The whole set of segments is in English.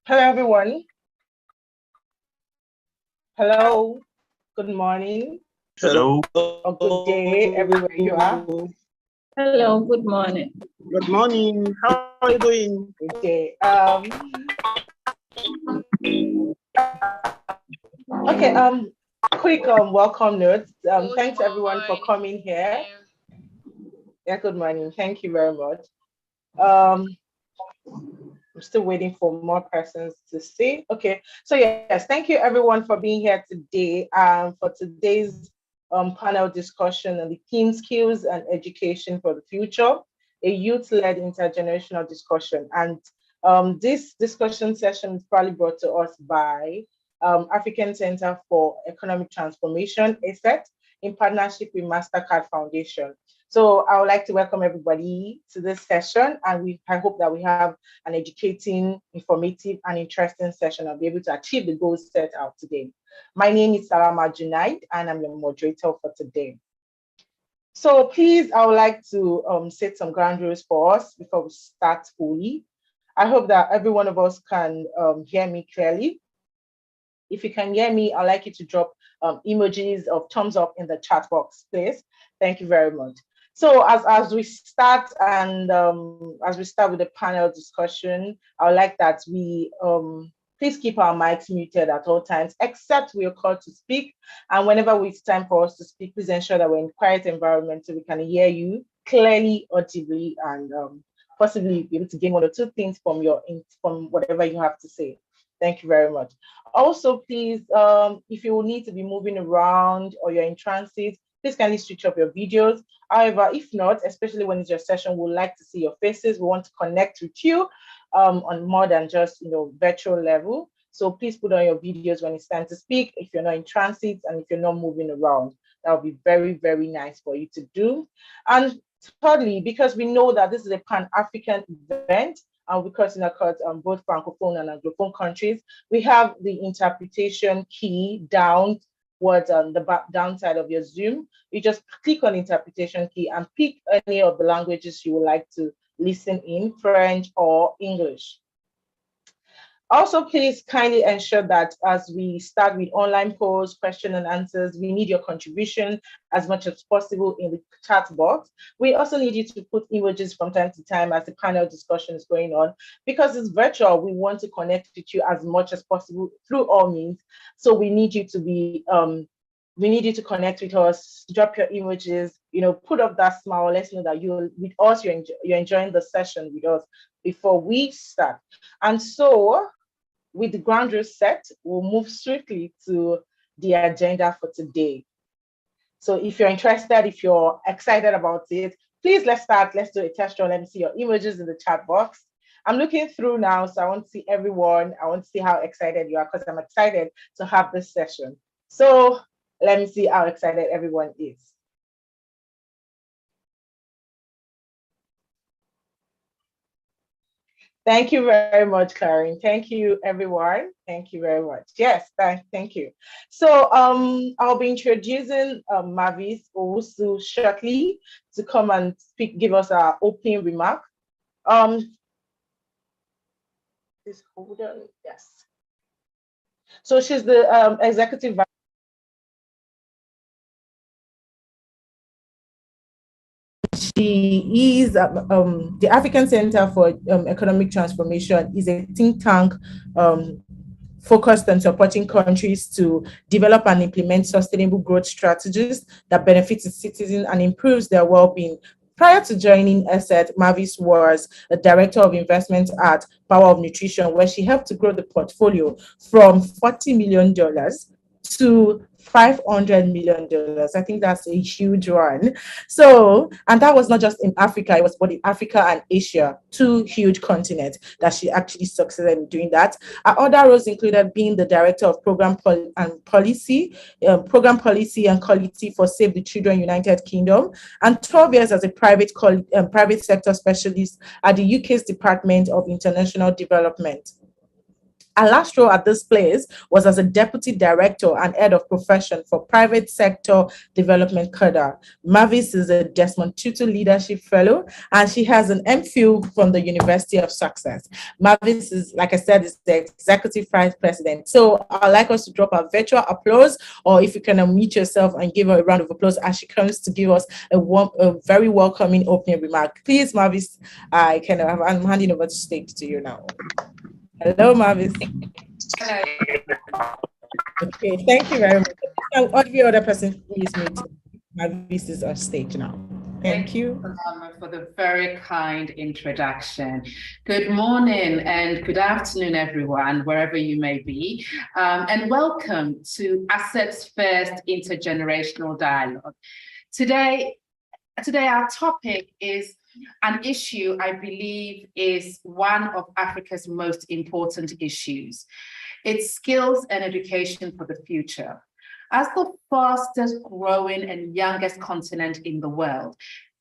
Hello, everyone. Hello. Good morning. Hello. Or good day, everywhere you are. Hello. Good morning. Good morning. How are you doing? Good day. Okay. Quick welcome notes. Thanks everyone for coming here. Yeah. Good morning. Thank you very much. I'm still waiting for more persons to see. Okay, so yes, thank you everyone for being here today for today's panel discussion on the theme skills and education for the future, a youth-led intergenerational discussion. And this discussion session is probably brought to us by African Center for Economic Transformation, ACET, in partnership with MasterCard Foundation. So I would like to welcome everybody to this session, and I hope that we have an educating, informative, and interesting session. I'll be able to achieve the goals set out today. My name is Salama Junaid, and I'm your moderator for today. So please, I would like to set some ground rules for us before we start fully. I hope that every one of us can hear me clearly. If you can hear me, I'd like you to drop emojis of thumbs up in the chat box, please. Thank you very much. So as we start and as we start with the panel discussion, I would like that we please keep our mics muted at all times, except we are called to speak. And whenever it's time for us to speak, please ensure that we're in quiet environment so we can hear you clearly, audibly, and possibly be able to gain one or two things from whatever you have to say. Thank you very much. Also, please, if you need to be moving around or you're in transit, please kindly switch up your videos. However, if not, especially when it's your session, we'd like to see your faces. We want to connect with you on more than just virtual level. So please put on your videos when it's time to speak, if you're not in transit and if you're not moving around. That would be very, very nice for you to do. And thirdly, because we know that this is a Pan-African event, and because in occurs both Francophone and Anglophone countries, we have the interpretation key down towards the downside of your Zoom. You just click on interpretation key and pick any of the languages you would like to listen in, French or English. Also, please kindly ensure that as we start with online polls, question and answers, we need your contribution as much as possible in the chat box. We also need you to put emojis from time to time as the panel discussion is going on. Because it's virtual, we want to connect with you as much as possible through all means. So we need you to be, we need you to connect with us, drop your emojis, put up that smile, let's know that you're with us, you're enjoying the session with us before we start. And so, with the ground rules set, we'll move swiftly to the agenda for today. So if you're interested, if you're excited about it, please let's start. Let's do a test run. Let me see your emojis in the chat box. I'm looking through now, so I want to see everyone. I want to see how excited you are because I'm excited to have this session. So let me see how excited everyone is. Thank you very much, Karen. Thank you, everyone. Thank you very much. Yes, thank you. So I'll be introducing Mavis Owusu shortly to come and give us our opening remark. Please hold on. Yes. So she's the executive vice. She is the African Center for Economic Transformation is a think tank focused on supporting countries to develop and implement sustainable growth strategies that benefit its citizens and improves their well-being. Prior to joining ACET, Mavis was a director of investment at Power of Nutrition, where she helped to grow the portfolio from $40 million to $500 million. I think that's a huge one. So, and that was not just in Africa, it was both in Africa and Asia, two huge continents that she actually succeeded in doing that. Her other roles included being the director of program policy and quality for Save the Children United Kingdom, and 12 years as a private sector specialist at the UK's Department of International Development. Her last role at this place was as a deputy director and head of profession for private sector development cadre. Mavis is a Desmond Tutu Leadership Fellow, and she has an MPhil from the University of Sussex. Mavis is, like I said, is the executive vice president. So I'd like us to drop a virtual applause, or if you can unmute yourself and give her a round of applause as she comes to give us a very welcoming opening remark. Please, Mavis, I'm handing over the stage to you now. Hello, Mavis. Hello. Okay, thank you very much. Every other person who is muted, Mavis is on stage now. Thank you. For the very kind introduction. Good morning and good afternoon, everyone, wherever you may be, and welcome to ACET's first intergenerational dialogue. Today our topic is an issue I believe is one of Africa's most important issues. It's skills and education for the future. As the fastest growing and youngest continent in the world,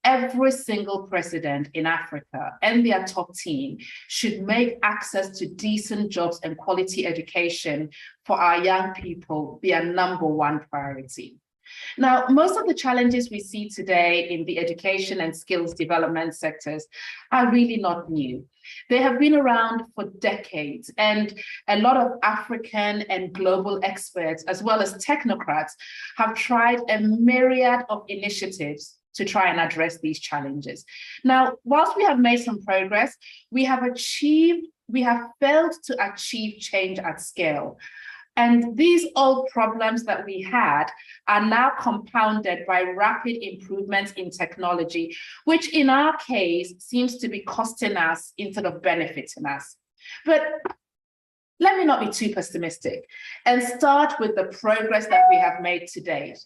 every single president in Africa and their top team should make access to decent jobs and quality education for our young people their number one priority. Now, most of the challenges we see today in the education and skills development sectors are really not new. They have been around for decades, and a lot of African and global experts, as well as technocrats, have tried a myriad of initiatives to try and address these challenges. Now, whilst we have made some progress, we have failed to achieve change at scale. And these old problems that we had are now compounded by rapid improvements in technology, which in our case seems to be costing us instead of benefiting us. But let me not be too pessimistic and start with the progress that we have made to date.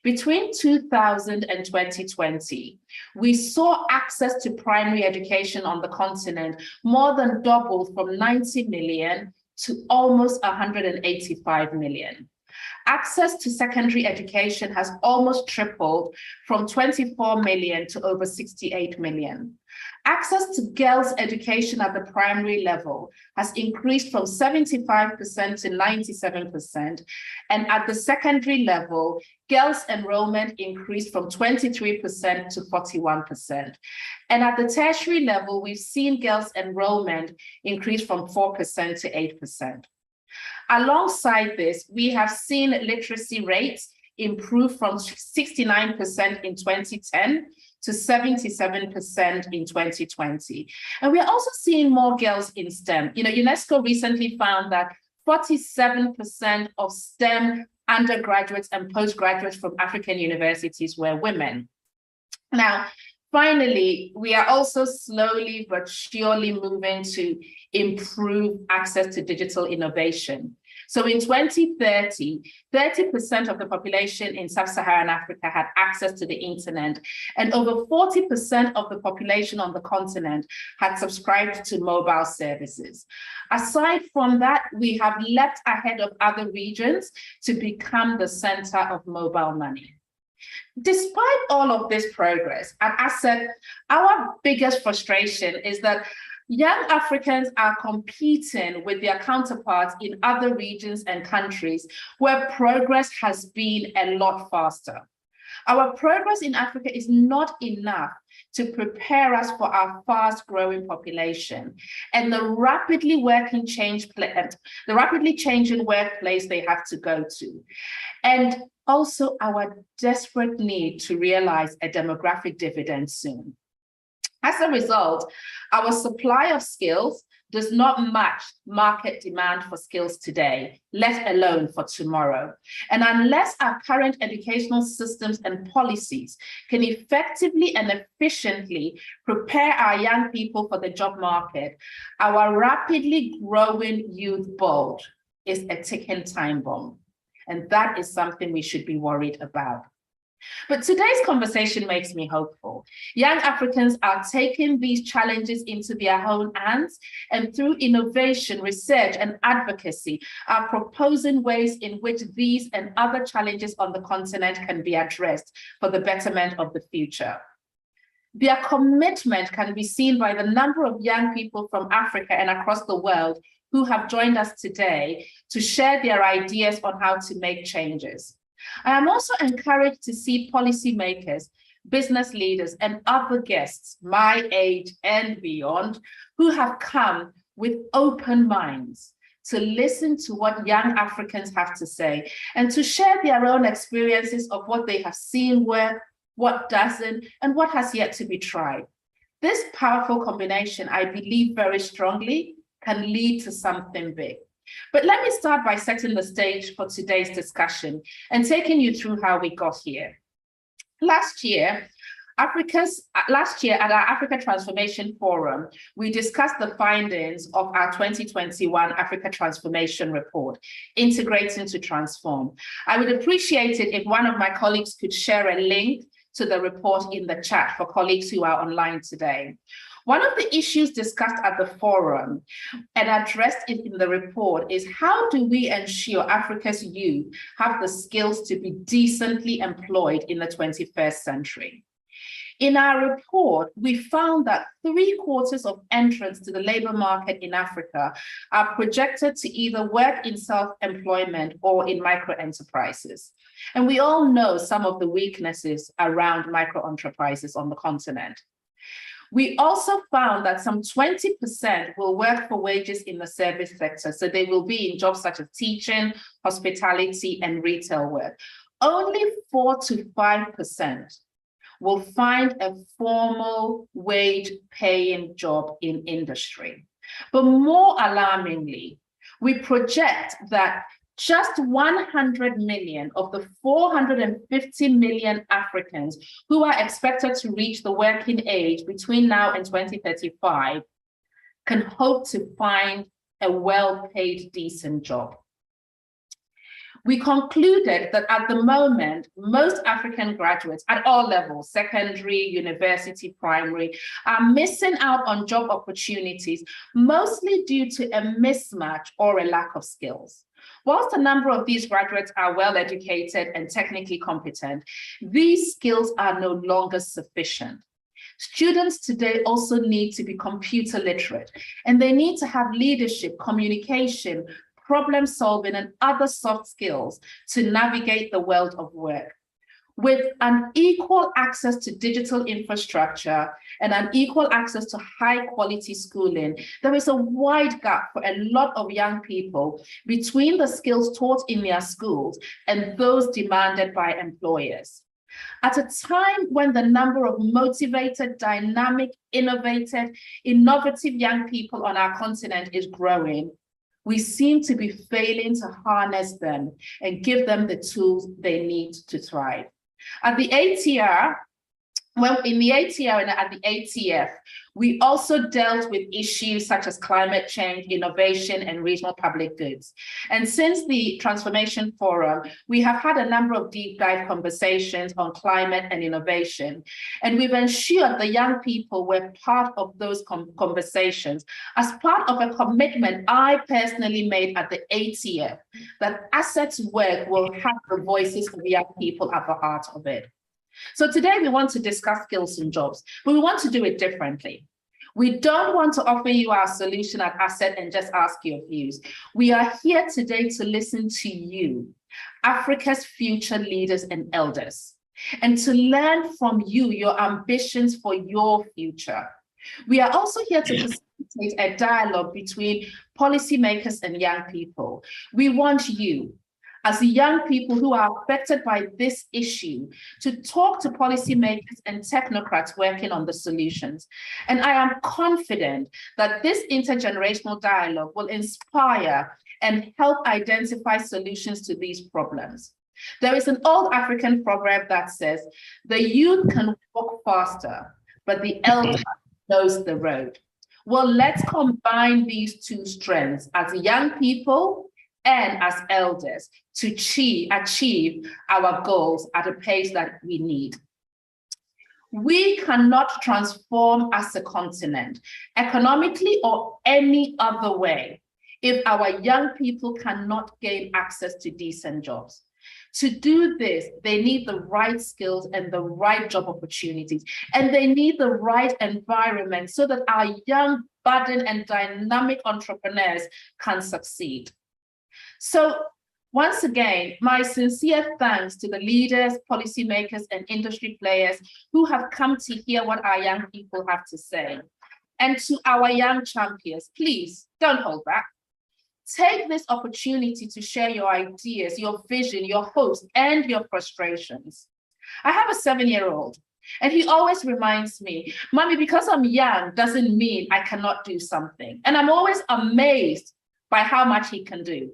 Between 2000 and 2020, we saw access to primary education on the continent more than double from 90 million to almost 185 million. Access to secondary education has almost tripled from 24 million to over 68 million. Access to girls' education at the primary level has increased from 75% to 97%, and at the secondary level, girls' enrollment increased from 23% to 41%. And at the tertiary level, we've seen girls' enrollment increase from 4% to 8%. Alongside this, we have seen literacy rates improve from 69% in 2010 to 77% in 2020. And we're also seeing more girls in STEM. UNESCO recently found that 47% of STEM undergraduates and postgraduates from African universities were women. Now, finally, we are also slowly but surely moving to improve access to digital innovation. So in 2030, 30% of the population in sub-Saharan Africa had access to the internet, and over 40% of the population on the continent had subscribed to mobile services. Aside from that, we have leapt ahead of other regions to become the center of mobile money. Despite all of this progress, at ACET, our biggest frustration is that young Africans are competing with their counterparts in other regions and countries where progress has been a lot faster. Our progress in Africa is not enough to prepare us for our fast-growing population and the rapidly changing workplace they have to go to. And also our desperate need to realize a demographic dividend soon. As a result, our supply of skills does not match market demand for skills today, let alone for tomorrow. And unless our current educational systems and policies can effectively and efficiently prepare our young people for the job market, our rapidly growing youth bulge is a ticking time bomb. And that is something we should be worried about. But today's conversation makes me hopeful. Young Africans are taking these challenges into their own hands, and through innovation, research, and advocacy, are proposing ways in which these and other challenges on the continent can be addressed for the betterment of the future. Their commitment can be seen by the number of young people from Africa and across the world who have joined us today to share their ideas on how to make changes. I am also encouraged to see policymakers, business leaders, and other guests, my age and beyond, who have come with open minds to listen to what young Africans have to say and to share their own experiences of what they have seen work, what doesn't, and what has yet to be tried. This powerful combination, I believe very strongly, can lead to something big. But let me start by setting the stage for today's discussion and taking you through how we got here. Last year at our Africa Transformation Forum, we discussed the findings of our 2021 Africa Transformation Report, Integrating to Transform. I would appreciate it if one of my colleagues could share a link to the report in the chat for colleagues who are online today. One of the issues discussed at the forum and addressed in the report is how do we ensure Africa's youth have the skills to be decently employed in the 21st century? In our report, we found that 3/4 of entrants to the labor market in Africa are projected to either work in self-employment or in micro-enterprises. And we all know some of the weaknesses around micro-enterprises on the continent. We also found that some 20% will work for wages in the service sector, so they will be in jobs such as teaching, hospitality, and retail work. Only 4 to 5% will find a formal wage-paying job in industry. But more alarmingly, we project that just 100 million of the 450 million Africans who are expected to reach the working age between now and 2035 can hope to find a well-paid, decent job. We concluded that at the moment, most African graduates at all levels, secondary, university, primary, are missing out on job opportunities, mostly due to a mismatch or a lack of skills. Whilst a number of these graduates are well educated and technically competent, these skills are no longer sufficient. Students today also need to be computer literate, and they need to have leadership, communication, problem solving, and other soft skills to navigate the world of work. With an equal access to digital infrastructure and an equal access to high quality schooling, there is a wide gap for a lot of young people between the skills taught in their schools and those demanded by employers. At a time when the number of motivated, dynamic, innovative young people on our continent is growing, we seem to be failing to harness them and give them the tools they need to thrive. At the ATR, in the ATR and at the ATF, we also dealt with issues such as climate change, innovation, and regional public goods. And since the Transformation Forum, we have had a number of deep dive conversations on climate and innovation. And we've ensured the young people were part of those conversations as part of a commitment I personally made at the ATF, that ACET's work will have the voices of young people at the heart of it. So today we want to discuss skills and jobs, but we want to do it differently. We don't want to offer you our solution at ACET and just ask your views. We are here today to listen to you, Africa's future leaders and elders, and to learn from you, your ambitions for your future. We are also here to facilitate a dialogue between policymakers and young people. We want you, as the young people who are affected by this issue, to talk to policymakers and technocrats working on the solutions. And I am confident that this intergenerational dialogue will inspire and help identify solutions to these problems. There is an old African proverb that says, the youth can walk faster, but the elder knows the road. Well, let's combine these two strengths as young people and as elders to achieve our goals at a pace that we need. We cannot transform as a continent, economically or any other way, if our young people cannot gain access to decent jobs. To do this, they need the right skills and the right job opportunities, and they need the right environment so that our young, budding, and dynamic entrepreneurs can succeed. So once again, my sincere thanks to the leaders, policymakers, and industry players who have come to hear what our young people have to say. And to our young champions, please don't hold back. Take this opportunity to share your ideas, your vision, your hopes, and your frustrations. I have a 7-year-old, and he always reminds me, Mommy, because I'm young doesn't mean I cannot do something. And I'm always amazed by how much he can do.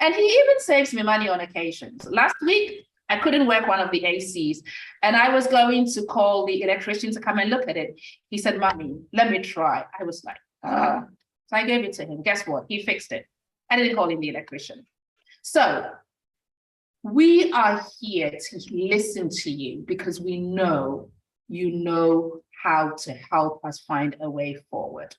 And he even saves me money on occasions. Last week, I couldn't work one of the ACs, and I was going to call the electrician to come and look at it. He said, Mommy, let me try. I was like, So I gave it to him. Guess what? He fixed it. I didn't call in the electrician. So we are here to listen to you because we know you know how to help us find a way forward.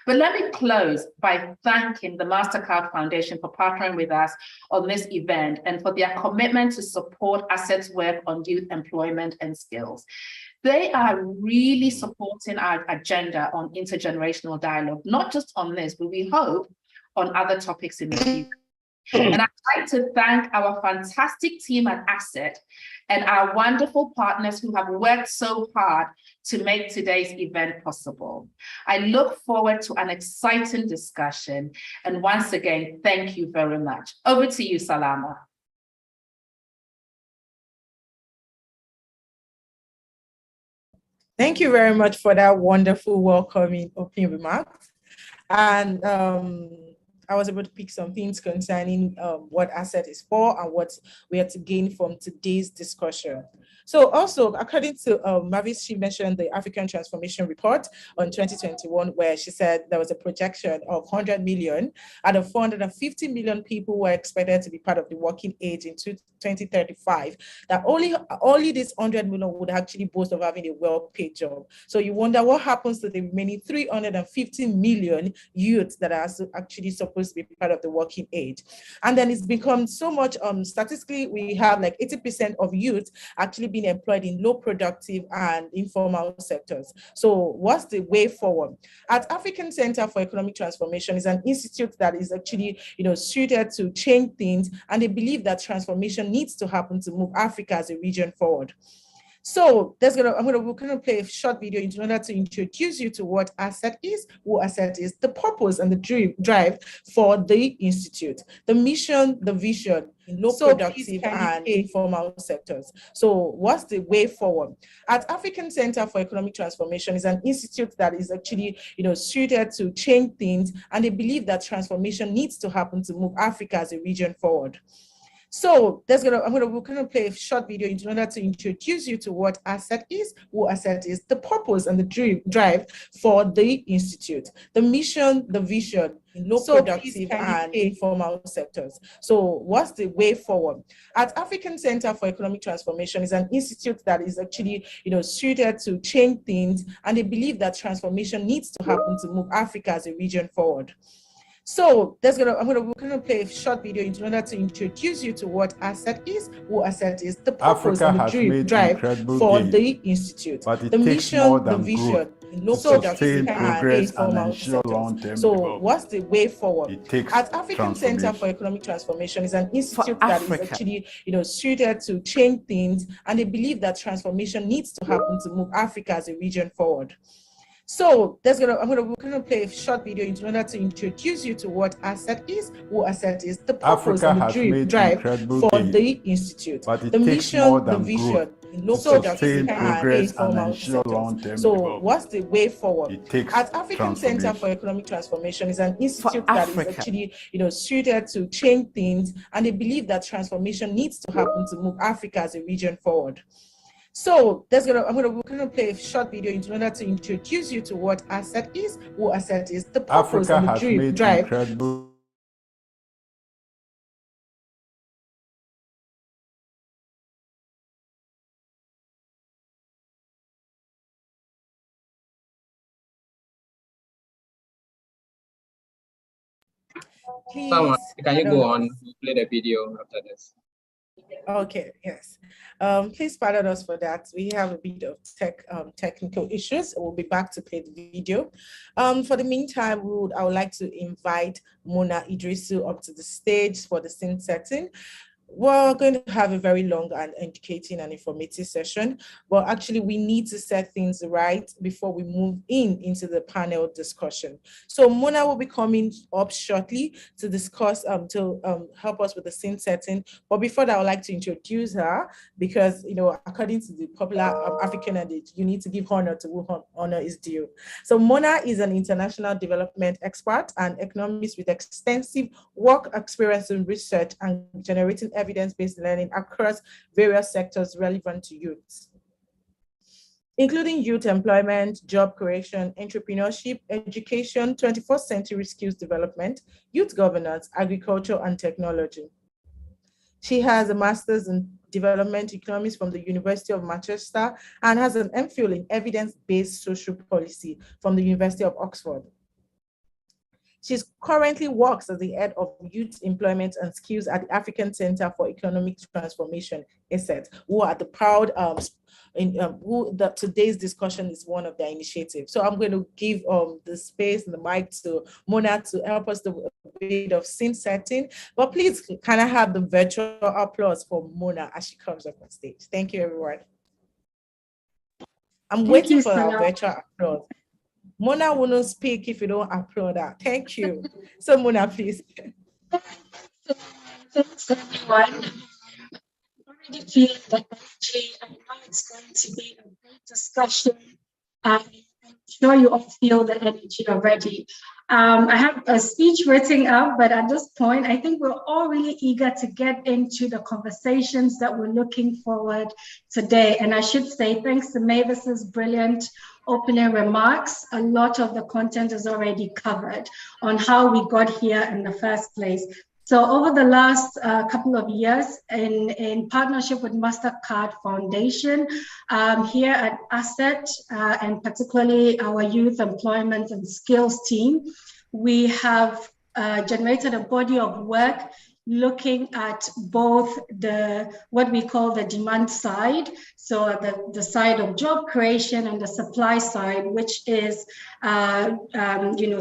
But let me close by thanking the Mastercard Foundation for partnering with us on this event and for their commitment to support ACET's work on youth employment and skills. They are really supporting our agenda on intergenerational dialogue, not just on this, but we hope on other topics in the future. And I'd like to thank our fantastic team at ACET and our wonderful partners who have worked so hard to make today's event possible. I look forward to an exciting discussion. And once again, thank you very much. Over to you, Salama. Thank you very much for that wonderful welcoming opening remarks. And I was able to pick some things concerning what ACET is for and what we are to gain from today's discussion. So also, according to Mavis, she mentioned the African Transformation Report on 2021, where she said there was a projection of 100 million out of 450 million people were expected to be part of the working age in 2035, that only this 100 million would actually boast of having a well-paid job. So you wonder what happens to the remaining 350 million youths that are actually supposed to be part of the working age. And then it's become so much, statistically, we have like 80% of youth actually being employed in low productive and informal sectors. So what's the way forward? At African Center for Economic Transformation is an institute that is actually, suited to change things, and they believe that transformation needs to happen to move Africa as a region forward. So we're going to play a short video in order to introduce you to what ACET is, who ACET is, the purpose and the drive for the institute, the mission, the vision in low productive and informal sectors. So what's the way forward? At African Center for Economic Transformation is an institute that is actually, suited to change things, and they believe that transformation needs to happen to move Africa as a region forward. So we're going to play a short video in order to introduce you to what ACET is, who ACET is, the purpose and the drive for the institute, the mission, the vision in low productive and informal sectors. So what's the way forward? At African Center for Economic Transformation is an institute that is actually, suited to change things, and they believe that transformation needs to happen to move Africa as a region forward. So we're going to play a short video in order to introduce you to what ACET is, who ACET is, the purpose and the drive for the institute, the mission, the vision in low productive and informal sectors. So what's the way forward? At African Center for Economic Transformation is an institute that is actually, suited to change things, and they believe that transformation needs to happen to move Africa as a region forward. So we're going to play a short video in order to introduce you to what ACET is, who ACET is, the purpose and the drive for the institute, the mission, the vision in low productive and informal sectors. So what's the way forward? At African Center for Economic Transformation is an institute that is actually, suited to change things, and they believe that transformation needs to happen to move Africa as a region forward. So we're going to play a short video in order to introduce you to what ACET is, who ACET is, the purpose and the drive Someone, Please. can you go on? Play the video after this. Okay, yes. Please pardon us for that. We have a bit of technical issues. We'll be back to play the video. For the meantime, I would like to invite Mona Idrisu up to the stage for the scene setting. We're going to have a very long and educating and informative session, but actually we need to set things right before we move into the panel discussion. So Mona will be coming up shortly to discuss, to help us with the scene setting. But before that, I would like to introduce her because, you know, according to the popular African adage, you need to give honor to whom honor is due. So Mona is an international development expert and economist with extensive work experience in research and generating evidence-based learning across various sectors relevant to youth, including youth employment, job creation, entrepreneurship, education, 21st century skills development, youth governance, agriculture, and technology. She has a master's in development economics from the University of Manchester and has an MPhil in evidence-based social policy from the University of Oxford. She currently works as the head of youth employment and skills at the African Center for Economic Transformation, ACET, who are the proud, today's discussion is one of their initiatives. So I'm going to give the space and the mic to Mona to help us do a bit of scene setting. But please, can I have the virtual applause for Mona as she comes up on stage? Thank you, everyone. I'm waiting for our virtual applause. Mona will not speak if you don't applaud her. Thank you. So Mona, please. Thanks everyone. I already feel the energy. I know it's going to be a great discussion. I'm sure you all feel the energy already. I have a speech written up, but at this point, I think we're all really eager to get into the conversations that we're looking forward today. And I should say, thanks to Mavis's brilliant opening remarks, a lot of the content is already covered on how we got here in the first place. So over the last couple of years, in partnership with Mastercard Foundation, here at ACET, and particularly our Youth Employment and Skills team, we have generated a body of work looking at both what we call the demand side, so the side of job creation, and the supply side, which is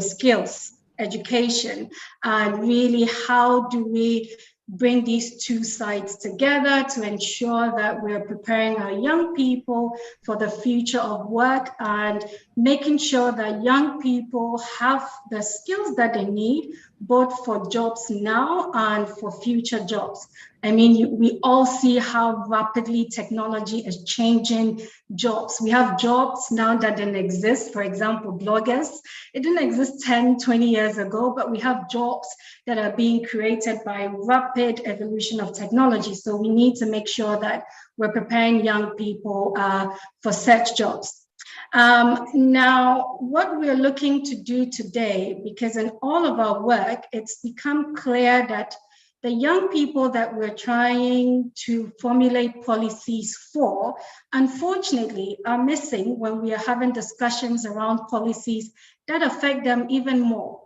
skills, education, and really how do we bring these two sides together to ensure that we're preparing our young people for the future of work and making sure that young people have the skills that they need, both for jobs now and for future jobs. I mean, we all see how rapidly technology is changing jobs. We have jobs now that didn't exist. For example, bloggers. It didn't exist 10, 20 years ago, but we have jobs that are being created by rapid evolution of technology. So we need to make sure that we're preparing young people for such jobs. Now, what we're looking to do today, because in all of our work, it's become clear that the young people that we're trying to formulate policies for, unfortunately, are missing when we are having discussions around policies that affect them even more,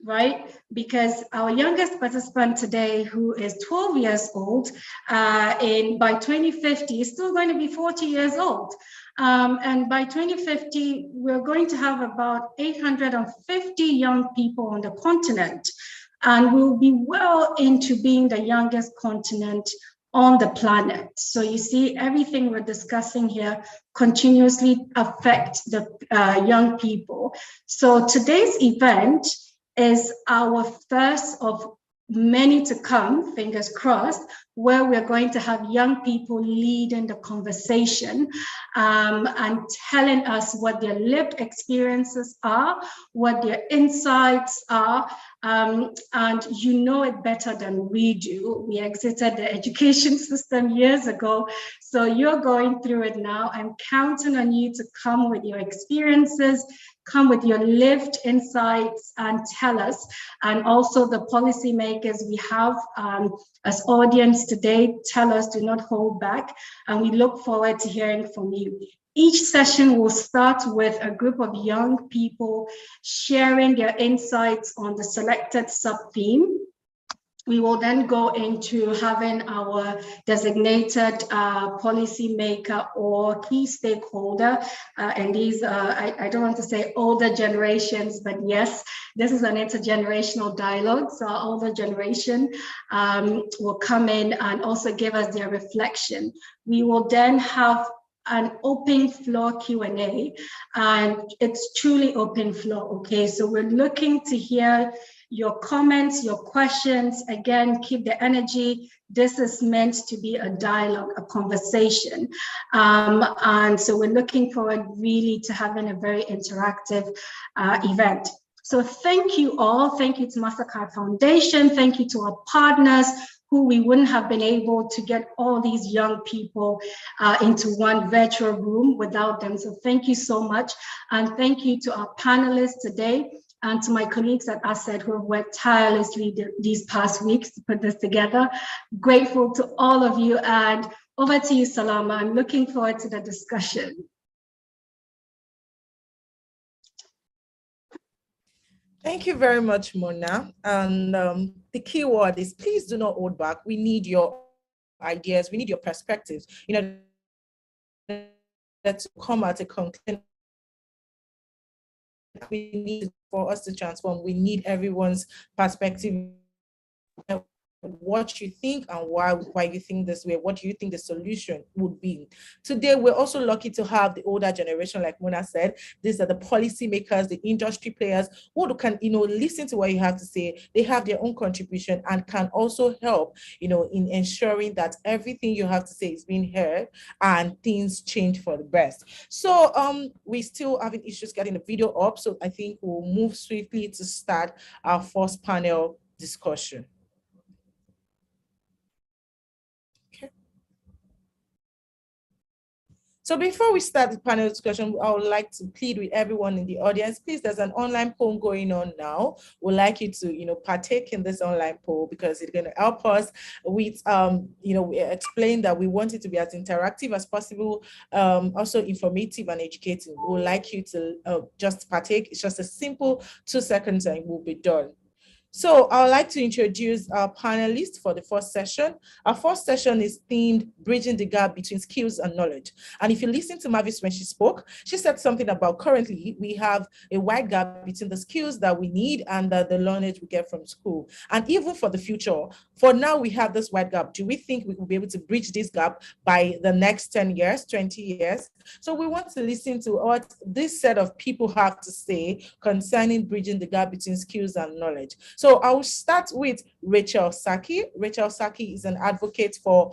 right? Because our youngest participant today, who is 12 years old, by 2050 is still going to be 40 years old. And by 2050, we're going to have about 850 young people on the continent. And we'll be well into being the youngest continent on the planet. So you see, everything we're discussing here continuously affects the young people. So today's event is our first of many to come, fingers crossed, where we're going to have young people leading the conversation and telling us what their lived experiences are, what their insights are, and you know it better than we do. We exited the education system years ago, so you're going through it now. I'm counting on you to come with your experiences, come with your lived insights and tell us. And also the policymakers we have as audience today, tell us, do not hold back. And we look forward to hearing from you. Each session will start with a group of young people sharing their insights on the selected sub-theme. We will then go into having our designated policymaker or key stakeholder. And these, I don't want to say older generations, but yes, this is an intergenerational dialogue. So our older generation will come in and also give us their reflection. We will then have an open floor Q&A, and it's truly open floor, okay? So we're looking to hear your comments, your questions. Again, keep the energy. This is meant to be a dialogue, a conversation. And so we're looking forward really to having a very interactive event. So thank you all. Thank you to Mastercard Foundation. Thank you to our partners who we wouldn't have been able to get all these young people into one virtual room without them. So thank you so much. And thank you to our panelists today, and to my colleagues at ACET who have worked tirelessly these past weeks to put this together. Grateful to all of you, and over to you, Salama. I'm looking forward to the discussion. Thank you very much, Mona. And the key word is please do not hold back. We need your ideas, we need your perspectives, to come at a conclusion. We need for us to transform. We need everyone's perspective, what you think and why you think this way, what do you think the solution would be. Today, we're also lucky to have the older generation, like Mona said. These are the policymakers, the industry players who can, listen to what you have to say. They have their own contribution and can also help, in ensuring that everything you have to say is being heard and things change for the best. So we still having issues getting the video up, so I think we'll move swiftly to start our first panel discussion. So before we start the panel discussion, I would like to plead with everyone in the audience, please, there's an online poll going on now. We'd like you to, partake in this online poll because it's going to help us with, we explain that we want it to be as interactive as possible, also informative and educating. We would like you to just partake. It's just a simple 2 seconds and it will be done. So I would like to introduce our panelists for the first session. Our first session is themed Bridging the Gap Between Skills and Knowledge. And if you listen to Mavis when she spoke, she said something about currently we have a wide gap between the skills that we need and the knowledge we get from school. And even for the future, for now we have this wide gap. Do we think we will be able to bridge this gap by the next 10 years, 20 years? So we want to listen to what this set of people have to say concerning bridging the gap between skills and knowledge. So I will start with Rachel Saki. Rachel Saki is an advocate for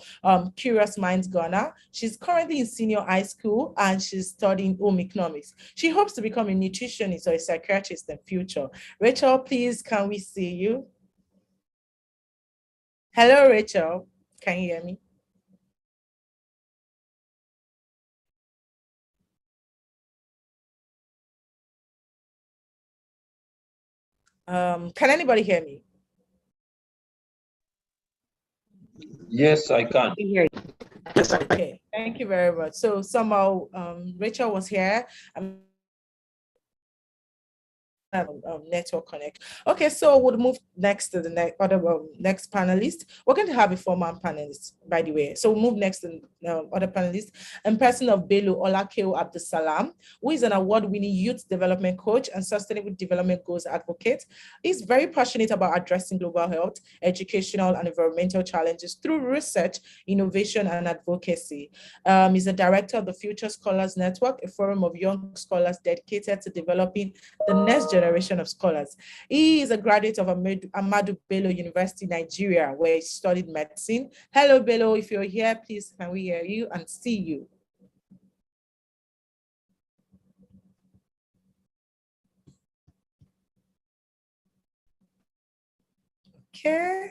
Curious Minds Ghana. She's currently in senior high school and she's studying home economics. She hopes to become a nutritionist or a psychiatrist in future. Rachel, please, can we see you? Hello, Rachel. Can you hear me? Can anybody hear me? Yes, I can. Okay, thank you very much. So somehow Rachel was here. Network connect. Okay, so we'll move next to the next panelist. We're going to have a former panelist, by the way. So we'll move next to other panelists, in person of Bello Olakeo Abdul, who is an award-winning youth development coach and sustainable development goals advocate. He's very passionate about addressing global health, educational and environmental challenges through research, innovation, and advocacy. He's a director of the Future Scholars Network, a forum of young scholars dedicated to developing the next generation of scholars. He is a graduate of Ahmadu Bello University, Nigeria, where he studied medicine. Hello, Bello. If you're here, please, can we hear you and see you? Okay.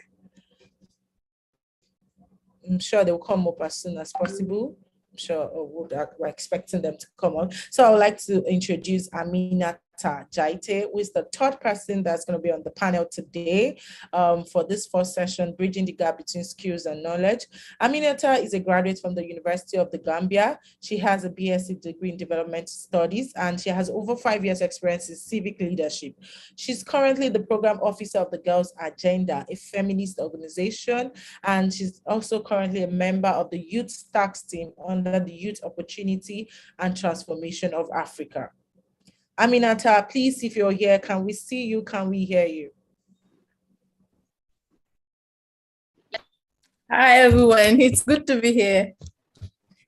I'm sure they'll come up as soon as possible. I'm sure we're expecting them to come on. So I would like to introduce Amina Jaite, who is the third person that's going to be on the panel today for this first session, Bridging the Gap Between Skills and Knowledge. Aminata is a graduate from the University of the Gambia. She has a BSc degree in Development Studies, and she has over 5 years experience in civic leadership. She's currently the program officer of the Girls Agenda, a feminist organization, and she's also currently a member of the Youth Stacks team under the Youth Opportunity and Transformation of Africa. Aminata, please, if you're here, can we see you? Can we hear you? Hi, everyone. It's good to be here.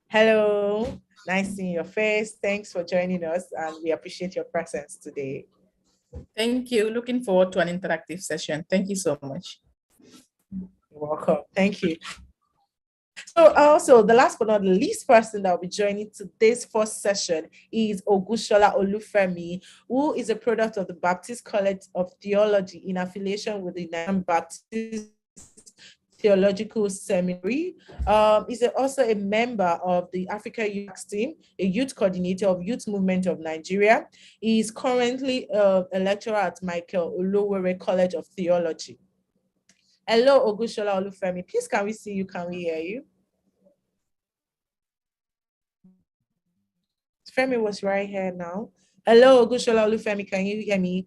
Hello. Nice seeing your face. Thanks for joining us, and we appreciate your presence today. Thank you. Looking forward to an interactive session. Thank you so much. You're welcome. Thank you. So also, the last but not the least person that will be joining today's first session is Ogushola Olufemi, who is a product of the Baptist College of Theology in affiliation with the Nigerian Baptist Theological Seminary. He's also a member of the Africa Youth team, a youth coordinator of Youth Movement of Nigeria. He is currently a lecturer at Michael Olowore College of Theology. Hello, Ogushola Olufemi. Please, can we see you? Can we hear you? Femi was right here now. Hello, Ogushola Olufemi. Can you hear me?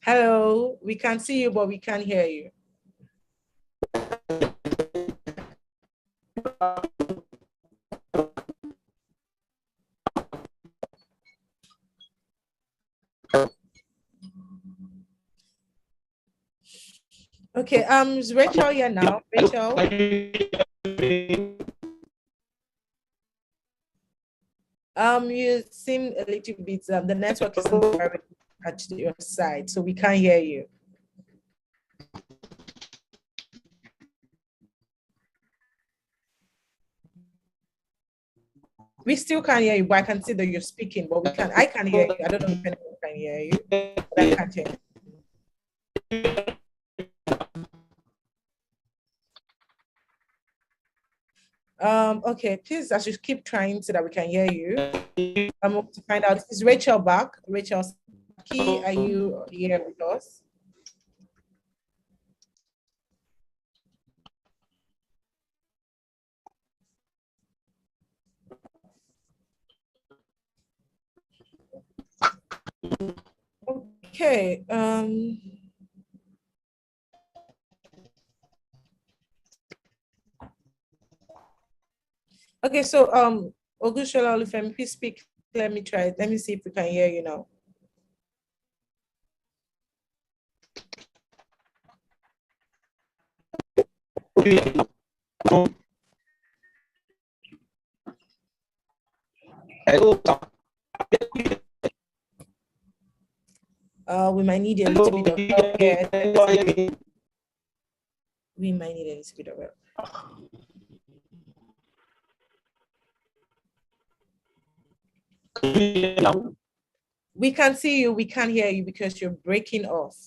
Hello, we can see you, but we can't hear you. Okay, is Rachel here now? Rachel? You seem a little bit, the network isn't very at your side, so we can't hear you. We still can't hear you, but I can see that you're speaking, but I can hear you. I don't know if anyone can hear you, but I can't hear you. Okay, please, I should keep trying so that we can hear you. I'm going to find out, is Rachel back? Rachel, are you here with us? Okay, okay, so Ogushola Olufemi, please speak. Let me try it. Let me see if we can hear you now. We might need a little bit of help here. We might need a little bit of help. We can see you, we can't hear you because you're breaking off.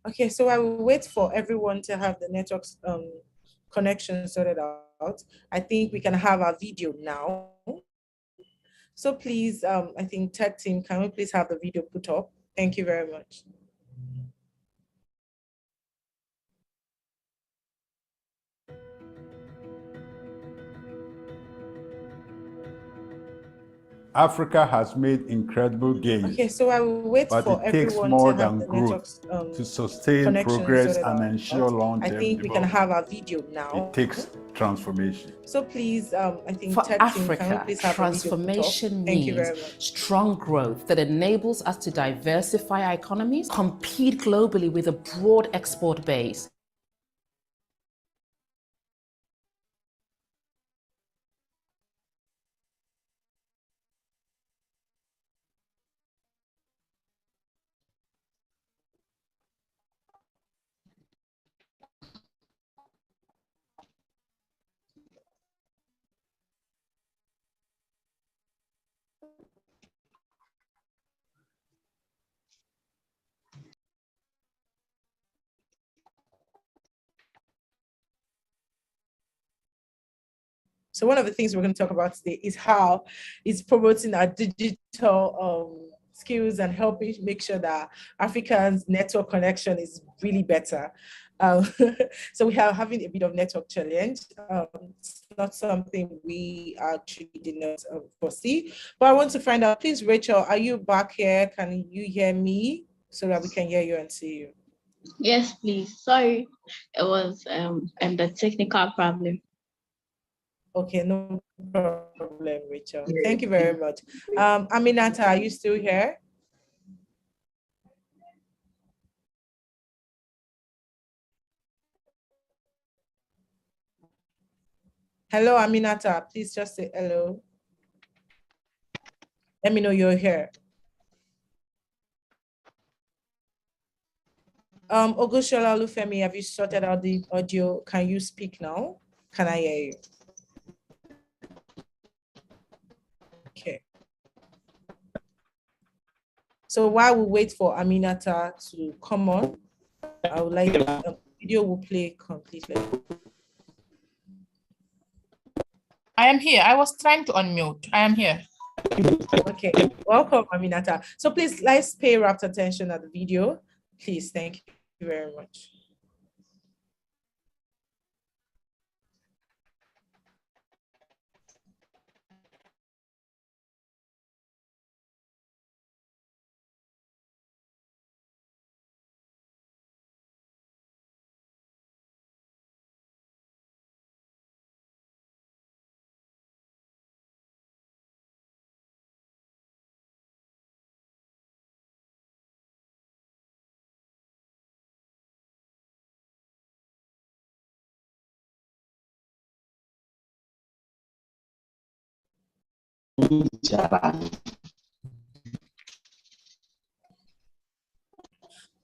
Okay, so I will wait for everyone to have the network connection sorted out. I think we can have our video now. So please, I think tech team, can we please have the video put up? Thank you very much. Africa has made incredible gains. Okay, so I will wait but for it takes everyone more to have than the growth networks, to sustain connection progress sorted and out. ensure long-term I think we can development. have our video now. It takes transformation. So please, I think For tech team, Africa, can we please have transformation a video put up? Thank you means very much. strong growth that enables us to diversify our economies, compete globally with a broad export base. So one of the things we're going to talk about today is how it's promoting our digital skills and helping make sure that Africans' network connection is really better. So we are having a bit of network challenge. It's not something we actually did not foresee, but I want to find out, please, Rachel, are you back here? Can you hear me so that we can hear you and see you? Yes, please. Sorry, it was the technical problem. Okay, no problem, Rachel. Thank you very much. Aminata, are you still here? Hello, Aminata, please just say hello. Let me know you're here. Ogushola Olufemi, have you sorted out the audio? Can you speak now? Can I hear you? Okay. So while we wait for Aminata to come on, I would like the video will play completely. I am here. I was trying to unmute. I am here. Okay, welcome, Aminata. So please, let's pay rapt attention at the video. Please, thank you very much.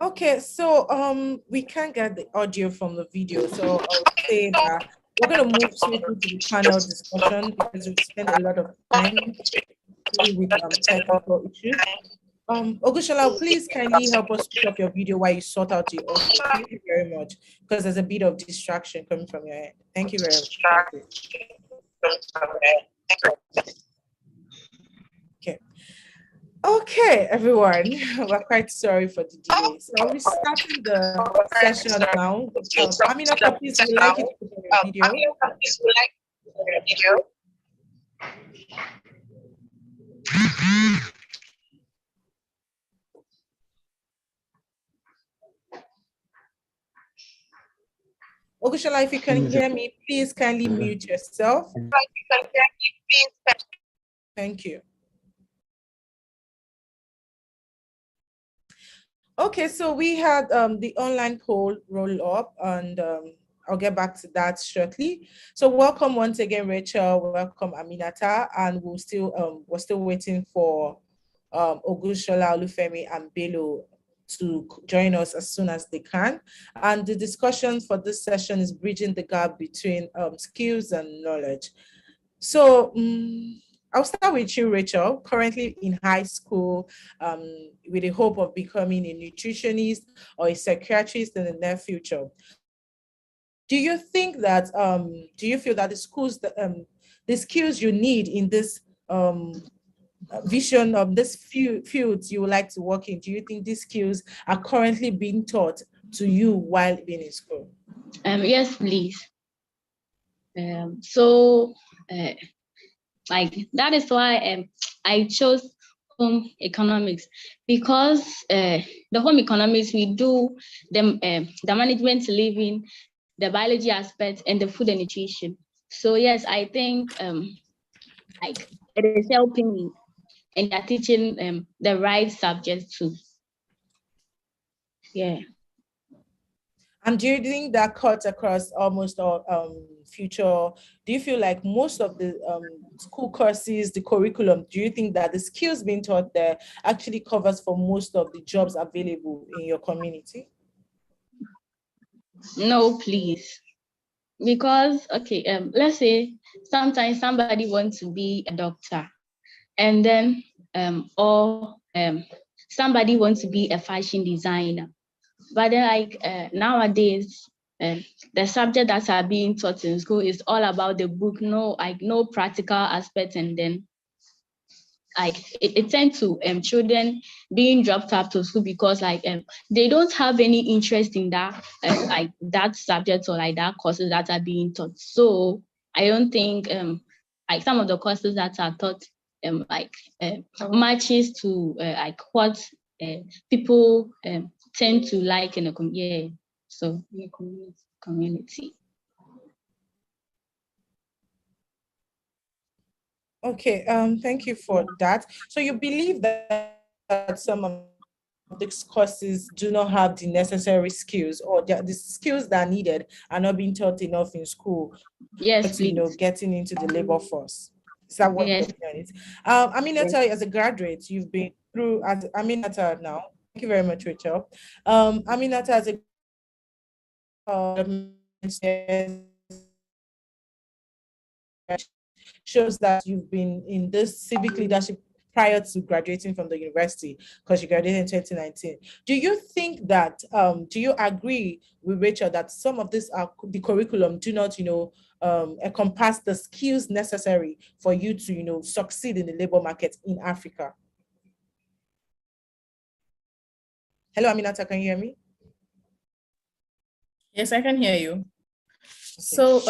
Okay, so we can't get the audio from the video, so I'll say that we're going to move straight into the panel discussion because we've spent a lot of time with technical issues. Ogushola, please kindly help us put up your video while you sort out the audio. Thank you very much, because there's a bit of distraction coming from your end. Thank you very much. Okay. Okay, everyone, we're quite sorry for the delay. So I'll be starting the session now. Aminata, please, would like you to put on your video. Ogushola, if you can hear me, please kindly mute yourself. Thank you. Okay, so we had the online poll roll up, and I'll get back to that shortly. So welcome once again, Rachel. Welcome, Aminata, and we're still waiting for Ogushola, Olufemi, and Bello to join us as soon as they can. And the discussion for this session is bridging the gap between skills and knowledge. So I'll start with you, Rachel, currently in high school with the hope of becoming a nutritionist or a psychiatrist in the near future. Do you think that, do you feel that the schools, the skills you need in this vision of this fields you would like to work in, do you think these skills are currently being taught to you while being in school? Yes, please. like that is why I chose home economics, because the home economics, we do the management living, the biology aspect, and the food and nutrition. So yes, I think like it is helping me, and they're teaching the right subject too. Yeah. And do you think that cuts across almost all future? Do you feel like most of the school courses, the curriculum, do you think that the skills being taught there actually covers for most of the jobs available in your community? No, please. Because, okay, let's say sometimes somebody wants to be a doctor, and then, or somebody wants to be a fashion designer. But then, like nowadays, the subject that are being taught in school is all about the book, no practical aspect, and then like it tends to children being dropped out to school because like they don't have any interest in that like that subject or like that courses that are being taught. So I don't think like some of the courses that are taught matches to like what people tend to like in the community. So community. Okay, thank you for that. So you believe that some of these courses do not have the necessary skills, or the skills that are needed are not being taught enough in school? Yes, to, getting into the labor force. Is that what yes. you're doing? Aminata, as a graduate, you've been through as Aminata now. Thank you very much, Rachel. Aminata, as a shows that you've been in this civic leadership prior to graduating from the university, because you graduated in 2019. Do you think that, do you agree with Rachel that some of this the curriculum do not, encompass the skills necessary for you to, succeed in the labor market in Africa? Hello, Aminata, can you hear me? Yes, I can hear you. So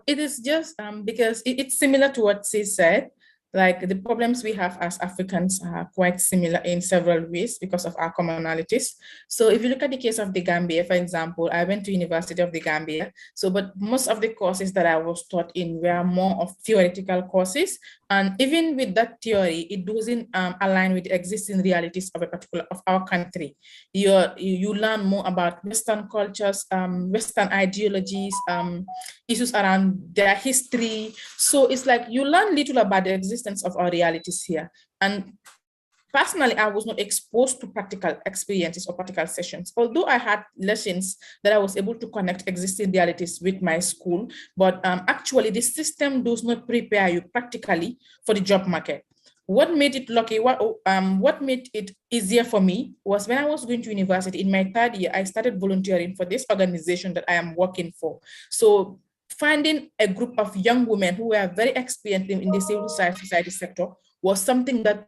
it is just because it's similar to what she said. Like the problems we have as Africans are quite similar in several ways because of our commonalities. So if you look at the case of the Gambia, for example, I went to University of the Gambia. So, but most of the courses that I was taught in were more of theoretical courses. And even with that theory, it doesn't align with the existing realities of of our country. You learn more about Western cultures, Western ideologies, issues around their history. So it's like you learn little about the existence of our realities here. And personally, I was not exposed to practical experiences or practical sessions, although I had lessons that I was able to connect existing realities with my school. But actually, the system does not prepare you practically for the job market. What made it lucky, what made it easier for me was when I was going to university in my third year, I started volunteering for this organization that I am working for. So finding a group of young women who were very experienced in the civil society sector was something that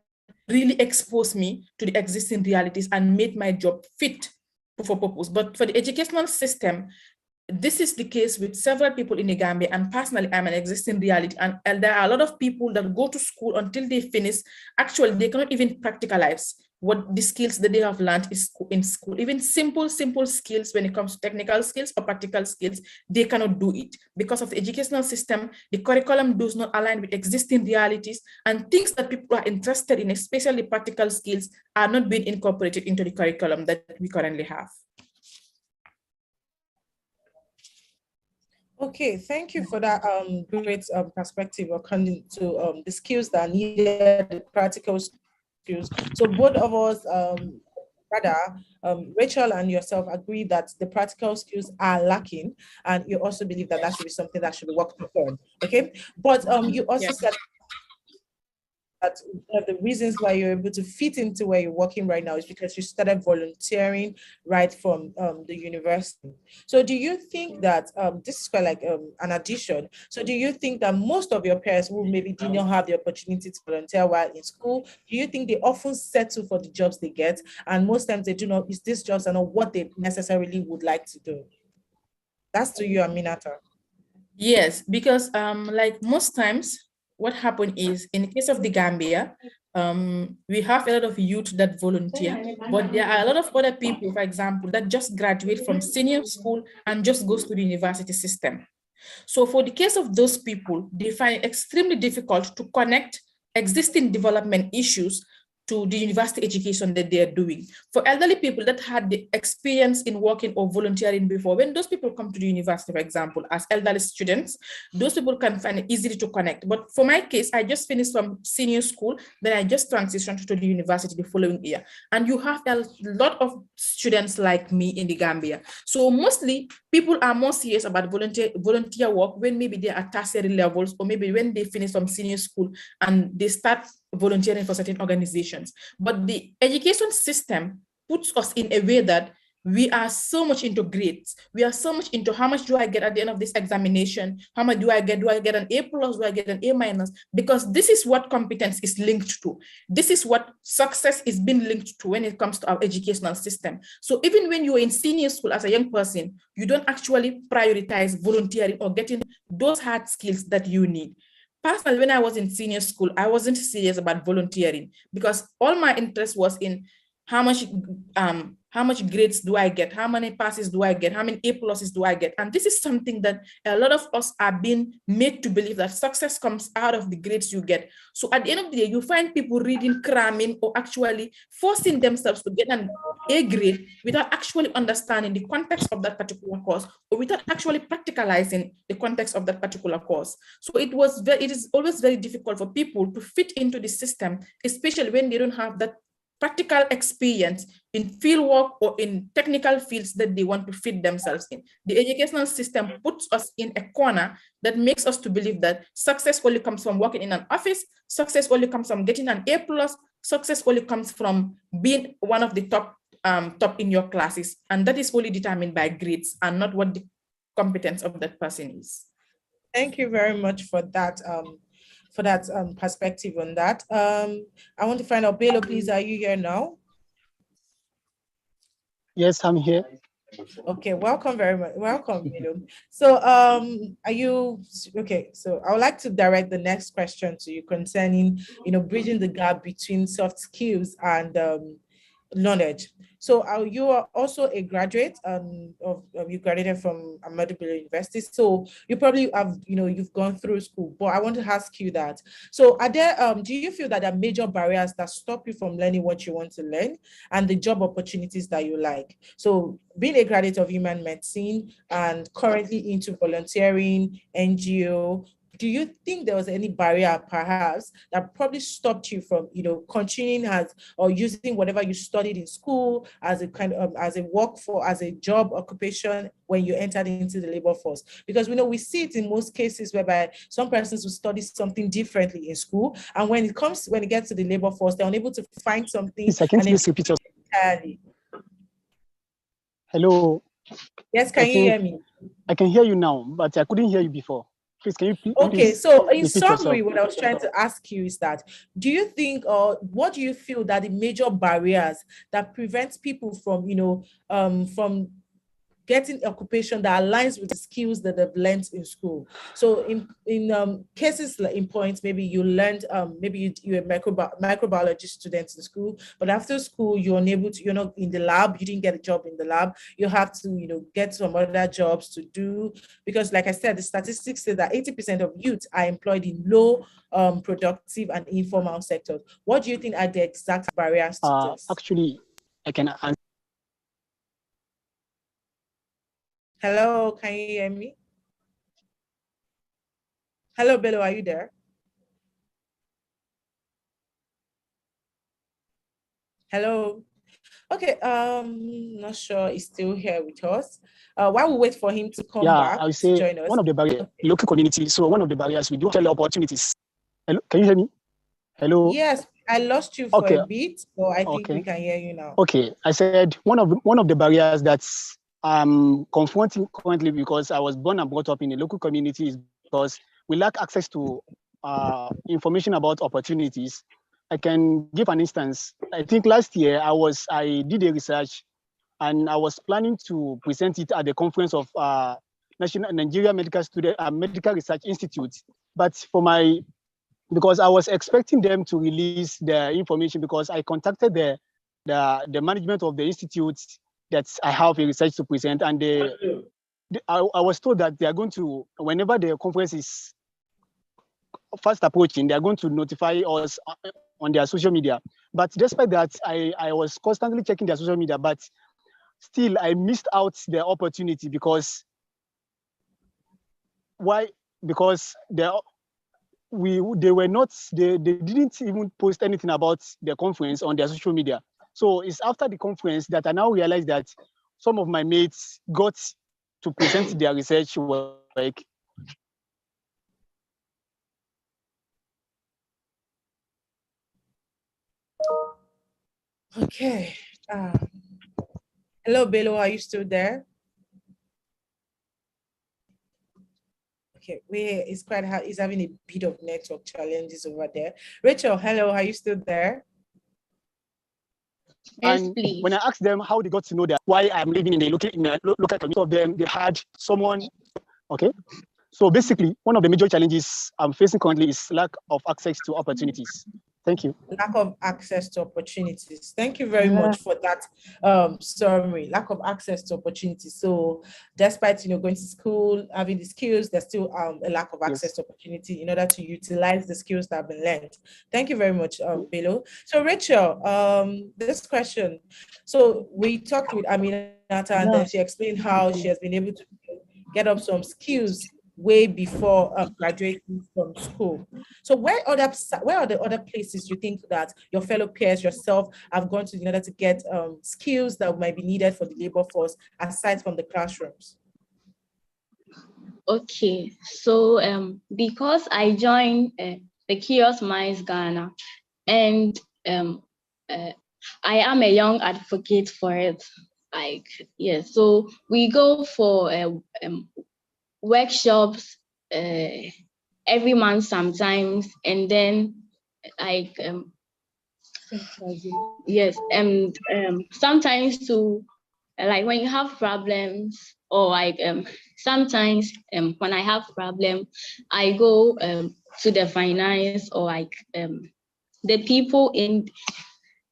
really exposed me to the existing realities and made my job fit for purpose. But for the educational system, this is the case with several people in the Gambia, and personally, I'm an existing reality. And there are a lot of people that go to school until they finish. Actually, they cannot even practicalize what the skills that they have learned in school. Even simple skills when it comes to technical skills or practical skills, they cannot do it because of the educational system. The curriculum does not align with existing realities, and things that people are interested in, especially practical skills, are not being incorporated into the curriculum that we currently have. Okay, thank you for that great perspective according to the skills that are needed, the practical skills. So both of us, Rachel and yourself, agree that the practical skills are lacking, and you also believe that that should be something that should be worked upon. Okay, but you also said that one of the reasons why you're able to fit into where you're working right now is because you started volunteering right from the university. So do you think that this is quite like an addition? So do you think that most of your peers who maybe did not have the opportunity to volunteer while in school, do you think they often settle for the jobs they get? And most times they do not, is these jobs are not what they necessarily would like to do? That's to you, Aminata. Yes, because like most times, what happened is, in the case of the Gambia, we have a lot of youth that volunteer, but there are a lot of other people, for example, that just graduate from senior school and just goes to the university system. So for the case of those people, they find it extremely difficult to connect existing development issues to the university education that they are doing. For elderly people that had the experience in working or volunteering before, when those people come to the university, for example, as elderly students, those people can find it easily to connect. But for my case, I just finished from senior school, then I just transitioned to the university the following year. And you have a lot of students like me in the Gambia. So mostly people are more serious about volunteer work when maybe they are at tertiary levels, or maybe when they finish from senior school and they start volunteering for certain organizations. But the education system puts us in a way that we are so much into grades. We are so much into how much do I get at the end of this examination? How much do I get? Do I get an A+? Do I get an A-? Because this is what competence is linked to. This is what success is being linked to when it comes to our educational system. So even when you're in senior school as a young person, you don't actually prioritize volunteering or getting those hard skills that you need. Personally, when I was in senior school, I wasn't serious about volunteering because all my interest was in how much grades do I get? How many passes do I get? How many A+ do I get? And this is something that a lot of us are being made to believe, that success comes out of the grades you get. So at the end of the day, you find people reading, cramming, or actually forcing themselves to get an A grade without actually understanding the context of that particular course, or without actually practicalizing the context of that particular course. So it is always very difficult for people to fit into the system, especially when they don't have that practical experience in fieldwork or in technical fields that they want to fit themselves in. The educational system puts us in a corner that makes us to believe that success only comes from working in an office, success only comes from getting an A+, success only comes from being one of the top in your classes. And that is only determined by grades and not what the competence of that person is. Thank you very much for that. Perspective on that. I want to find out, Bello, please, are you here now? Yes, I'm here. Okay, welcome very much. Welcome, Bello. So are you okay? So I would like to direct the next question to you concerning, bridging the gap between soft skills and knowledge. So you are also a graduate you graduated from Affordability University. So you probably have, you've gone through school, but I want to ask you that. So are there, do you feel that there are major barriers that stop you from learning what you want to learn and the job opportunities that you like? So being a graduate of human medicine and currently into volunteering, NGO, do you think there was any barrier perhaps that probably stopped you from, continuing or using whatever you studied in school as a kind of, as a job occupation when you entered into the labor force? Because we see it in most cases whereby some persons will study something differently in school, and when it gets to the labor force, they're unable to find something. Yes, I can't repeat yourself. Hello. Yes, can you hear me? I can hear you now, but I couldn't hear you before. Please, can you please? Okay, so in summary, yourself? what I was trying to ask you is that, do you think, or what do you feel that the major barriers that prevents people from, from getting occupation that aligns with the skills that they've learned in school? So in cases like in points, maybe you learned, maybe you're a microbiology student in school, but after school you're unable to, you're not in the lab, you didn't get a job in the lab, you have to, get some other jobs to do, because like I said, the statistics say that 80% of youth are employed in low productive and informal sectors. What do you think are the exact barriers to this? Actually, I can answer. Hello, can you hear me? Hello, Bello, are you there? Hello. Okay, not sure he's still here with us. While we wait for him to come back, I would say to join us. one of the barriers, local community. So one of the barriers, we do tell opportunities. Hello, can you hear me? Hello. Yes, I lost you for a bit, so I think we can hear you now. Okay, I said one of the barriers that's confronting currently, because I was born and brought up in a local community, is because we lack access to information about opportunities. I can give an instance. I think last year I did a research, and I was planning to present it at the conference of Nigeria Medical Research Institute. But for my because I was expecting them to release the information, because I contacted the management of the institute that I have a research to present, and I was told that they are going to, whenever the conference is fast approaching, they are going to notify us on their social media. But despite that, I was constantly checking their social media, but still I missed out the opportunity because why? Because they didn't even post anything about the conference on their social media. So it's after the conference that I now realized that some of my mates got to present their research work. Okay. Hello, Bello, are you still there? Okay, it's quite hard. He's having a bit of network challenges over there. Rachel, hello, are you still there? Yes, And please. when I asked them how they got to know that why I'm living in a local community of them, they had someone. Okay, so basically, one of the major challenges I'm facing currently is lack of access to opportunities. Thank you. Lack of access to opportunities. Thank you very much for that summary. Lack of access to opportunities. So despite going to school, having the skills, there's still a lack of access to opportunity in order to utilize the skills that have been learned. Thank you very much, Bello. So Rachel, this question. So we talked with Aminata, and then she explained how she has been able to get up some skills way before graduating from school. So where are the other places you think that your fellow peers, yourself, have gone to in order to get skills that might be needed for the labor force aside from the classrooms? Okay, so because I joined the Kiosk Minds Ghana, and I am a young advocate for it. So we go for workshops every month sometimes, and then sometimes to like when you have problems, or sometimes when I have problem, I go to the finance, or the people in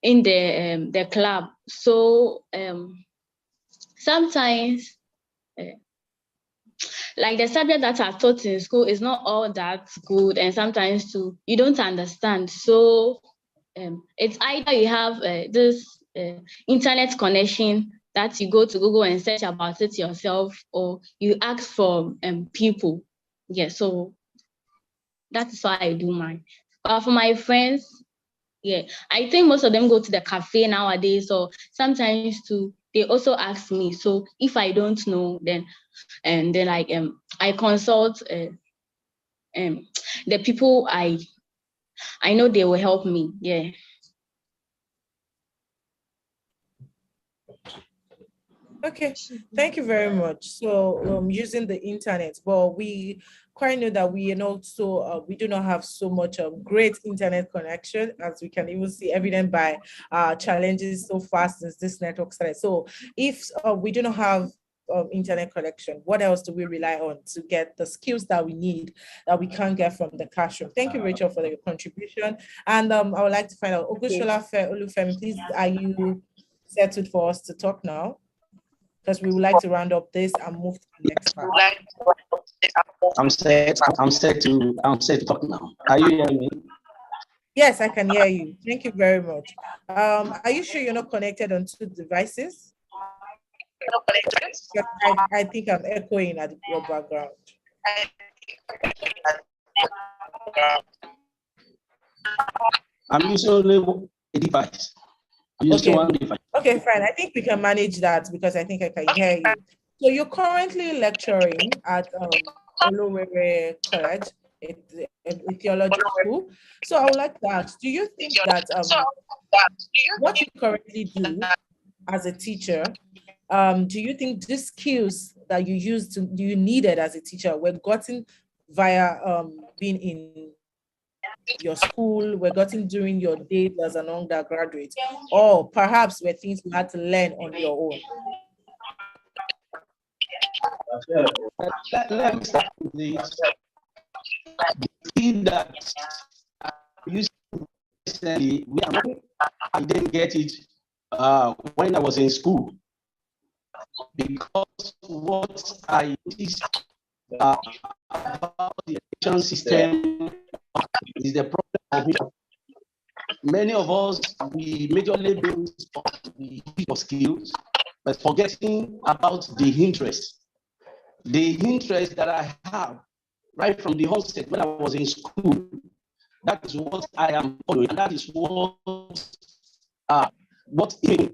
the club. So sometimes like the subject that are taught in school is not all that good, and sometimes too you don't understand. So it's either you have this internet connection that you go to Google and search about it yourself, or you ask for people. Yeah, so that's why I do mine. But for my friends, yeah, I think most of them go to the cafe nowadays. So sometimes too, they also ask me. So if I don't know, then I consult the people I know they will help me. Yeah. Okay, thank you very much. So using the internet, well, we quite know that we we do not have so much great internet connection, as we can even see evident by challenges so fast since this network started. So if we do not have internet connection, what else do we rely on to get the skills that we need that we can't get from the classroom? Thank you, Rachel, for your contribution. And I would like to find out, Ogushola Olufemi, please, are you settled for us to talk now? Because we would like to round up this and move to the next part. I'm set to talk now. Are you hearing me? Yes, I can hear you. Thank you very much. Are you sure you're not connected on two devices? I think I'm echoing at your background. I'm using only a device. Okay, fine. I think we can manage that because I think I can hear you. So you're currently lecturing at Olowere College, a theology school. So I would like to ask, do you think that what you currently do as a teacher, do you think the skills that you needed as a teacher were gotten via being in your school, were gotten during your days as an undergraduate, or perhaps were things you had to learn on your own? Let me start with this. The skill that recently, I didn't get it when I was in school, because what I noticed about the education system is the problem of many of us, we majorly based on the skills, but forgetting about the interest. The interest that I have right from the onset when I was in school, that is what I am following, and that is what is,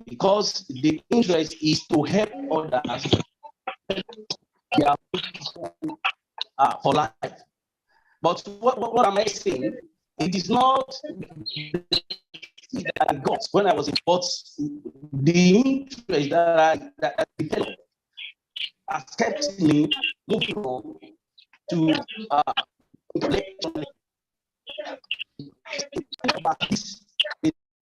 because the interest is to help others for life. But what am I saying? It is not that I got when I was in sports. The interest that I developed has kept me moving on to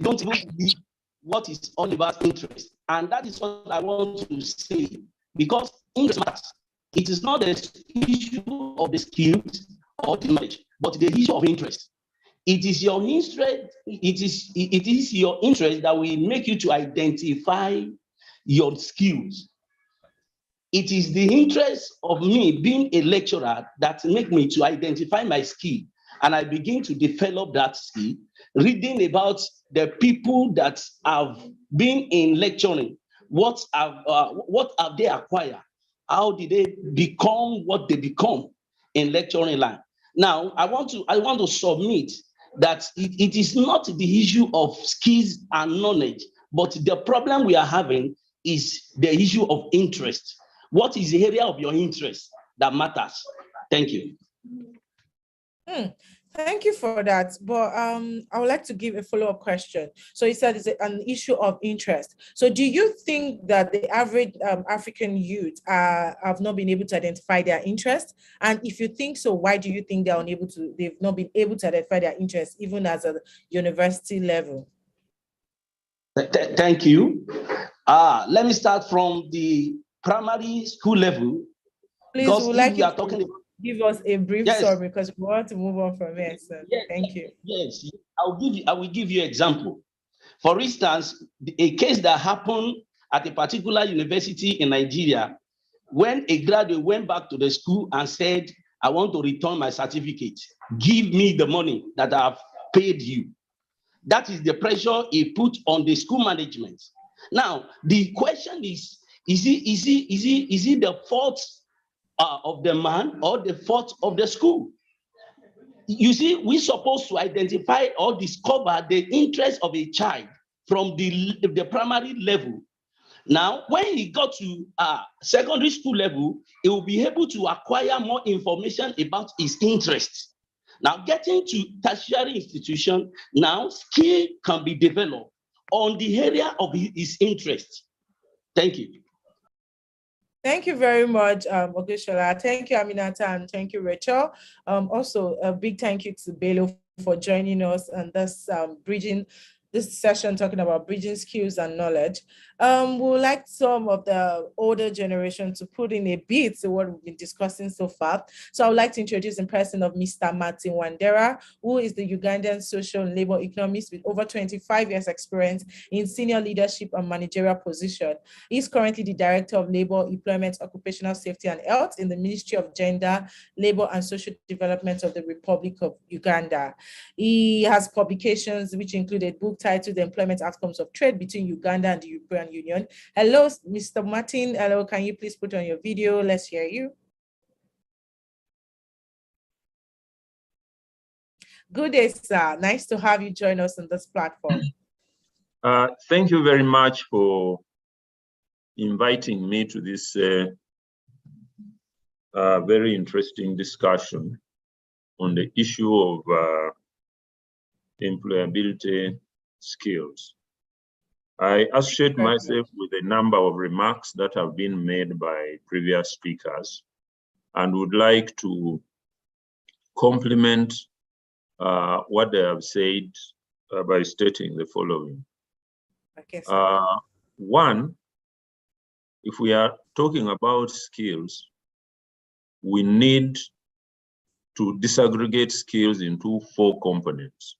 don't even believe what is all about interest. And that is what I want to say, because interest matters. It is not the issue of the skills or the knowledge, but the issue of interest. It is your interest, it is your interest that will make you to identify your skills. It is the interest of me being a lecturer that make me to identify my skill, and I begin to develop that skill, reading about the people that have been in lecturing, what have they acquired, how did they become what they become in lecturing line. Now, I want to submit that it is not the issue of skills and knowledge, but the problem we are having is the issue of interest. What is the area of your interest that matters? Thank you. Thank you for that. But I would like to give a follow-up question. So you said it's an issue of interest. So do you think that the average African youth have not been able to identify their interest? And if you think so, why do you think they've not been able to identify their interest, even as a university level? Thank you. Let me start from the primary school level. Please, we would like you to give us a brief summary, because we want to move on from here. So thank you. Yes, I will give you an example. For instance, a case that happened at a particular university in Nigeria, when a graduate went back to the school and said, I want to return my certificate, give me the money that I've paid you. That is the pressure he put on the school management. Now, the question is it the fault of the man or the fault of the school? You see, we're supposed to identify or discover the interest of a child from the primary level. Now, when he got to secondary school level, he will be able to acquire more information about his interests. Now, getting to tertiary institution, now skill can be developed on the area of his interest. Thank you. Thank you very much, Vocational. Thank you, Aminata, and thank you, Rachel. Also, a big thank you to Bello for joining us and this this session talking about bridging skills and knowledge. We would like some of the older generation to put in a bit to what we've been discussing so far. So I would like to introduce in person of Mr. Martin Wandera, who is the Ugandan social and labor economist with over 25 years experience in senior leadership and managerial position. He's currently the Director of Labor, Employment, Occupational Safety and Health in the Ministry of Gender, Labor and Social Development of the Republic of Uganda. He has publications which include a book titled The Employment Outcomes of Trade Between Uganda and the European Union. Hello, Mr. Martin. Hello, can you please put on your video? Let's hear you. Good day, sir. Nice to have you join us on this platform. Thank you very much for inviting me to this very interesting discussion on the issue of employability skills. I associate myself with a number of remarks that have been made by previous speakers and would like to complement what they have said by stating the following. Okay, one, if we are talking about skills, we need to disaggregate skills into 4 components.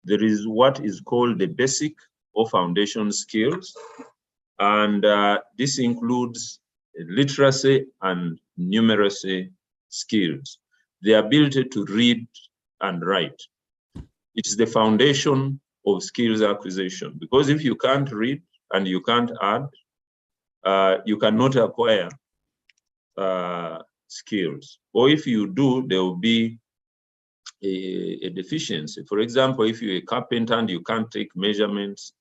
There is what is called the basic or foundation skills, and this includes literacy and numeracy skills, the ability to read and write. It's the foundation of skills acquisition, because if you can't read and you can't add, you cannot acquire skills. Or if you do, there will be a deficiency. For example, if you're a carpenter and you can't take measurements,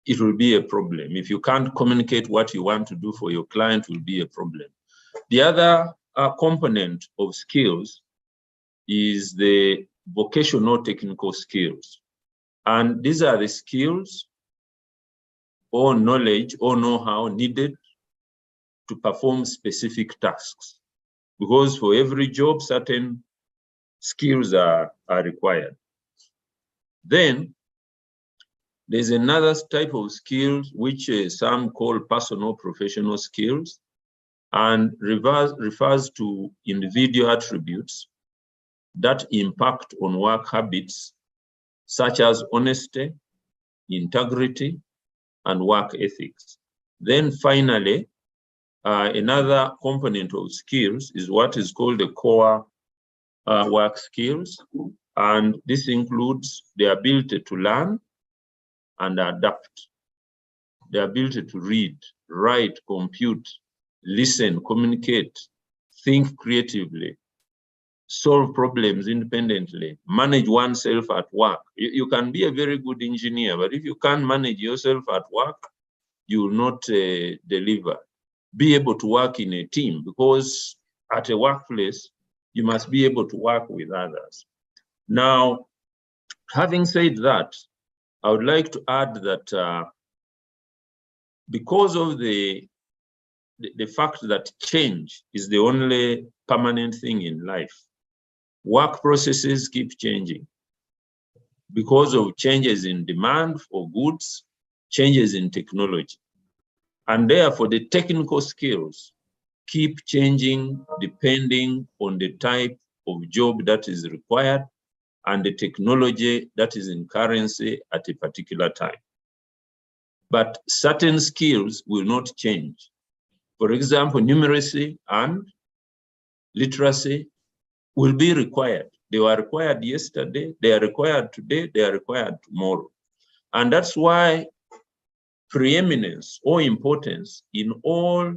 it will be a problem. If you can't communicate what you want to do for your client, it will be a problem. The other component of skills is the vocational technical skills. And these are the skills or knowledge or know-how needed to perform specific tasks. Because for every job, certain skills are required. Then there's another type of skills which some call personal professional skills, and refers to individual attributes that impact on work habits, such as honesty, integrity, and work ethics. Then finally, another component of skills is what is called the core work skills, and this includes the ability to learn and adapt, the ability to read, write, compute, listen, communicate, think creatively, solve problems independently, manage oneself at work. You can be a very good engineer, but if you can't manage yourself at work, you will not deliver. Be able to work in a team, because at a workplace, you must be able to work with others. Now, having said that, I would like to add that because of the fact that change is the only permanent thing in life, work processes keep changing because of changes in demand for goods, changes in technology. And therefore, the technical skills keep changing depending on the type of job that is required and the technology that is in currency at a particular time. But certain skills will not change. For example, numeracy and literacy will be required. They were required yesterday, they are required today, they are required tomorrow. And that's why preeminence or importance in all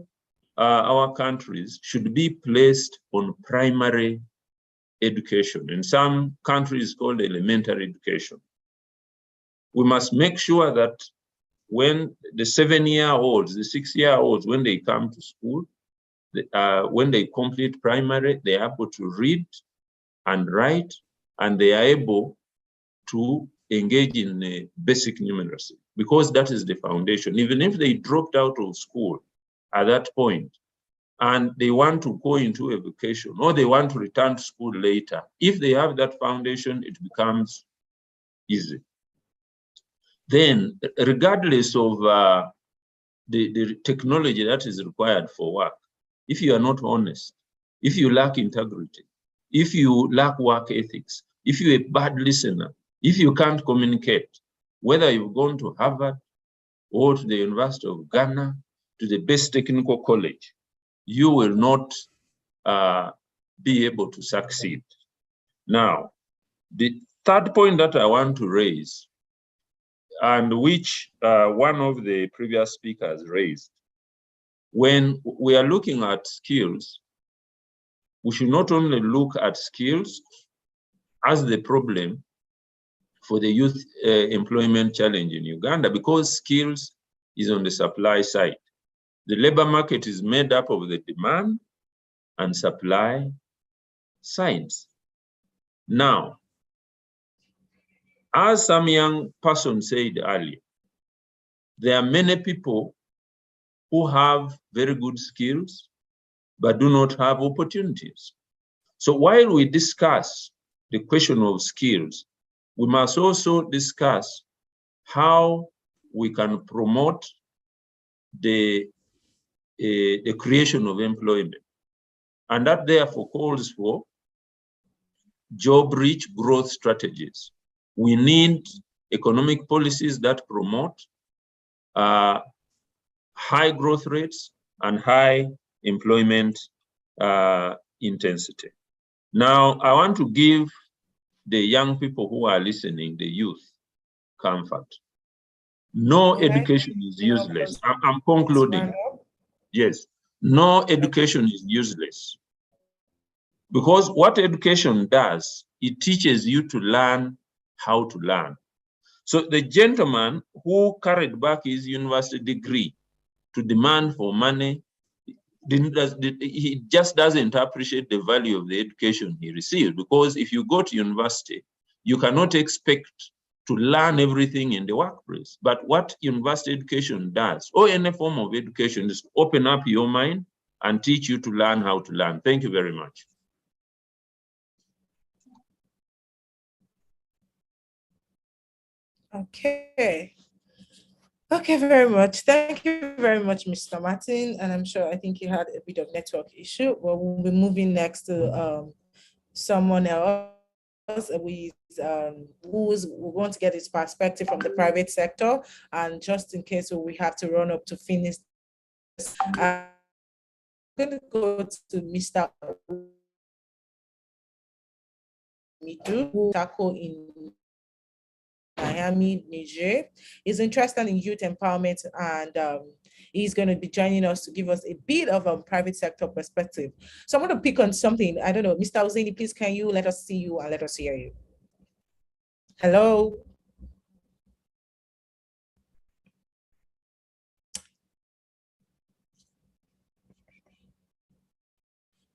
our countries should be placed on primary education. In some countries, called elementary education. We must make sure that when the 7-year-olds, the 6-year-olds, when they come to school, when they complete primary, they are able to read and write, and they are able to engage in basic numeracy, because that is the foundation. Even if they dropped out of school at that point, and they want to go into a vocation, or they want to return to school later, if they have that foundation, it becomes easy. Then, regardless of the technology that is required for work, if you are not honest, if you lack integrity, if you lack work ethics, if you're a bad listener, if you can't communicate, whether you've gone to Harvard or to the University of Ghana, to the best technical college, you will not be able to succeed. Now, the third point that I want to raise, and which one of the previous speakers raised, when we are looking at skills, we should not only look at skills as the problem for the youth employment challenge in Uganda, because skills is on the supply side. The labor market is made up of the demand and supply sides. Now, as some young person said earlier, there are many people who have very good skills, but do not have opportunities. So while we discuss the question of skills, we must also discuss how we can promote the creation of employment. And that therefore calls for job-rich growth strategies. We need economic policies that promote high growth rates and high employment intensity. Now, I want to give the young people who are listening, the youth, comfort. No education is useless. I'm concluding. Yes, no education is useless. Because what education does, it teaches you to learn how to learn. So the gentleman who carried back his university degree to demand for money, he just doesn't appreciate the value of the education he received. Because if you go to university, you cannot expect to learn everything in the workplace. But what university education does, or any form of education, is open up your mind and teach you to learn how to learn. Thank you very much. Okay. Okay, very much. Thank you very much, Mr. Martin. And I'm sure, I think you had a bit of network issue. Well, we'll be moving next to someone else we want to get his perspective from the private sector. And just in case we have to run up to finish, I'm going to go to Mr. Midu, who tackle in Miami, Niger. He's interested in youth empowerment, and he's going to be joining us to give us a bit of a private sector perspective. So I'm going to pick on something. I don't know, Mr. Hussaini, please, can you let us see you and let us hear you? Hello.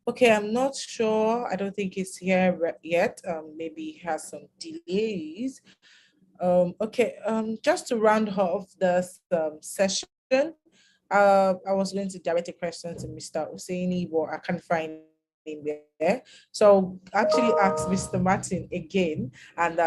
Okay, I'm not sure. I don't think he's here yet. Maybe he has some delays. Okay, just to round off this session, I was going to direct a question to Mr. Hussaini, but I can't find him there. So actually ask Mr. Martin again, and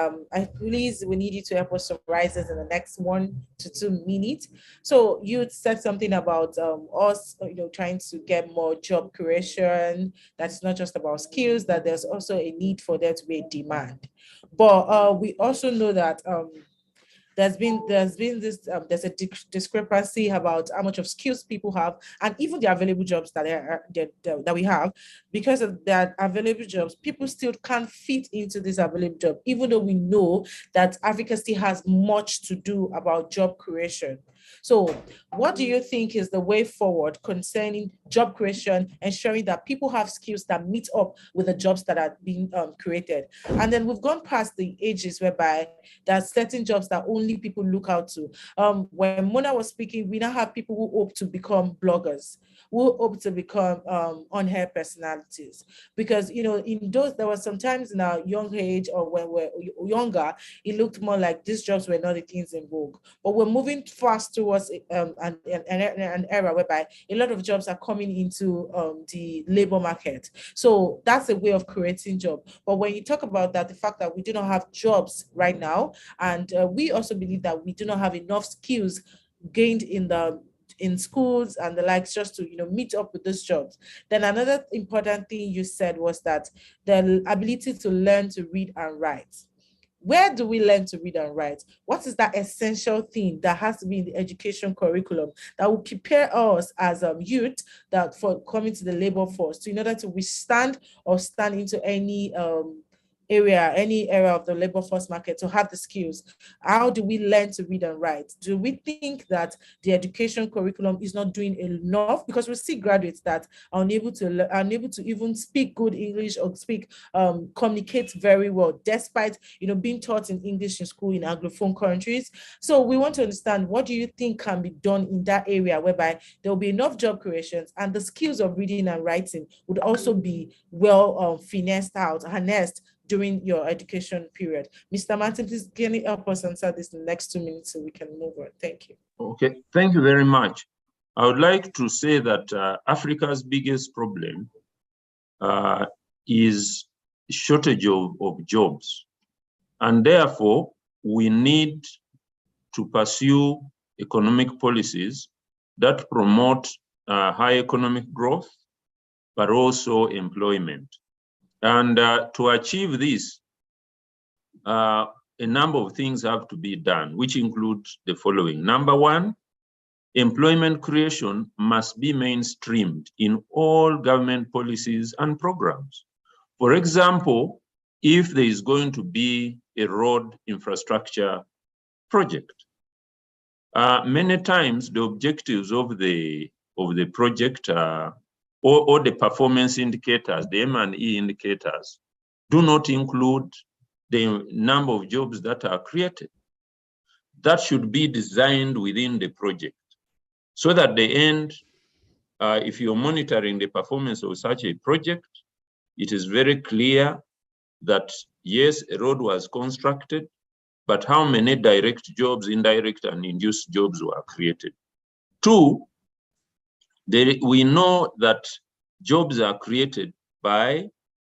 please, we need you to help us summarize this in the next 1 to 2 minutes. So you said something about us, trying to get more job creation. That's not just about skills, that there's also a need for there to be a demand. But we also know that there's a discrepancy about how much of skills people have, and even the available jobs that we have. Because of that available jobs, people still can't fit into this available job, even though we know that Africa still has much to do about job creation. So what do you think is the way forward concerning job creation, ensuring that people have skills that meet up with the jobs that are being created? And then we've gone past the ages whereby there are certain jobs that only people look out to. When Mona was speaking, we now have people who hope to become bloggers, who hope to become on-air personalities. Because, in those, there was sometimes in our young age, or when we're younger, it looked more like these jobs were not the things in vogue. But we're moving fast towards an era whereby a lot of jobs are coming into the labor market. So that's a way of creating jobs. But when you talk about that, the fact that we do not have jobs right now, and we also believe that we do not have enough skills gained in schools and the likes just to meet up with those jobs. Then another important thing you said was that the ability to learn to read and write. Where do we learn to read and write? What is that essential thing that has to be in the education curriculum that will prepare us as youth that for coming to the labor force, in order to withstand or stand into any area of the labor force market, to have the skills? How do we learn to read and write? Do we think that the education curriculum is not doing enough? Because we see graduates that are unable to even speak good English or communicate very well, despite being taught in English in school in Anglophone countries. So we want to understand, what do you think can be done in that area whereby there will be enough job creations and the skills of reading and writing would also be well harnessed during your education period? Mr. Martin, please can you help us answer this in the next 2 minutes so we can move on? Thank you. Okay, thank you very much. I would like to say that Africa's biggest problem is shortage of jobs. And therefore, we need to pursue economic policies that promote high economic growth, but also employment. And to achieve this, a number of things have to be done, which include the following. Number one, employment creation must be mainstreamed in all government policies and programs. For example, if there is going to be a road infrastructure project, many times the objectives of the project or the performance indicators, the M&E indicators, do not include the number of jobs that are created. That should be designed within the project, so that at the end, if you're monitoring the performance of such a project, it is very clear that yes, a road was constructed, but how many direct jobs, indirect and induced jobs were created? Two, we know that jobs are created by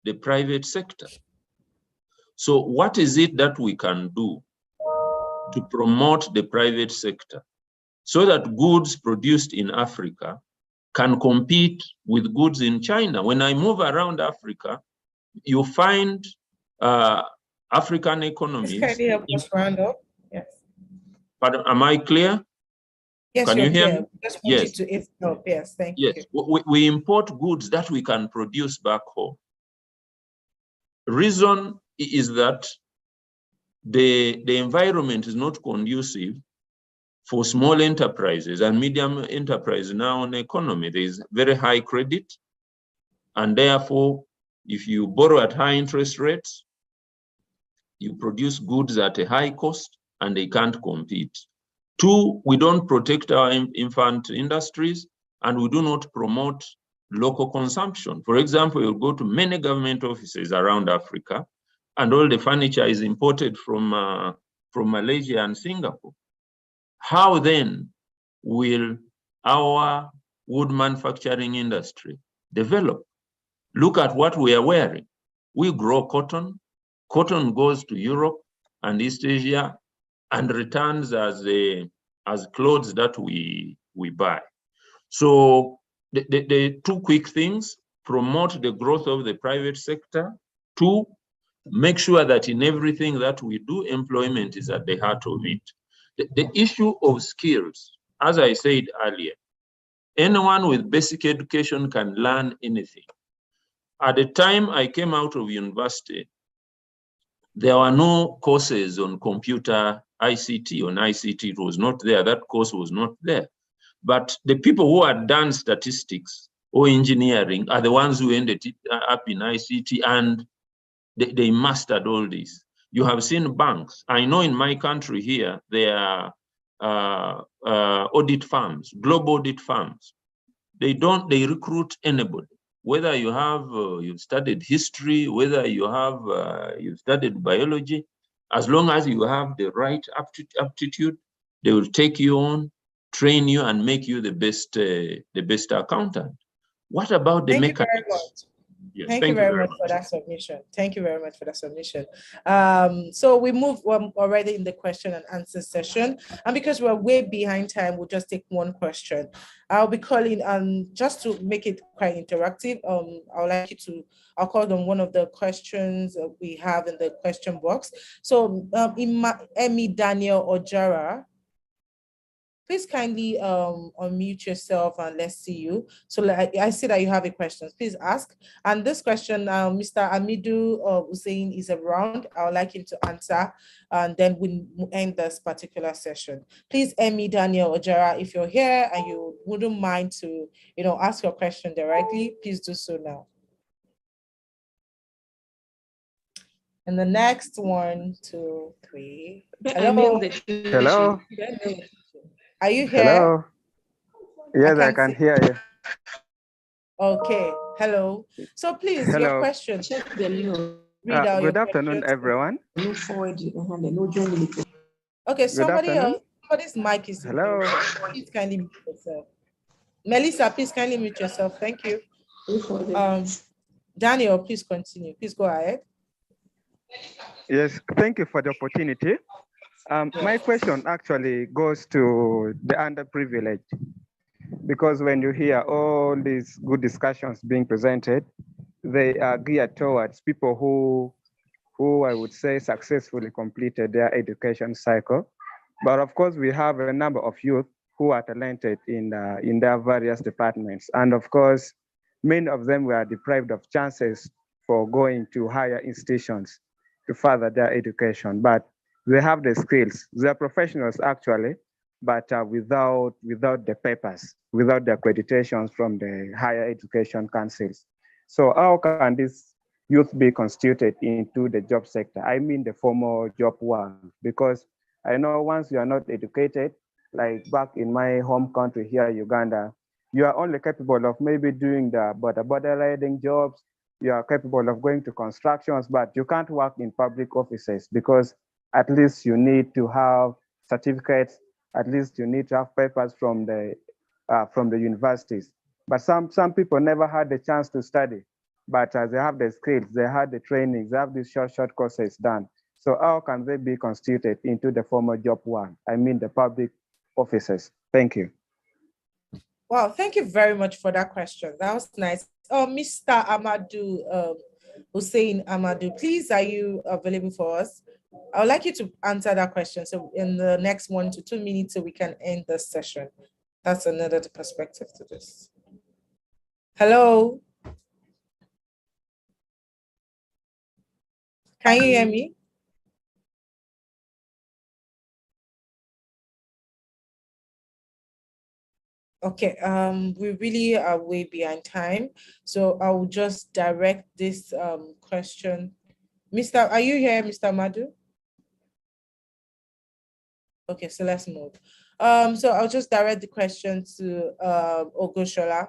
the private sector. So what is it that we can do to promote the private sector so that goods produced in Africa can compete with goods in China? When I move around Africa, you find African economies. Can you help us round up? Yes. But am I clear? Yes, can you hear me? Just want you to help. Yes, thank you. Yes, we import goods that we can produce back home. Reason is that the environment is not conducive for small enterprises and medium enterprises now in the economy. There is very high credit, and therefore, if you borrow at high interest rates, you produce goods at a high cost and they can't compete. Two, we don't protect our infant industries and we do not promote local consumption. For example, you go to many government offices around Africa and all the furniture is imported from Malaysia and Singapore. How then will our wood manufacturing industry develop? Look at what we are wearing. We grow cotton. Cotton goes to Europe and East Asia and returns as clothes that we buy. So the two quick things: promote the growth of the private sector. Two, make sure that in everything that we do, employment is at the heart of it. The issue of skills, as I said earlier, anyone with basic education can learn anything. At the time I came out of university, there were no courses on computer ICT. On ICT, it was not there. That course was not there. But the people who had done statistics or engineering are the ones who ended up in ICT, and they mastered all this. You have seen banks. I know in my country here, there are audit firms, global audit firms. They recruit anybody. Whether you have, you've studied history, whether you have, you've studied biology, as long as you have the right aptitude, they will take you on, train you, and make you the best accountant. What about the mechanics? Thank you very much. Yes, thank you very much for that submission. Thank you very much for that submission. So we move already in the question and answer session. And because we're way behind time, we'll just take one question. I'll be calling, just to make it quite interactive, I would like you to, I'll call on one of the questions we have in the question box. So Emi Daniel Ojara, please kindly unmute yourself and let's see you. So I see that you have a question. Please ask. And this question, Mr. Amidu Hussein is around. I would like him to answer, and then we'll end this particular session. Please, Emi Daniel Ojara, if you're here and you wouldn't mind to, ask your question directly, please do so now. And the next 1, 2, 3. Hello. Hello. Are you here? Hello. Yes, I can hear you. Okay. Hello. So please, Hello. your question. Good afternoon, everyone. Okay, somebody's mic is. Hello. Please kindly mute yourself. Melissa, please kindly mute yourself. Thank you. Daniel, please continue. Please go ahead. Yes, thank you for the opportunity. My question actually goes to the underprivileged. because when you hear all these good discussions being presented, they are geared towards people who I would say successfully completed their education cycle. But of course, we have a number of youth who are talented in their various departments. And of course, many of them were deprived of chances for going to higher institutions to further their education. But they have the skills. They are professionals actually, but without the papers, without the accreditations from the higher education councils. So how can this youth be constituted into the job sector? I mean the formal job world, because I know once you are not educated, like back in my home country here, Uganda, you are only capable of maybe doing the border riding jobs. You are capable of going to constructions, but you can't work in public offices because at least you need to have certificates. At least you need to have papers from the universities. But some people never had the chance to study, but they have the skills, they had the trainings, they have these short courses done. So how can they be constituted into the formal job world? I mean the public offices. Thank you. Wow, thank you very much for that question. That was nice. Oh, Mr. Amadou, Hussein Amadou, please, are you available for us? I would like you to answer that question. So in the next 1 to 2 minutes, so we can end this session. That's another perspective to this. Hello? Can you hear me? Okay, we really are way behind time. So I will just direct this question. Are you here, Mr. Madu? Okay, so let's move. So I'll just direct the question to Ogushola.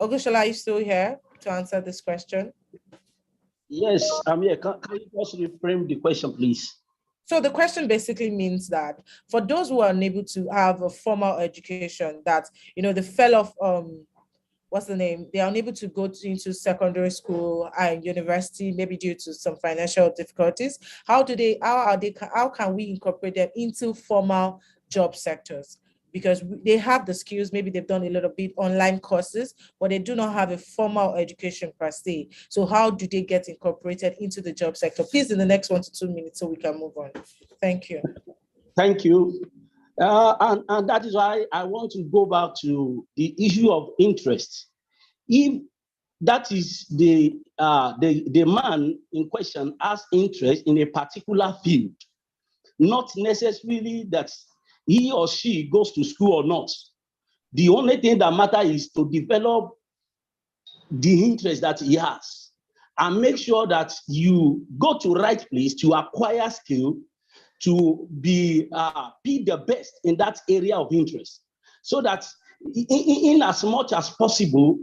Ogushola, are you still here to answer this question? Yes, I'm here. Can you just reframe the question, please? So the question basically means that for those who are unable to have a formal education, that, you know, they fell off, what's the name? They are unable to go into secondary school and university, maybe due to some financial difficulties. How can we incorporate them into formal job sectors? Because they have the skills, maybe they've done a little bit online courses, but they do not have a formal education per se. So how do they get incorporated into the job sector? Please, in the next 1 to 2 minutes, so we can move on. Thank you. Thank you. And that is why I want to go back to the issue of interest. If that is the man in question has interest in a particular field, not necessarily that he or she goes to school or not. The only thing that matters is to develop the interest that he has and make sure that you go to the right place to acquire skill, to be the best in that area of interest. So that in as much as possible,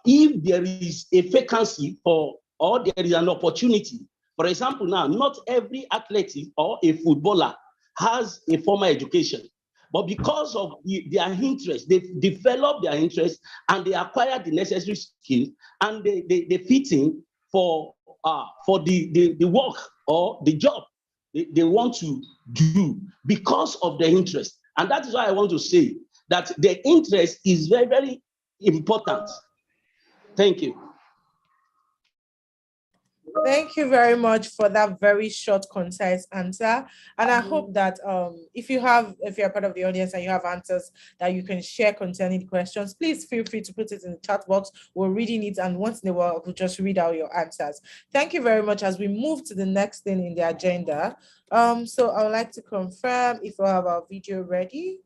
if there is a vacancy or there is an opportunity, for example, now, not every athlete or a footballer has a formal education, but because of their interest, they develop their interest and they acquire the necessary skills and they fit in for the work or the job they want to do because of their interest. And that is why I want to say that the interest is very, very important. Thank you. Thank you very much for that very short, concise answer. And I hope that if you're part of the audience and you have answers that you can share concerning the questions, please feel free to put it in the chat box. We're reading it, and once in a while, we'll just read out your answers. Thank you very much. As we move to the next thing in the agenda, so I would like to confirm if we have our video ready.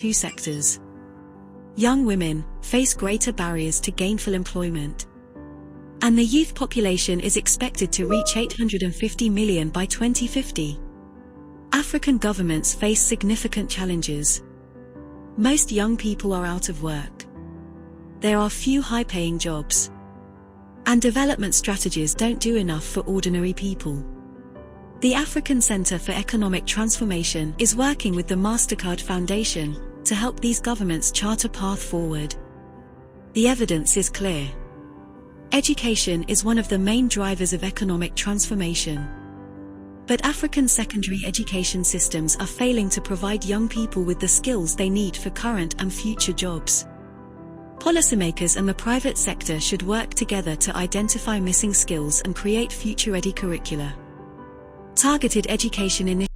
Two sectors. Young women face greater barriers to gainful employment, and the youth population is expected to reach 850 million by 2050. African governments face significant challenges. Most young people are out of work. There are few high-paying jobs. And development strategies don't do enough for ordinary people. The African Center for Economic Transformation is working with the MasterCard Foundation to help these governments chart a path forward. The evidence is clear. Education is one of the main drivers of economic transformation. But African secondary education systems are failing to provide young people with the skills they need for current and future jobs. Policymakers and the private sector should work together to identify missing skills and create future-ready curricula. Targeted education initiatives.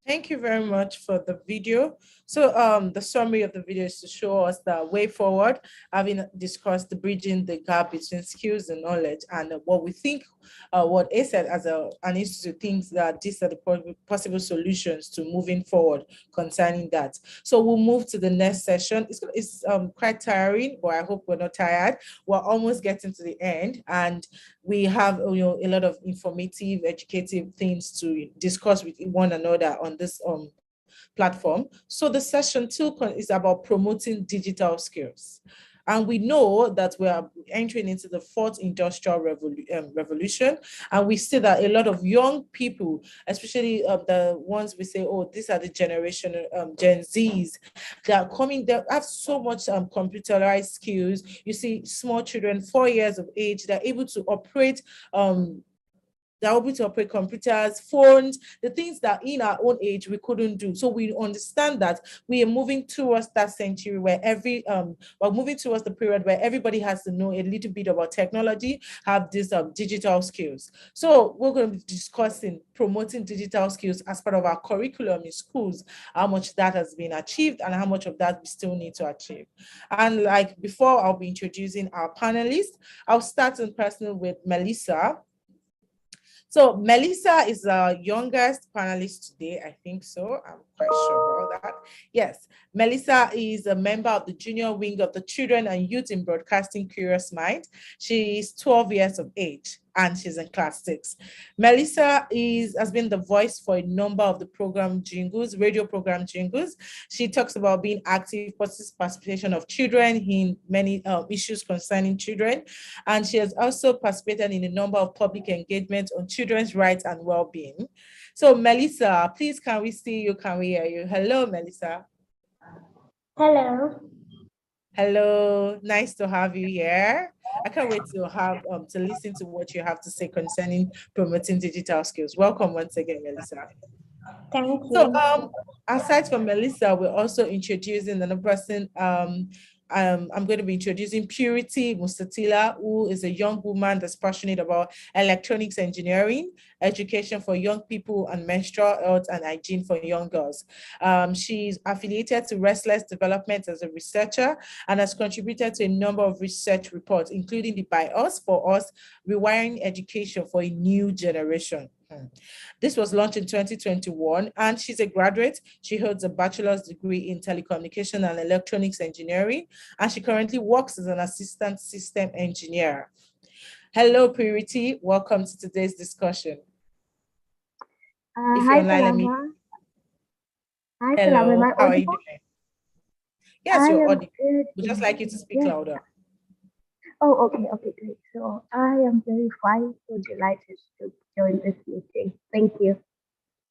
Thank you very much for the video. So the summary of the video is to show us the way forward, having discussed the bridging the gap between skills and knowledge, and what we think, what ACET as an institute thinks that these are the possible solutions to moving forward concerning that. So we'll move to the next session. It's quite tiring, but I hope we're not tired. We're almost getting to the end, and we have a lot of informative, educative things to discuss with one another on this platform. So the session 2 is about promoting digital skills. And we know that we are entering into the 4th industrial revolution. And we see that a lot of young people, especially the ones we say, oh, these are the generation, Gen Zs, they are coming, they have so much computerized skills. You see small children, 4 years of age, they're able to operate computers, phones, the things that in our own age we couldn't do. So we understand that we are moving towards that century where we're moving towards the period where everybody has to know a little bit about technology, have these digital skills. So we're going to be discussing promoting digital skills as part of our curriculum in schools, how much that has been achieved and how much of that we still need to achieve. And like before, I'll be introducing our panelists. I'll start in person with Melissa. So Melissa is the youngest panelist today, I think so. I'm quite sure about that. Yes, Melissa is a member of the junior wing of the Children and Youth in Broadcasting Curious Mind. She is 12 years of age and she's in class 6. Melissa has been the voice for a number of the program jingles, radio program jingles. She talks about being active participation of children in many issues concerning children. And she has also participated in a number of public engagements on children's rights and well-being. So Melissa, please, can we see you? Can we hear you? Hello, Melissa. Hello. Hello, nice to have you here. I can't wait to have to listen to what you have to say concerning promoting digital skills. Welcome once again, Melissa. Thank you. So aside from Melissa, we're also introducing another person. I'm going to be introducing Purity Mustafa, who is a young woman that's passionate about electronics engineering, education for young people, and menstrual health and hygiene for young girls. She's affiliated to Restless Development as a researcher and has contributed to a number of research reports, including the By Us, For Us, Rewiring Education for a New Generation. This was launched in 2021, and she's a graduate. She holds a bachelor's degree in telecommunication and electronics engineering, and she currently works as an assistant system engineer. Hello, Purity. Welcome to today's discussion. Hi, Salama. Hi, hello, Salama. how are you doing? Yes, you're audible. We'd just like you to speak louder. Oh, okay, great. So I am very fine, so delighted to join this meeting. Thank you.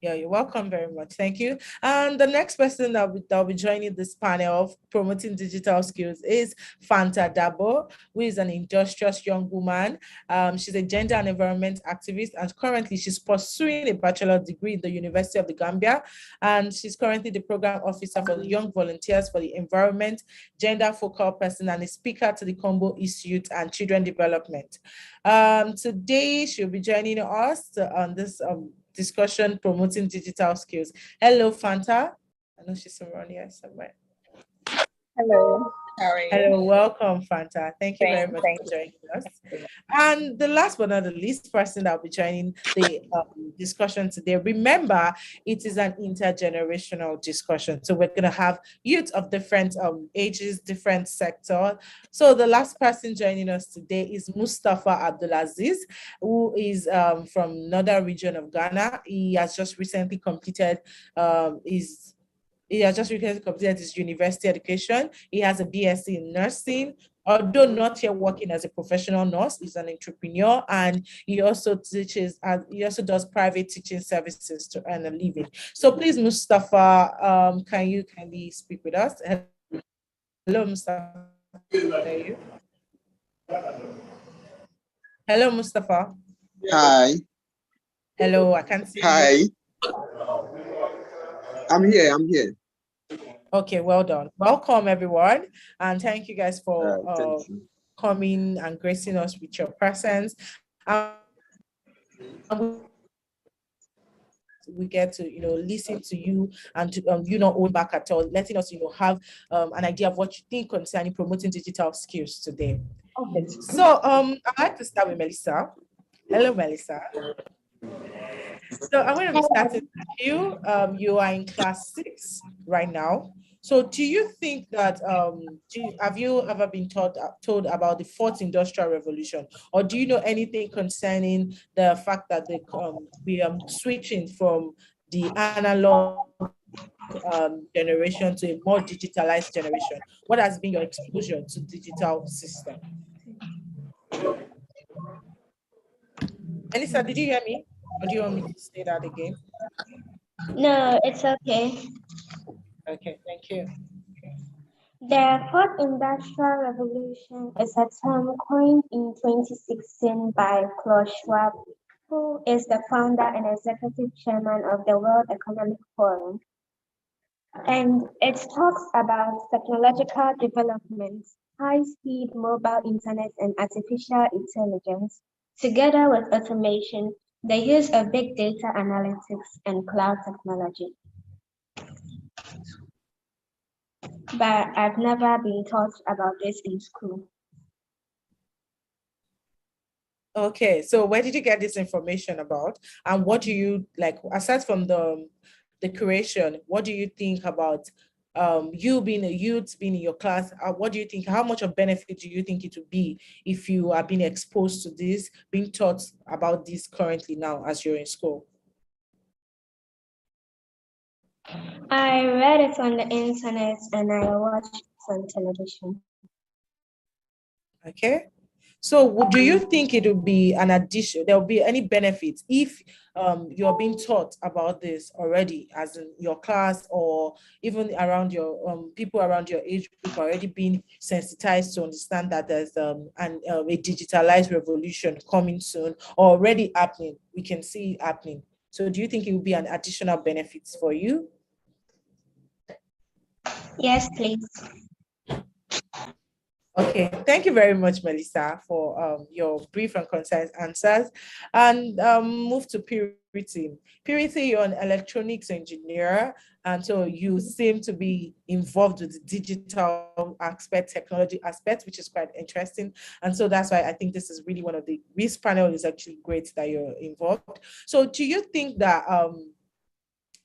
Yeah, you're welcome very much. Thank you. And the next person that'll be joining this panel of promoting digital skills is Fanta Dabo, who is an industrious young woman. She's a gender and environment activist, and currently she's pursuing a bachelor's degree in the University of the Gambia. And she's currently the program officer for the Young Volunteers for the Environment, gender focal person, and a speaker to the Combo East Youth and Children Development. Today, she'll be joining us on this discussion promoting digital skills. Hello, Fanta. I know she's around here somewhere. Hello. How are you? Hello, welcome, Fanta. Thank you very much for joining us. And the last but not the least person that will be joining the discussion today. Remember, it is an intergenerational discussion. So we're going to have youth of different ages, different sector. So the last person joining us today is Mustafa Abdul Aziz, who is from northern region of Ghana. He has just recently completed his He has just recently completed his university education. He has a BSc in nursing. Although not yet working as a professional nurse, he's an entrepreneur, and he also teaches, he also does private teaching services to earn a living. So please, Mustafa, can you kindly speak with us? Hello, Mustafa. Hello, Mustafa. Hi. Hello, I can't see Hi. you. I'm here. Okay, well done. Welcome, everyone. And thank you guys for coming and gracing us with your presence. We get to, listen to you and to, you not hold back at all, letting us, have an idea of what you think concerning promoting digital skills today. Okay. So I'd like to start with Melissa. Hello, Melissa. So I'm going to be starting with you. You are in class 6 right now. So do you think that, have you ever been told about the fourth industrial revolution? Or do you know anything concerning the fact that we are switching from the analog generation to a more digitalized generation? What has been your exposure to digital system? Melissa, did you hear me? Or do you want me to say that again? No, it's okay. Okay, thank you. The fourth industrial revolution is a term coined in 2016 by Klaus Schwab, who is the founder and executive chairman of the World Economic Forum. And it talks about technological developments, high-speed mobile internet, and artificial intelligence, together with automation, the use of big data analytics and cloud technology. But I've never been taught about this in school. Okay, so where did you get this information about? And what do you, like, aside from the creation, what do you think about you being a youth, being in your class? What do you think, how much of benefit do you think it would be if you are being exposed to this, being taught about this currently now as you're in school? I read it on the internet and I watched it on television. Okay. So do you think it would be an addition, there will be any benefits if you're being taught about this already, as in your class, or even around your people around your age group already being sensitized to understand that there's a digitalized revolution coming soon, or already happening? We can see it happening. So do you think it would be an additional benefits for you? Yes, please. Okay, thank you very much, Melissa, for your brief and concise answers. And move to Purity. Purity, you're an electronics engineer, and so you seem to be involved with the digital aspect, technology aspect, which is quite interesting. And so that's why I think this is really one of this panel is actually great that you're involved. So do you think that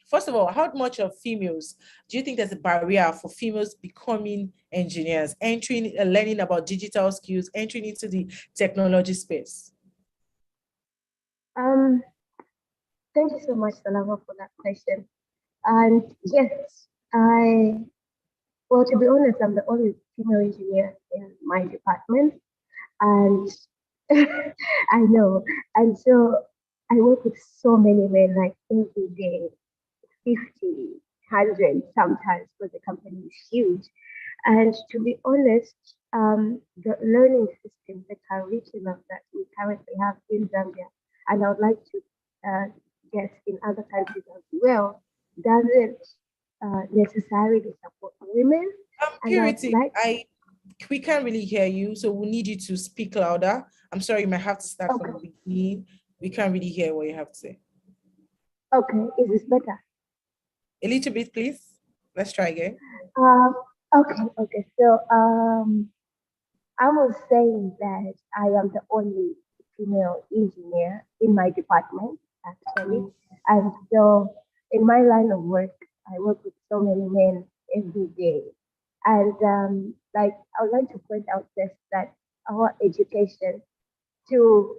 first of all, how much of females do you think there's a barrier for females becoming engineers, entering, learning about digital skills, entering into the technology space? Thank you so much, Salama, for that question. And yes, well, to be honest, I'm the only female engineer in my department, and I know. And so I work with so many men, like every day. 50, 100 sometimes, but the company is huge. And to be honest, the learning system, the curriculum that we currently have in Zambia, and I would like to guess in other countries as well, doesn't necessarily support women. Purity, we can't really hear you, so we need you to speak louder. I'm sorry, you might have to start from the beginning. We can't really hear what you have to say. Okay, is this better? A little bit, please. Let's try again. Okay. So I was saying that I am the only female engineer in my department, actually. And so in my line of work, I work with so many men every day. And like I would like to point out this, that our education to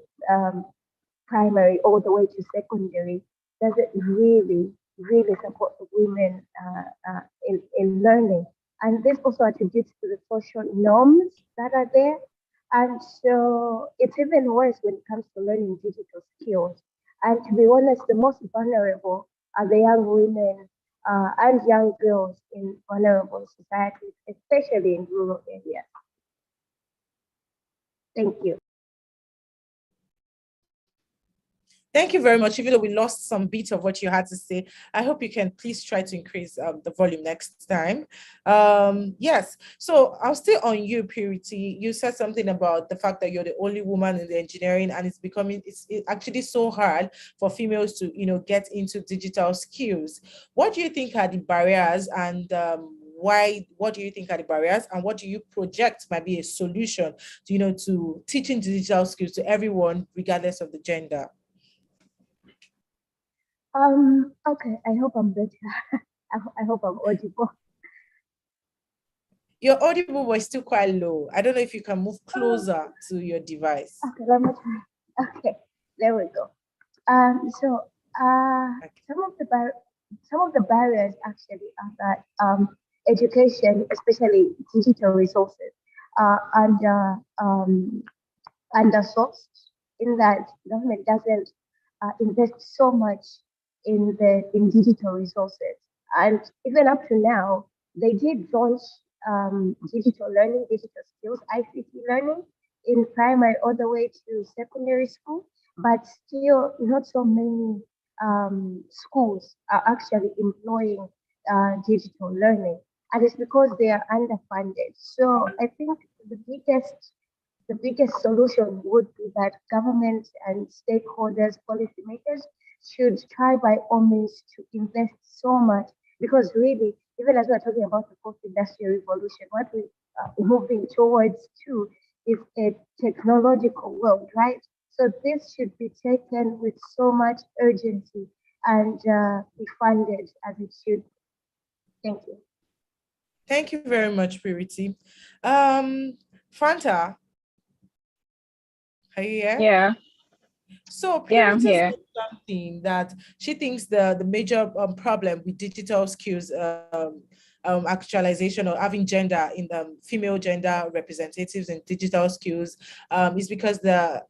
primary all the way to secondary doesn't really support the women learning. And this also attributes to the social norms that are there. And so it's even worse when it comes to learning digital skills. And to be honest, the most vulnerable are the young women and young girls in vulnerable societies, especially in rural areas. Thank you. Thank you very much. Even though we lost some bit of what you had to say, I hope you can please try to increase the volume next time. Yes, so I'll stay on you, Purity. You said something about the fact that you're the only woman in the engineering, and it's actually so hard for females to, get into digital skills. What do you think are the barriers, and what do you think are the barriers, and what do you project might be a solution to, to teaching digital skills to everyone, regardless of the gender? Okay, I hope I'm better. I hope I'm audible. Your audible was still quite low. I don't know if you can move closer to your device. Okay, let me try. Okay, there we go. So some of the barriers actually are that education, especially digital resources, are undersourced, in that government doesn't invest so much in digital resources. And even up to now, they did launch digital learning, digital skills, ICT learning in primary all the way to secondary school, but still not so many schools are actually employing digital learning. And it's because they are underfunded. So I think the biggest solution would be that government and stakeholders, policymakers, should try by all means to invest so much, because really, even as we're talking about the fourth industrial revolution, what we're moving towards too is a technological world, right? So this should be taken with so much urgency and be funded as it should. Thank you. Thank you very much, Purity. Fanta, are you here? Yeah. So I'm Purity here. said something that she thinks the major problem with digital skills actualization, or having gender in the female gender representatives in digital skills, is because that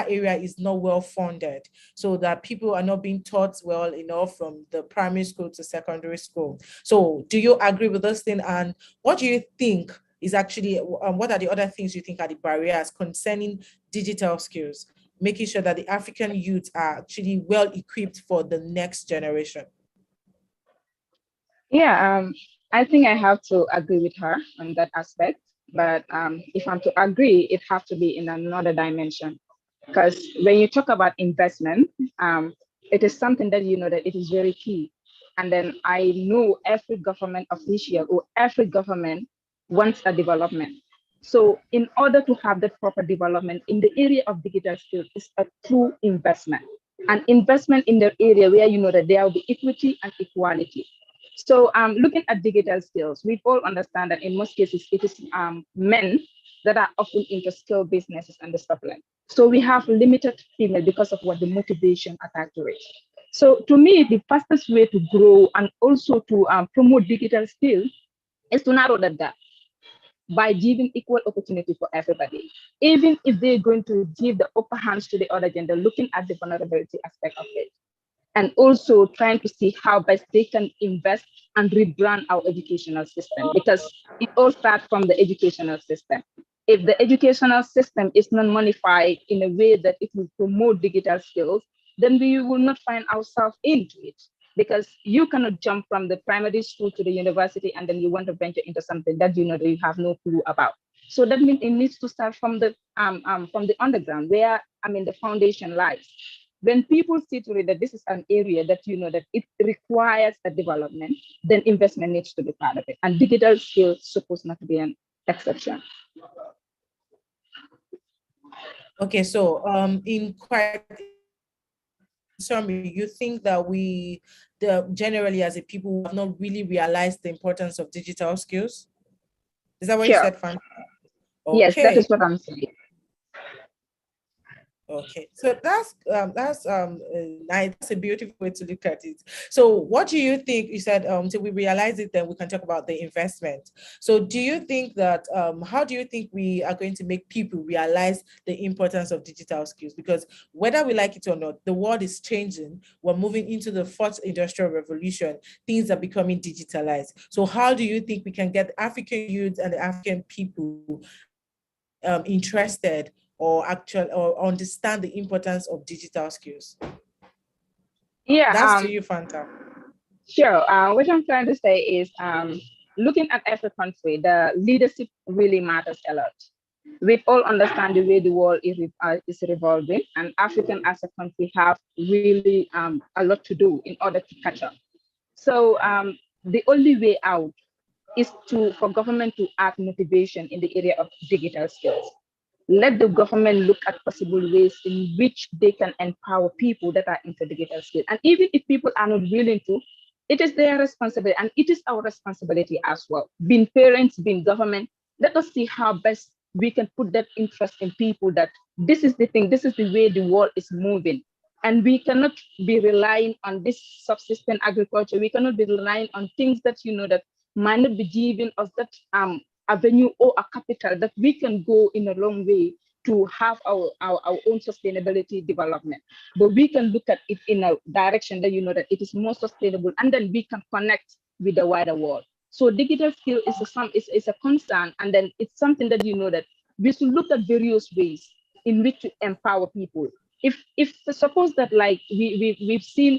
area is not well funded, so that people are not being taught well enough from the primary school to secondary school. So do you agree with this thing, and what do you think is actually what are the other things you think are the barriers concerning digital skills, making sure that the African youth are actually well equipped for the next generation? Yeah, I think I have to agree with her on that aspect. But if I'm to agree, it has to be in another dimension. Because when you talk about investment, it is something that that it is very key. And then I know every government official or every government wants a development. So in order to have the proper development in the area of digital skills is a true investment. An investment in the area where that there will be equity and equality. So looking at digital skills, we all understand that in most cases, it is men that are often into skill businesses and the stuff like. So we have limited female because of what the motivation attached to it. So to me, the fastest way to grow and also to promote digital skills is to narrow that gap by giving equal opportunity for everybody, even if they're going to give the upper hands to the other gender, looking at the vulnerability aspect of it. And also trying to see how best they can invest and rebrand our educational system, because it all starts from the educational system. If the educational system is not modified in a way that it will promote digital skills, then we will not find ourselves into it, because you cannot jump from the primary school to the university and then you want to venture into something that that you have no clue about. So that means it needs to start from the underground, where the foundation lies. When people see to it that this is an area that that it requires a development, then investment needs to be part of it. And digital skills supposed not to be an exception. Okay, so in quite summary, you think that we generally as a people have not really realized the importance of digital skills? Is that what you said, Fan? Okay. Yes, that is what I'm saying. Okay, so that's nice. That's a beautiful way to look at it. So what do you think? You said till we realize it, then we can talk about the investment. So do you think that how do you think we are going to make people realize the importance of digital skills? Because whether we like it or not, the world is changing. We're moving into the fourth industrial revolution. Things are becoming digitalized. So how do you think we can get African youth and the African people interested or understand the importance of digital skills? Yeah, That's to you, Fanta. sure. What I'm trying to say is, looking at every country, the leadership really matters a lot. We all understand the way the world is revolving, and African as a country have really a lot to do in order to catch up. So the only way out is for government to add motivation in the area of digital skills. Let the government look at possible ways in which they can empower people that are into digital skills. And even if people are not willing to, it is their responsibility and it is our responsibility as well. Being parents, being government, let us see how best we can put that interest in people that this is the thing, this is the way the world is moving. And we cannot be relying on this subsistence agriculture. We cannot be relying on things that, that might not be giving us that avenue or a capital that we can go in a long way to have our own sustainability development. But we can look at it in a direction that that it is more sustainable, and then we can connect with the wider world. So digital skill is a concern, and then it's something that that we should look at various ways in which to empower people. If suppose that like we've seen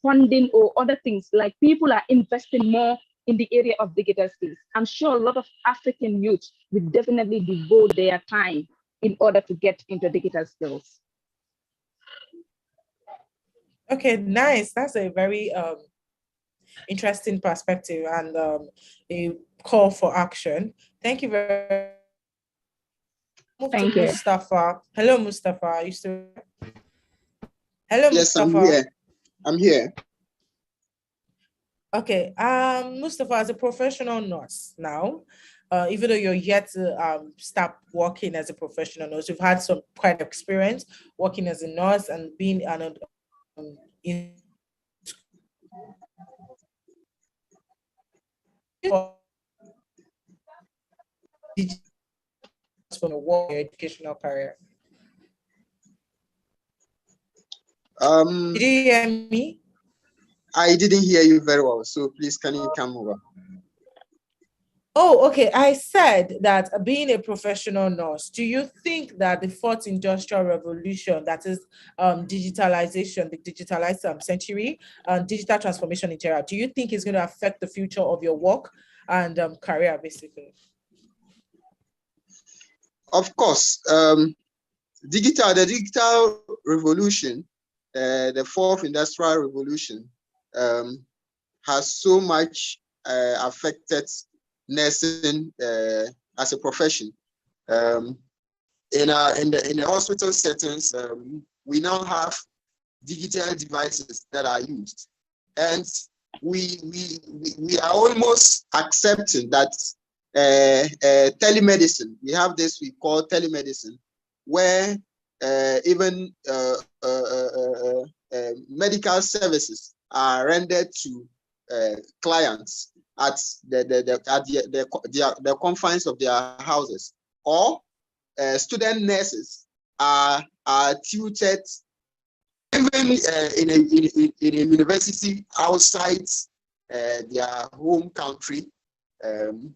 funding or other things, like people are investing more in the area of digital skills, I'm sure a lot of African youth will definitely devote their time in order to get into digital skills. Okay, nice. That's a very interesting perspective and a call for action. Thank you very much. Thank you. Mustafa. Hello, Mustafa. Are you still there? Hello, yes, Mustafa. I'm here. I'm here. Okay, Mustafa, as a professional nurse now, even though you're yet to start working as a professional nurse, you've had some quite experience working as a nurse and being in from your educational career. Did you hear me? I didn't hear you very well, so please can you come over? Oh, okay. I said that being a professional nurse, do you think that the fourth industrial revolution, that is digitalization, the digitalized century, digital transformation in general, do you think is going to affect the future of your work and career, basically? Of course. The digital revolution, the fourth industrial revolution, has so much affected nursing as a profession. In the hospital settings, we now have digital devices that are used, and we are almost accepting that telemedicine. We have this we call telemedicine, where even medical services are rendered to clients at the confines of their houses, or student nurses are tutored even in a university outside their home country. In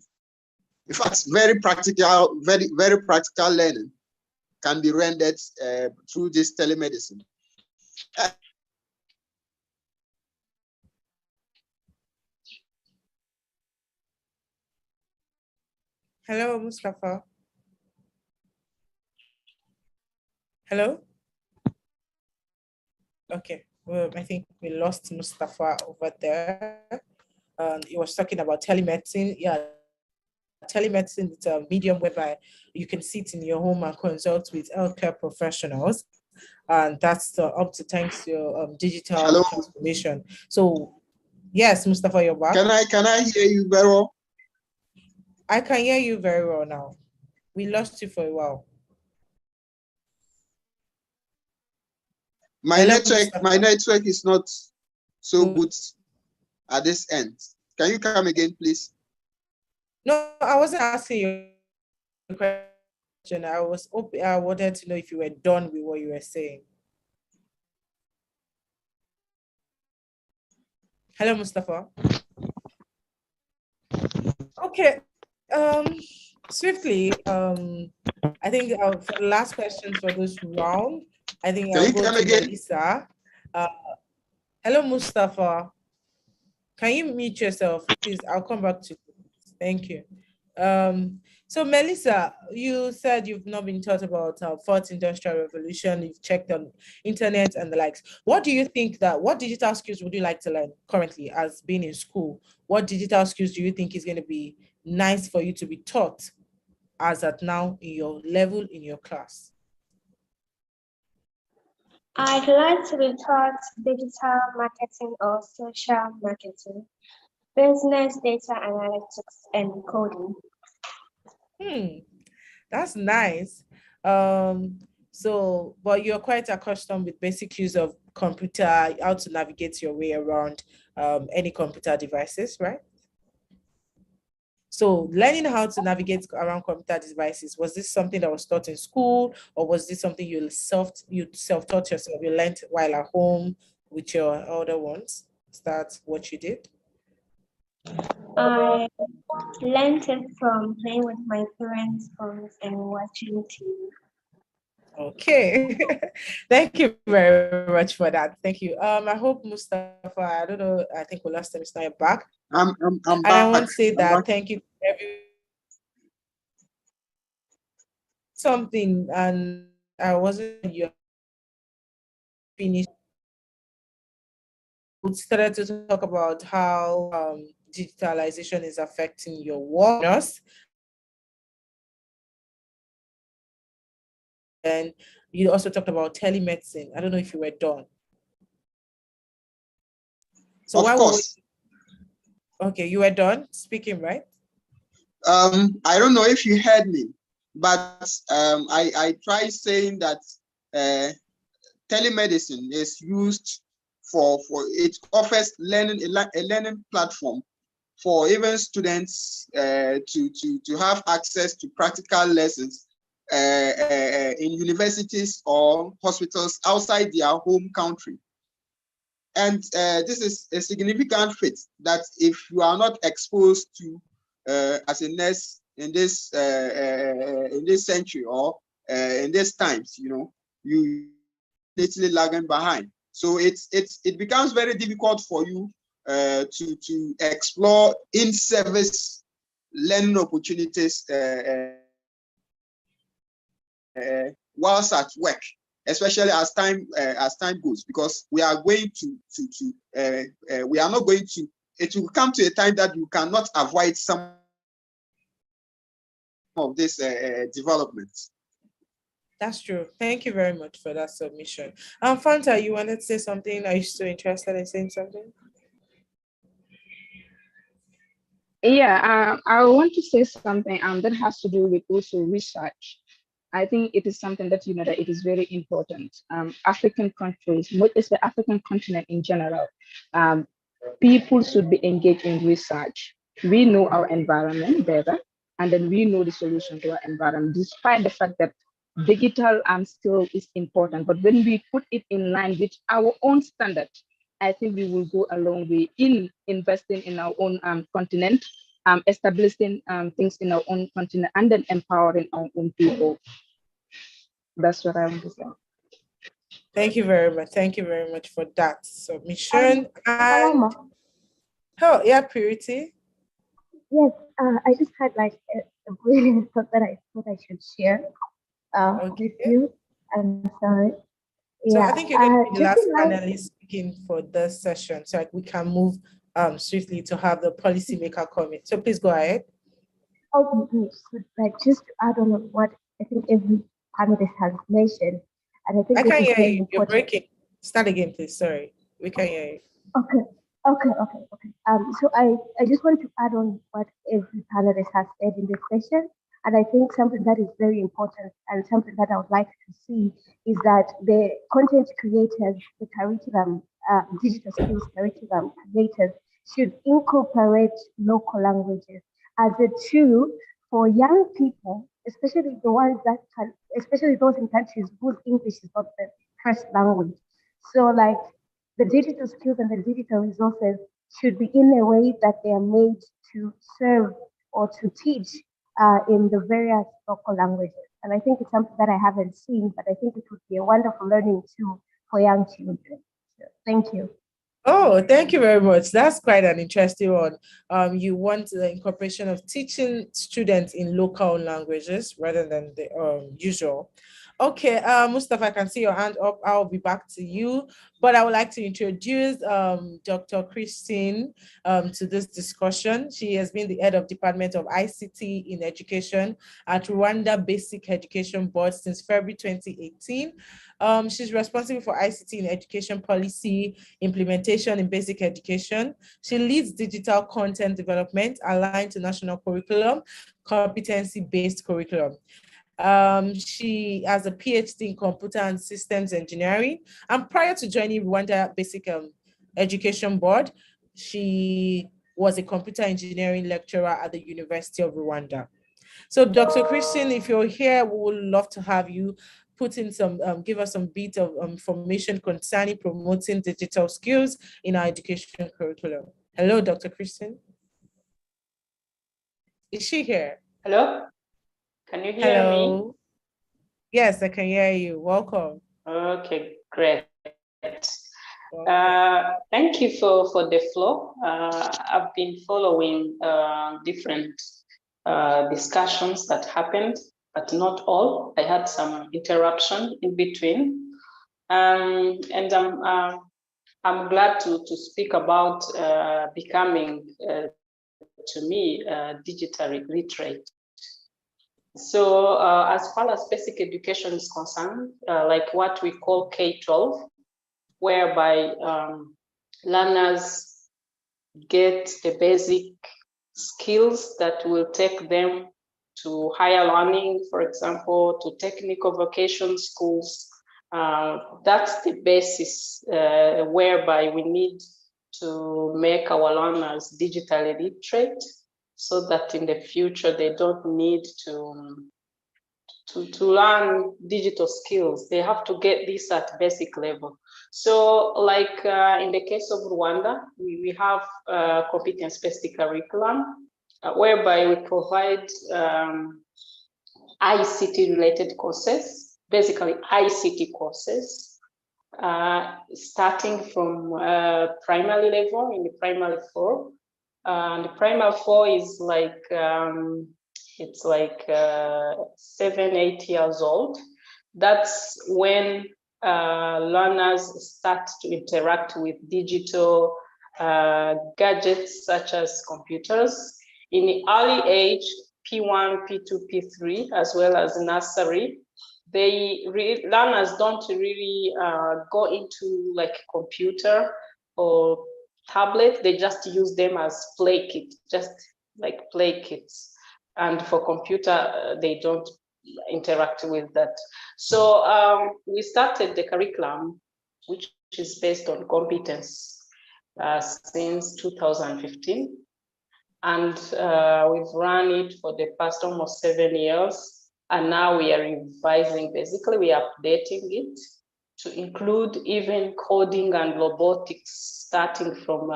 fact, very practical learning can be rendered through this telemedicine. Hello, Mustafa. Hello? Okay, well, I think we lost Mustafa over there. He was talking about telemedicine. Yeah, telemedicine is a medium whereby you can sit in your home and consult with healthcare professionals. And that's up to thanks to your digital transformation. So, yes, Mustafa, you're back. Can I hear you very well? I can hear you very well now. We lost you for a while. My network is not so good at this end. Can you come again, please? No, I wasn't asking you a question. I wanted to know if you were done with what you were saying. Hello, Mustafa. Okay. Swiftly, I think for the last question for this round, I think I'll go to Melissa. Hello, Mustafa. Can you mute yourself, please? I'll come back to you. Thank you. So Melissa, you said you've not been taught about fourth industrial revolution. You've checked on internet and the likes. What do you think what digital skills would you like to learn currently as being in school? What digital skills do you think is going to be nice for you to be taught as at now in your level in your class? I'd like to be taught digital marketing or social marketing, business data analytics, and coding. That's nice. But you're quite accustomed with basic use of computer, how to navigate your way around any computer devices, right? So learning how to navigate around computer devices, was this something that was taught in school, or was this something you self-taught yourself? You learned while at home with your older ones? Is that what you did? I learned it from playing with my parents' phones and watching TV. Okay. Thank you very much for that. Thank you. I hope Mustafa, I don't know, I think we lost him, he's not back. I'm and back. I want to say that thank you to everyone. Something, and I wasn't you finished. We started to talk about how digitalization is affecting your work. And you also talked about telemedicine. I don't know if you were done. So of course. Okay, you were done speaking, right? I don't know if you heard me, but I tried saying that telemedicine is used for it offers learning a learning platform for even students to have access to practical lessons in universities or hospitals outside their home country. And this is a significant fit that if you are not exposed to as a nurse in this century or in these times, you literally lagging behind. So it becomes very difficult for you to explore in-service learning opportunities whilst at work, especially as time goes, because we are going we are not going to. It will come to a time that you cannot avoid some of these developments. That's true. Thank you very much for that submission. Fanta, you wanted to say something? Are you still interested in saying something? Yeah, I want to say something that has to do with also research. I think it is something that that it is very important. African countries, especially the African continent in general, people should be engaged in research. We know our environment better, and then we know the solution to our environment, despite the fact that digital still is important. But when we put it in line with our own standard, I think we will go a long way in investing in our own continent, establishing things in our own continent, and then empowering our own people. That's what I want to say. Thank you very much. Thank you very much for that submission. And yeah, Purity. Yes, I just had like a brilliant thought that I thought I should share with you. I'm sorry. So yeah, I think you're going to be the last panelist speaking for this session, so we can move swiftly to have the policymaker comment. So please go ahead. Okay, so like just to add on what I think every panelist has mentioned, and I think I can't hear you. Important. You're breaking. Start again, please. Sorry, we can't hear you. Okay. So I just want to add on what every panelist has said in this session, and I think something that is very important and something that I would like to see is that the content creators, the curriculum, digital skills curriculum creators should incorporate local languages as a tool for young people, especially the ones that can, especially those in countries whose English is not the first language. So like the digital skills and the digital resources should be in a way that they are made to serve or to teach in the various local languages. And I think it's something that I haven't seen, but I think it would be a wonderful learning tool for young children. So, thank you. Oh, thank you very much. That's quite an interesting one. You want the incorporation of teaching students in local languages rather than the usual. Okay, Mustafa, I can see your hand up. I'll be back to you, but I would like to introduce Dr. Christine to this discussion. She has been the head of Department of ICT in Education at Rwanda Basic Education Board since February 2018. She's responsible for ICT in education policy implementation in basic education. She leads digital content development aligned to national curriculum, competency-based curriculum. She has a PhD in computer and systems engineering. And prior to joining Rwanda Basic Education Board, she was a computer engineering lecturer at the University of Rwanda. So Dr. Christian, if you're here, we would love to have you put in some, give us some bit of information concerning promoting digital skills in our education curriculum. Hello, Dr. Christian. Is she here? Hello? Can you hear me? Yes, I can hear you. Welcome. Okay, great. Thank you for the floor. I've been following different discussions that happened, but not all. I had some interruption in between. And I'm glad to speak about becoming, to me, digitally literate. So as far as basic education is concerned, like what we call K-12, whereby learners get the basic skills that will take them to higher learning, for example, to technical vocation schools. That's the basis whereby we need to make our learners digitally literate, so that in the future they don't need to learn digital skills. They have to get this at basic level. So like in the case of Rwanda, we have competence-based curriculum whereby we provide ICT-related courses, basically ICT courses, starting from primary level in the primary 4. The primary 4 is like, it's like 7-8 years old. That's when learners start to interact with digital gadgets such as computers. In the early age, P1, P2, P3, as well as nursery, learners don't really go into like computer or tablet. They just use them as play kits, just like play kits. And for computer, they don't interact with that. So we started the curriculum, which is based on competence since 2015. And we've run it for the past almost 7 years. And now we are revising, basically we are updating it to include even coding and robotics starting from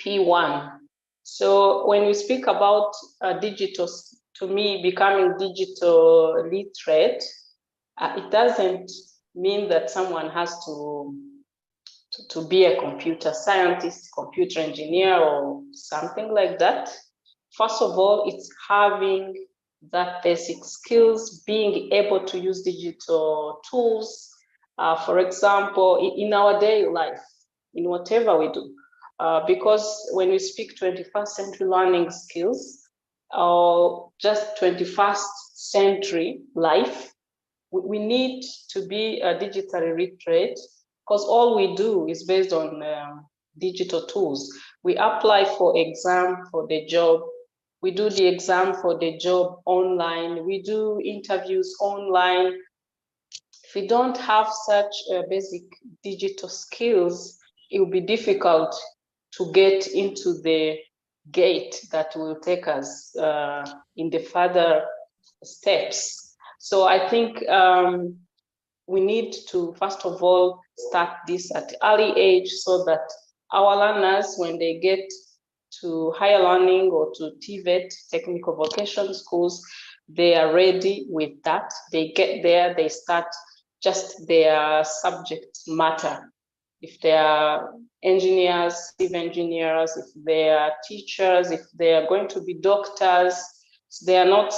P1. So when we speak about digital, to me, becoming digital literate, it doesn't mean that someone has to be a computer scientist, computer engineer, or something like that. First of all, it's having that basic skills, being able to use digital tools, for example, in our daily life, in whatever we do. Because when we speak 21st century learning skills, or just 21st century life, we need to be digitally literate, because all we do is based on digital tools. We apply for exam for the job. We do the exam for the job online. We do interviews online. if we don't have such basic digital skills, it will be difficult to get into the gate that will take us in the further steps. So I think we need to, first of all, start this at early age so that our learners, when they get to higher learning or to TVET, technical vocation schools, they are ready with that. They get there, they start just their subject matter. If they are engineers, civil engineers, if they are teachers, if they are going to be doctors, they are not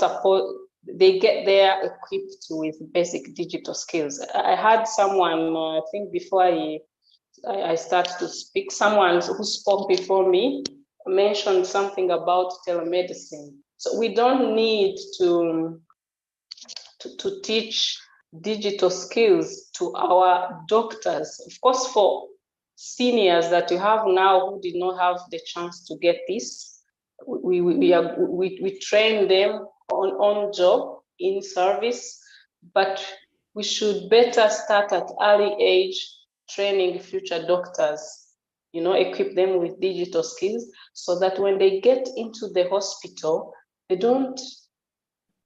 they get there equipped with basic digital skills. I had someone, I think before I start to speak, someone who spoke before me mentioned something about telemedicine. So we don't need to teach digital skills to our doctors. Of course, for seniors that you have now who did not have the chance to get this, we train them on job in service, but we should better start at early age training future doctors, equip them with digital skills so that when they get into the hospital, they don't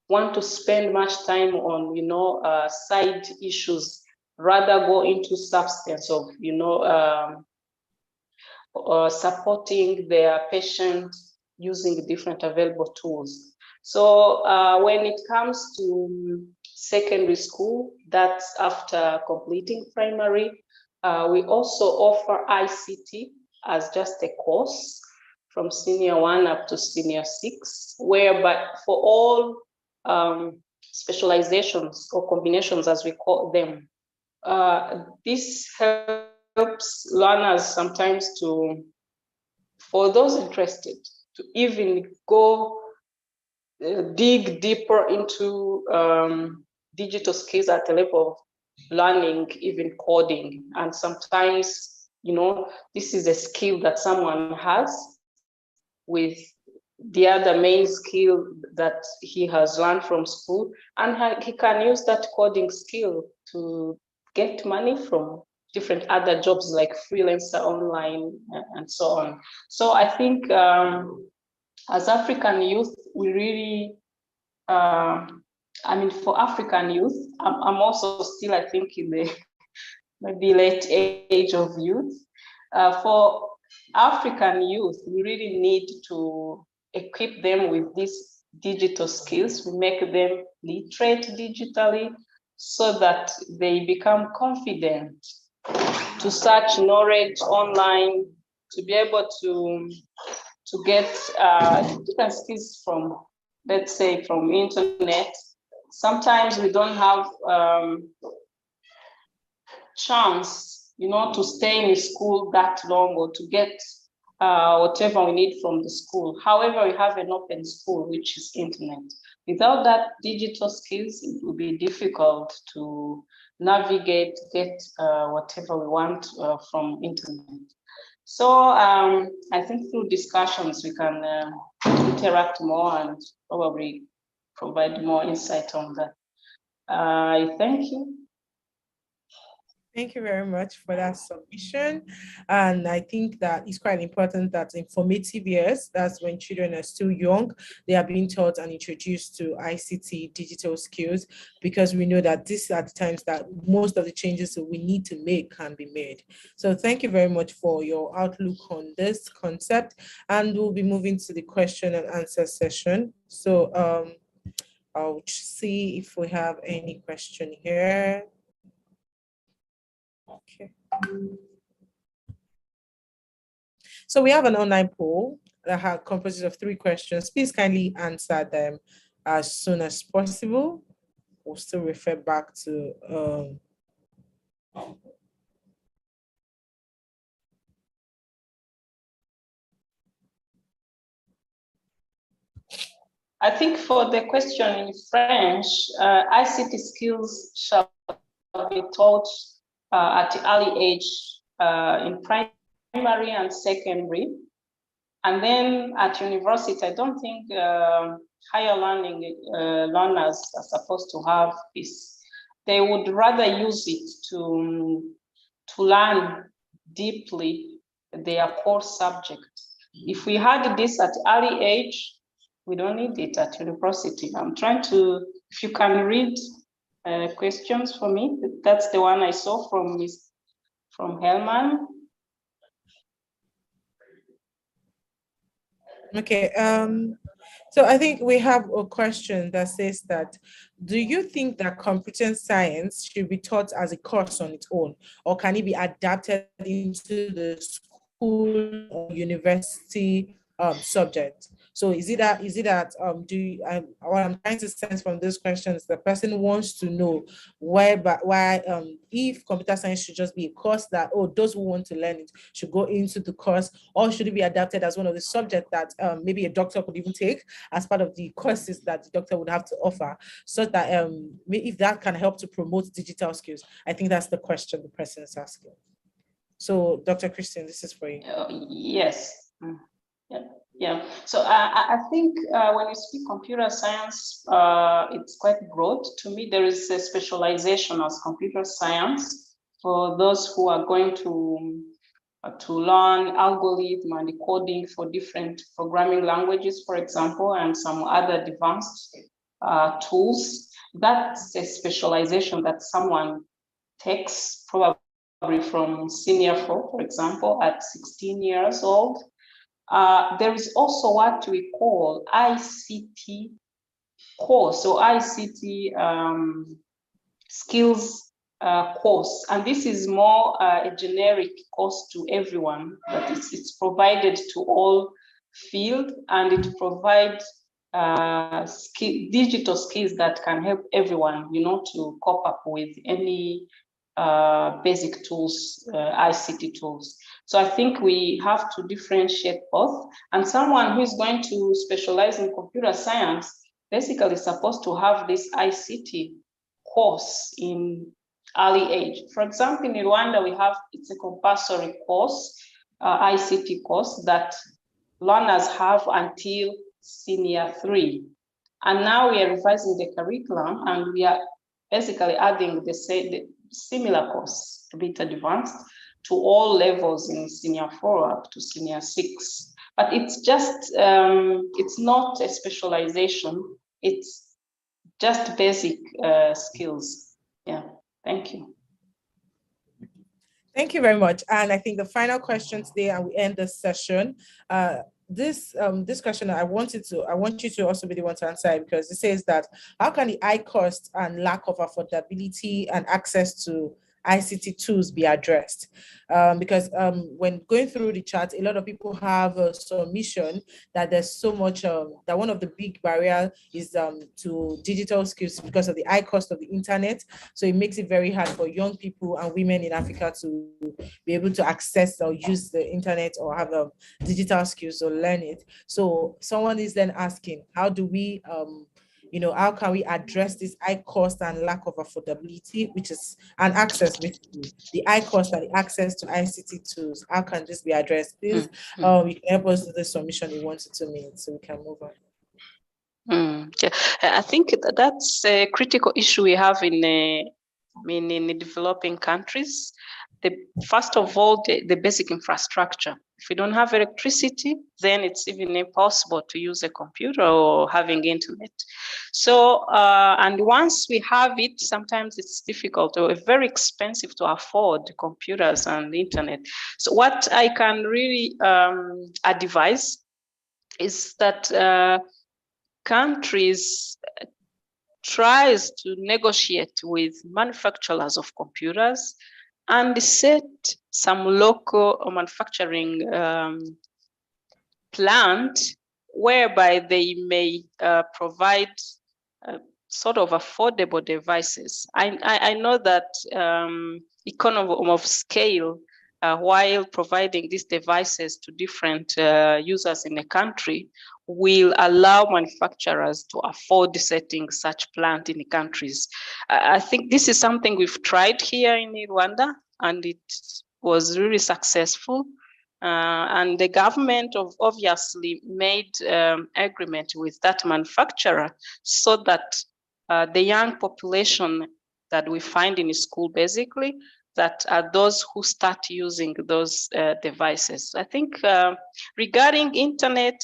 want to spend much time on, side issues, rather go into substance of, supporting their patient using different available tools. So when it comes to secondary school, that's after completing primary, we also offer ICT as just a course from senior 1 up to senior 6, whereby for all specializations or combinations, as we call them, this helps learners sometimes for those interested, to even go dig deeper into digital skills at the level of learning, even coding. And sometimes, this is a skill that someone has with the other main skill that he has learned from school, and he can use that coding skill to get money from different other jobs like freelancer online and so on. So I think as African youth, we really, for African youth, I'm also still, I think, in the maybe late age of youth. For African youth, we really need to equip them with these digital skills. We make them literate digitally so that they become confident to search knowledge online, to be able to get different skills from, let's say, from internet. Sometimes we don't have chance, to stay in school that long or to get whatever we need from the school. However, we have an open school, which is internet. Without that digital skills, it will be difficult to navigate, get whatever we want from internet. So I think through discussions, we can interact more and probably provide more insight on that. I thank you. Thank you very much for that submission. And I think that it's quite important that in formative years, that's when children are still young, they are being taught and introduced to ICT digital skills, because we know that these are the times that most of the changes that we need to make can be made. So thank you very much for your outlook on this concept. And we'll be moving to the question and answer session. So I'll see if we have any question here. Okay. So we have an online poll that comprises of 3 questions. Please kindly answer them as soon as possible. We'll still refer back to I think for the question in French, ICT skills shall be taught at early age in primary and secondary. And then at university, I don't think higher learning learners are supposed to have this. they would rather use it to learn deeply their core subject. If we had this at early age, we don't need it at university. I'm trying to, if you can read questions for me. That's the one I saw from Hellman. Okay, so I think we have a question that says that, do you think that computer science should be taught as a course on its own, or can it be adapted into the school or university subject? So is it that what I'm trying to sense from this question is the person wants to know why if computer science should just be a course that, those who want to learn it should go into the course, or should it be adapted as one of the subjects that maybe a doctor could even take as part of the courses that the doctor would have to offer, so that if that can help to promote digital skills. I think that's the question the person is asking. So Dr. Christian, this is for you. Yes. Yeah. So I think when you speak computer science, it's quite broad. To me, there is a specialization as computer science for those who are going to learn algorithm and coding for different programming languages, for example, and some other advanced tools. That's a specialization that someone takes probably from senior 4, for example, at 16 years old. There is also what we call ICT course, so ICT skills course, and this is more a generic course to everyone, but it's provided to all field, and it provides digital skills that can help everyone, to cope up with any basic tools, ICT tools. So I think we have to differentiate both, and someone who is going to specialize in computer science basically is supposed to have this ICT course in early age. For example, in Rwanda, it's a compulsory course, ICT course that learners have until senior 3. And now we are revising the curriculum, and we are basically adding the similar course, a bit advanced, to all levels in senior 4 up to senior 6. But it's just, it's not a specialization, it's just basic skills. Yeah, thank you. Thank you very much. And I think the final question today, and we end this session. This question, I want you to also be the one to answer it, because it says that, how can the high cost and lack of affordability and access to ICT tools be addressed? Because when going through the chat, a lot of people have a submission that there's so much, that one of the big barriers is to digital skills because of the high cost of the internet. So it makes it very hard for young people and women in Africa to be able to access or use the internet or have digital skills or learn it. So someone is then asking, how do we how can we address this high cost and lack of affordability, which is an access, basically, the high cost and the access to ICT tools? How can this be addressed? Please, you can help us do the submission in 1 to 2 minutes so we can move on. Yeah, I think that's a critical issue we have in the developing countries. First of all, the basic infrastructure. If you don't have electricity, then it's even impossible to use a computer or having internet. So, and once we have it, sometimes it's difficult or very expensive to afford computers and internet. So what I can really advise is that countries tries to negotiate with manufacturers of computers and set some local manufacturing plant whereby they may provide sort of affordable devices. I know that economy of scale, while providing these devices to different users in a country, will allow manufacturers to afford setting such plant in the countries. I think this is something we've tried here in Rwanda, and it was really successful. And the government obviously made agreement with that manufacturer so that the young population that we find in school basically, that are those who start using those devices. I think regarding internet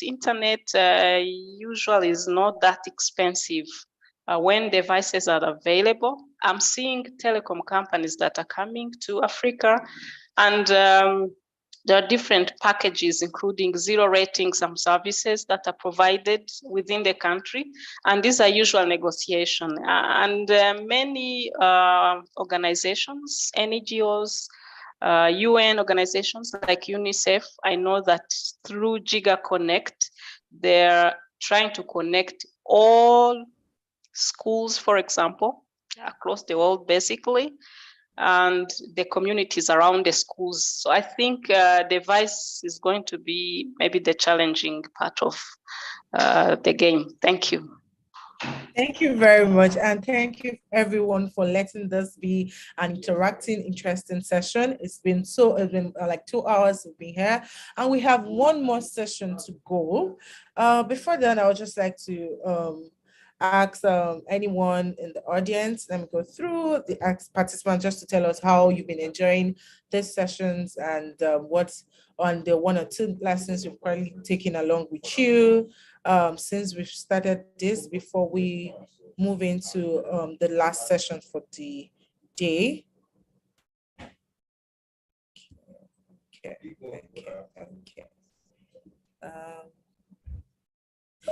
usually is not that expensive when devices are available. I'm seeing telecom companies that are coming to Africa, and there are different packages, including zero rating some services that are provided within the country. And these are usual negotiation. And many organizations, NGOs, UN organizations like UNICEF, I know that through Giga Connect, they're trying to connect all schools, for example, across the world, basically, and the communities around the schools. So I think device is going to be maybe the challenging part of the game. Thank you. Thank you very much. And thank you everyone for letting this be an interacting, interesting session. It's been like 2 hours we've been here, and we have one more session to go. Before then, I would just like to ask anyone in the audience, let me go through the participants just to tell us how you've been enjoying these sessions and what's on the 1 or 2 lessons you've probably taken along with you since we've started this, before we move into the last session for the day. Okay.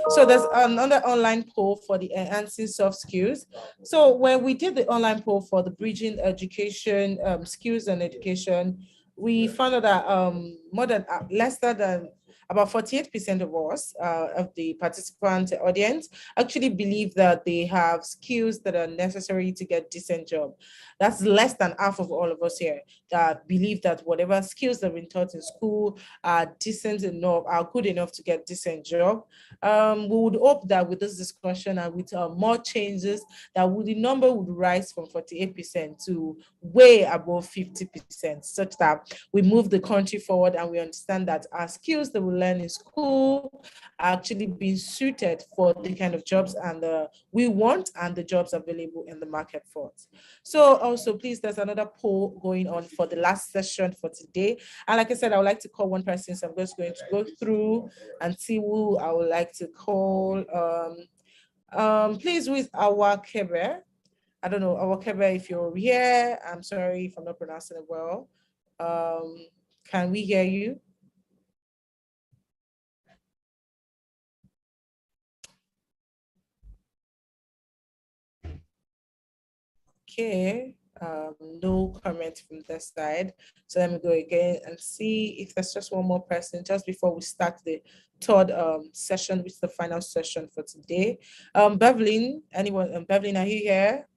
So there's another online poll for the enhancing soft skills. So when we did the online poll for the bridging education, skills and education, we found out that less than about 48% of us, of the participant audience, actually believe that they have skills that are necessary to get decent job. That's less than half of all of us here that believe that whatever skills that have been taught in school are decent enough, are good enough to get decent job. We would hope that with this discussion and with more changes, that the number would rise from 48% to way above 50%, such that we move the country forward and we understand that our skills that we learn in school are actually being suited for the kind of jobs and we want and the jobs available in the market for us. So also, please, there's another poll going on for the last session for today. And like I said, I would like to call one person, so I'm just going to go through and see who I would like to call. Please, who is Awa Kebe? I don't know, Awa Kebe, if you're here. I'm sorry if I'm not pronouncing it well. Can we hear you? Okay, no comment from this side. So let me go again and see if there's just one more person just before we start the third session, which is the final session for today. Bevelyn, anyone? Bevelyn, are you here?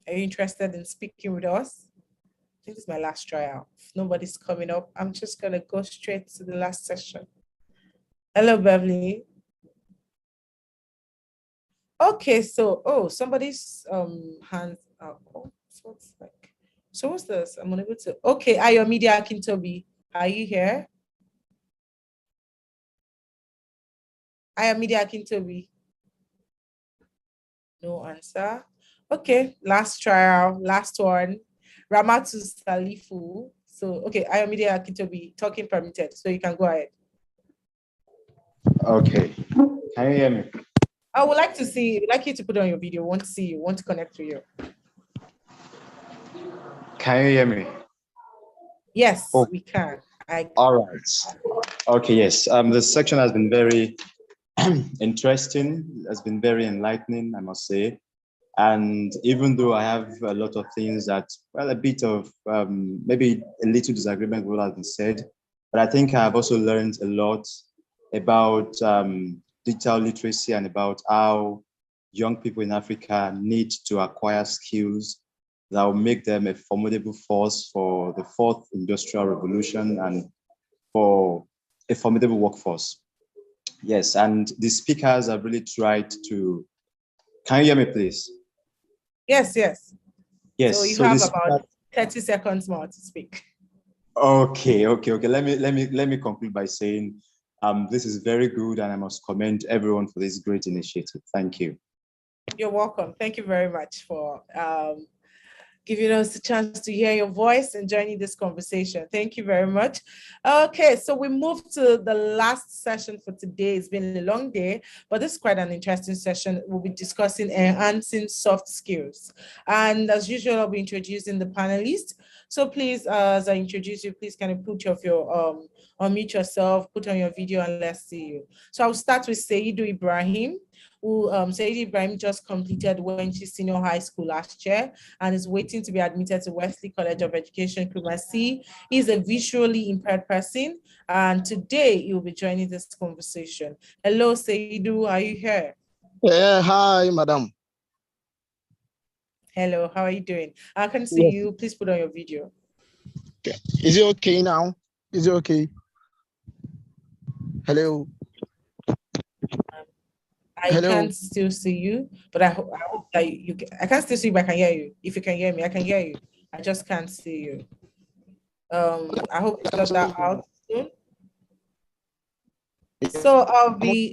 Are you interested in speaking with us? I think this is my last tryout. If nobody's coming up, I'm just gonna go straight to the last session. Hello, Beverly. Okay, so somebody's hands up. Oh, so it's like, so what's this? I'm unable to. Okay, Ayomedia Akintobi, are you here? Ayomedia Akintobi. No answer. Okay, last trial, last one. Ramatu Salifu. So, okay, Ayomedia Akintobi, talking permitted. So you can go ahead. Okay, can you hear me? I would like to see, we'd like you to put on your video. Want to see you, want to connect to you. Can you hear me? Yes, we can. All right. Okay, yes. The section has been very interesting, has been very enlightening, I must say. And even though I have a lot of things that, well, a bit of maybe a little disagreement with what has been said, but I think I've also learned a lot about digital literacy and about how young people in Africa need to acquire skills that will make them a formidable force for the fourth industrial revolution and for a formidable workforce. Yes, and the speakers have really tried to, can you hear me, please? Yes, yes. Yes. So you have about 30 seconds more to speak. Okay. Let me conclude by saying this is very good, and I must commend everyone for this great initiative. Thank you. You're welcome. Thank you very much for giving us the chance to hear your voice and joining this conversation. Thank you very much. Okay, so we move to the last session for today. It's been a long day, but this is quite an interesting session. We'll be discussing enhancing soft skills. And as usual, I'll be introducing the panelists. So please, as I introduce you, please kind of unmute yourself, put on your video, and let's see you. So I'll start with Seidu Ibrahim, who Seidu Ibrahim just completed Wenchi Senior High School last year and is waiting to be admitted to Wesley College of Education, Kumasi. He's a visually impaired person, and today he'll be joining this conversation. Hello, Seidu, are you here? Yeah, hi, madam. Hello, how are you doing? I can see you. Please put on your video. Okay. Is it okay now? Is it okay? Hello. I can't still see you, but I hope that you can. I can't still see you, but I can hear you. If you can hear me, I can hear you. I just can't see you. I hope you got that out soon. So I'll be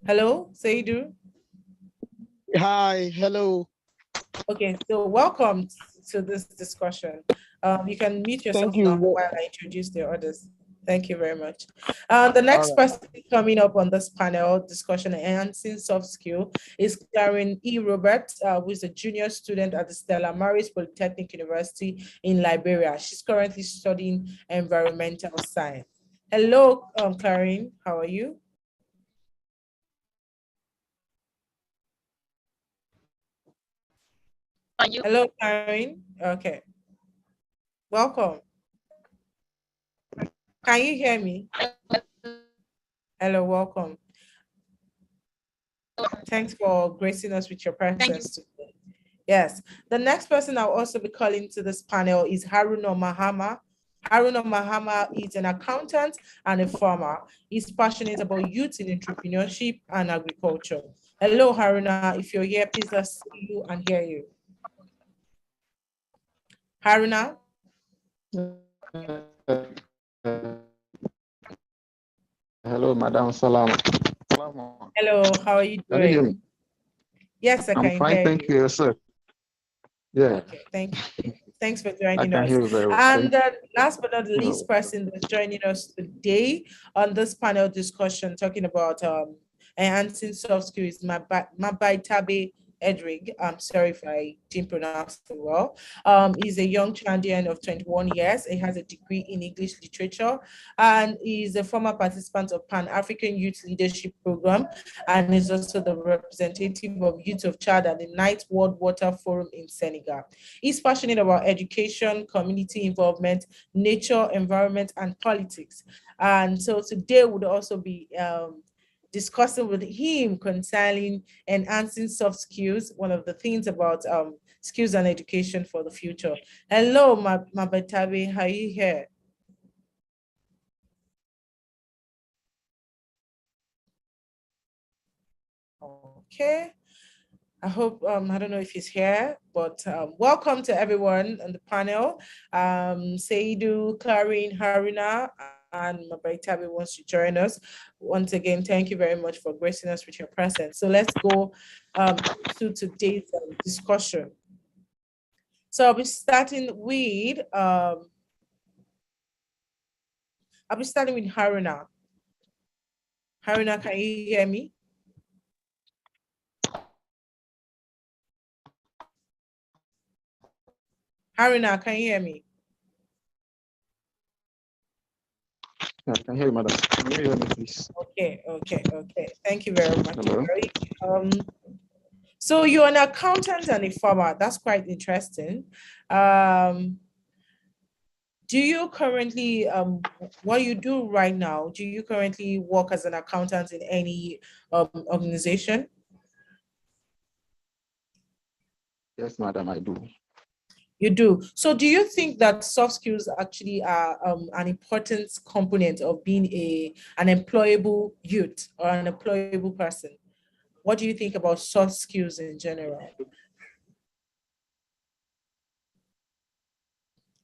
hello, Seidu. Hi, hello. Okay, so welcome to this discussion. You can mute yourself now while I introduce the others. Thank you very much. The next person coming up on this panel discussion enhancing soft skill is Karen E. Roberts, who is a junior student at the Stella Maris Polytechnic University in Liberia. She's currently studying environmental science. Hello, Karen, how are you? Hello, Karen. Okay. Welcome. Can you hear me? Hello, welcome. Thanks for gracing us with your presence today. Yes, the next person I'll also be calling to this panel is Haruna Mahama. Haruna Mahama is an accountant and a farmer. He's passionate about youth in entrepreneurship and agriculture. Hello, Haruna. If you're here, please let's see you and hear you. Haruna? Hello, Madam Salam. Hello, how are you doing? Can you hear me? Yes, I can I'm fine, hear thank you. you, sir. Yeah. Okay, thank you. Thanks for joining I can us. hear you very well. And last but not the least person that's joining us today on this panel discussion talking about enhancing soft skills, Mabai Tabe Edrig. I'm sorry if I didn't pronounce it well. He's a young Chandian of 21 years. He has a degree in English literature and he's a former participant of Pan-African Youth Leadership Program and is also the representative of Youth of Chad at the Ninth World Water Forum in Senegal. He's passionate about education, community involvement, nature, environment, and politics. And so today would also be discussing with him concerning enhancing soft skills, one of the things about skills and education for the future. Hello, Mabetabe, how are you here? Okay. I hope, I don't know if he's here, but welcome to everyone on the panel. Seidu, Clarin, Haruna, and Mabaitabi wants to join us. Once again, thank you very much for gracing us with your presence. So let's go to today's discussion. So I'll be starting with Haruna. Haruna, can you hear me? Haruna, can you hear me? Yeah, I can hear you, madam. Can you hear me, please? Okay. Thank you very much. Hello? So you're an accountant and a farmer. That's quite interesting. Do you currently, what you do right now, do you currently work as an accountant in any organization? Yes, madam, I do. You do. So do you think that soft skills actually are an important component of being an employable youth or an employable person? What do you think about soft skills in general?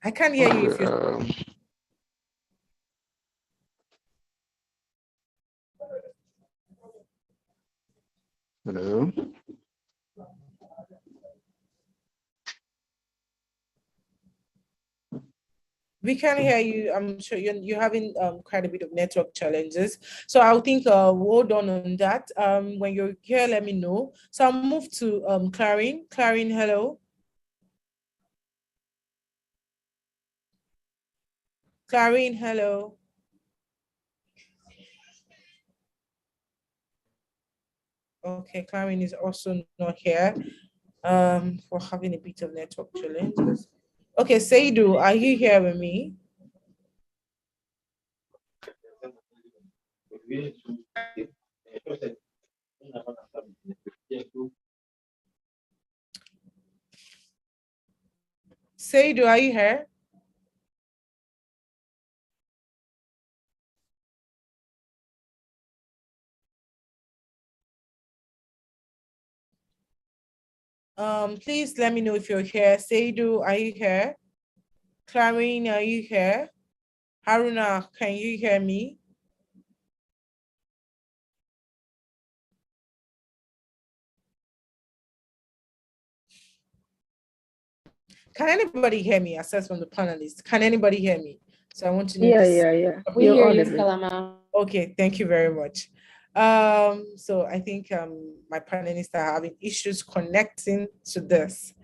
I can't hear you if you're... Hello? We can hear you. I'm sure you're having quite a bit of network challenges. So I'll think hold on that. When you're here, let me know. So I'll move to Clarine. Clarine, hello. Clarine, hello. Okay, Clarine is also not here for having a bit of network challenges. Okay, Seidu, are you here with me? Seidu, are you here? Please let me know if you're here. Seidu, are you here? Clarine, are you here? Haruna, can you hear me? Can anybody hear me? Assess from the panelists. Can anybody hear me? So I want to know. Yeah. We hear you, audible. Kalama. Okay, thank you very much. So I think my panelists are having issues connecting to this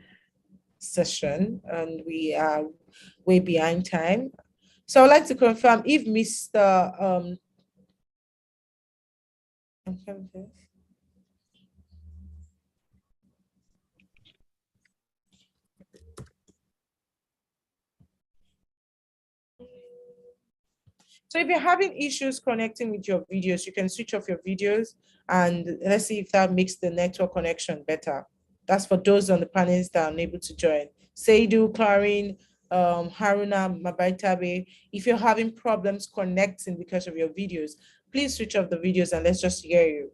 session, and we are way behind time. So I'd like to confirm if Mr. So if you're having issues connecting with your videos, you can switch off your videos and let's see if that makes the network connection better. That's for those on the panels that are unable to join. Seidu, Clarine, Haruna, Mabaitabe, if you're having problems connecting because of your videos, please switch off the videos and let's just hear you.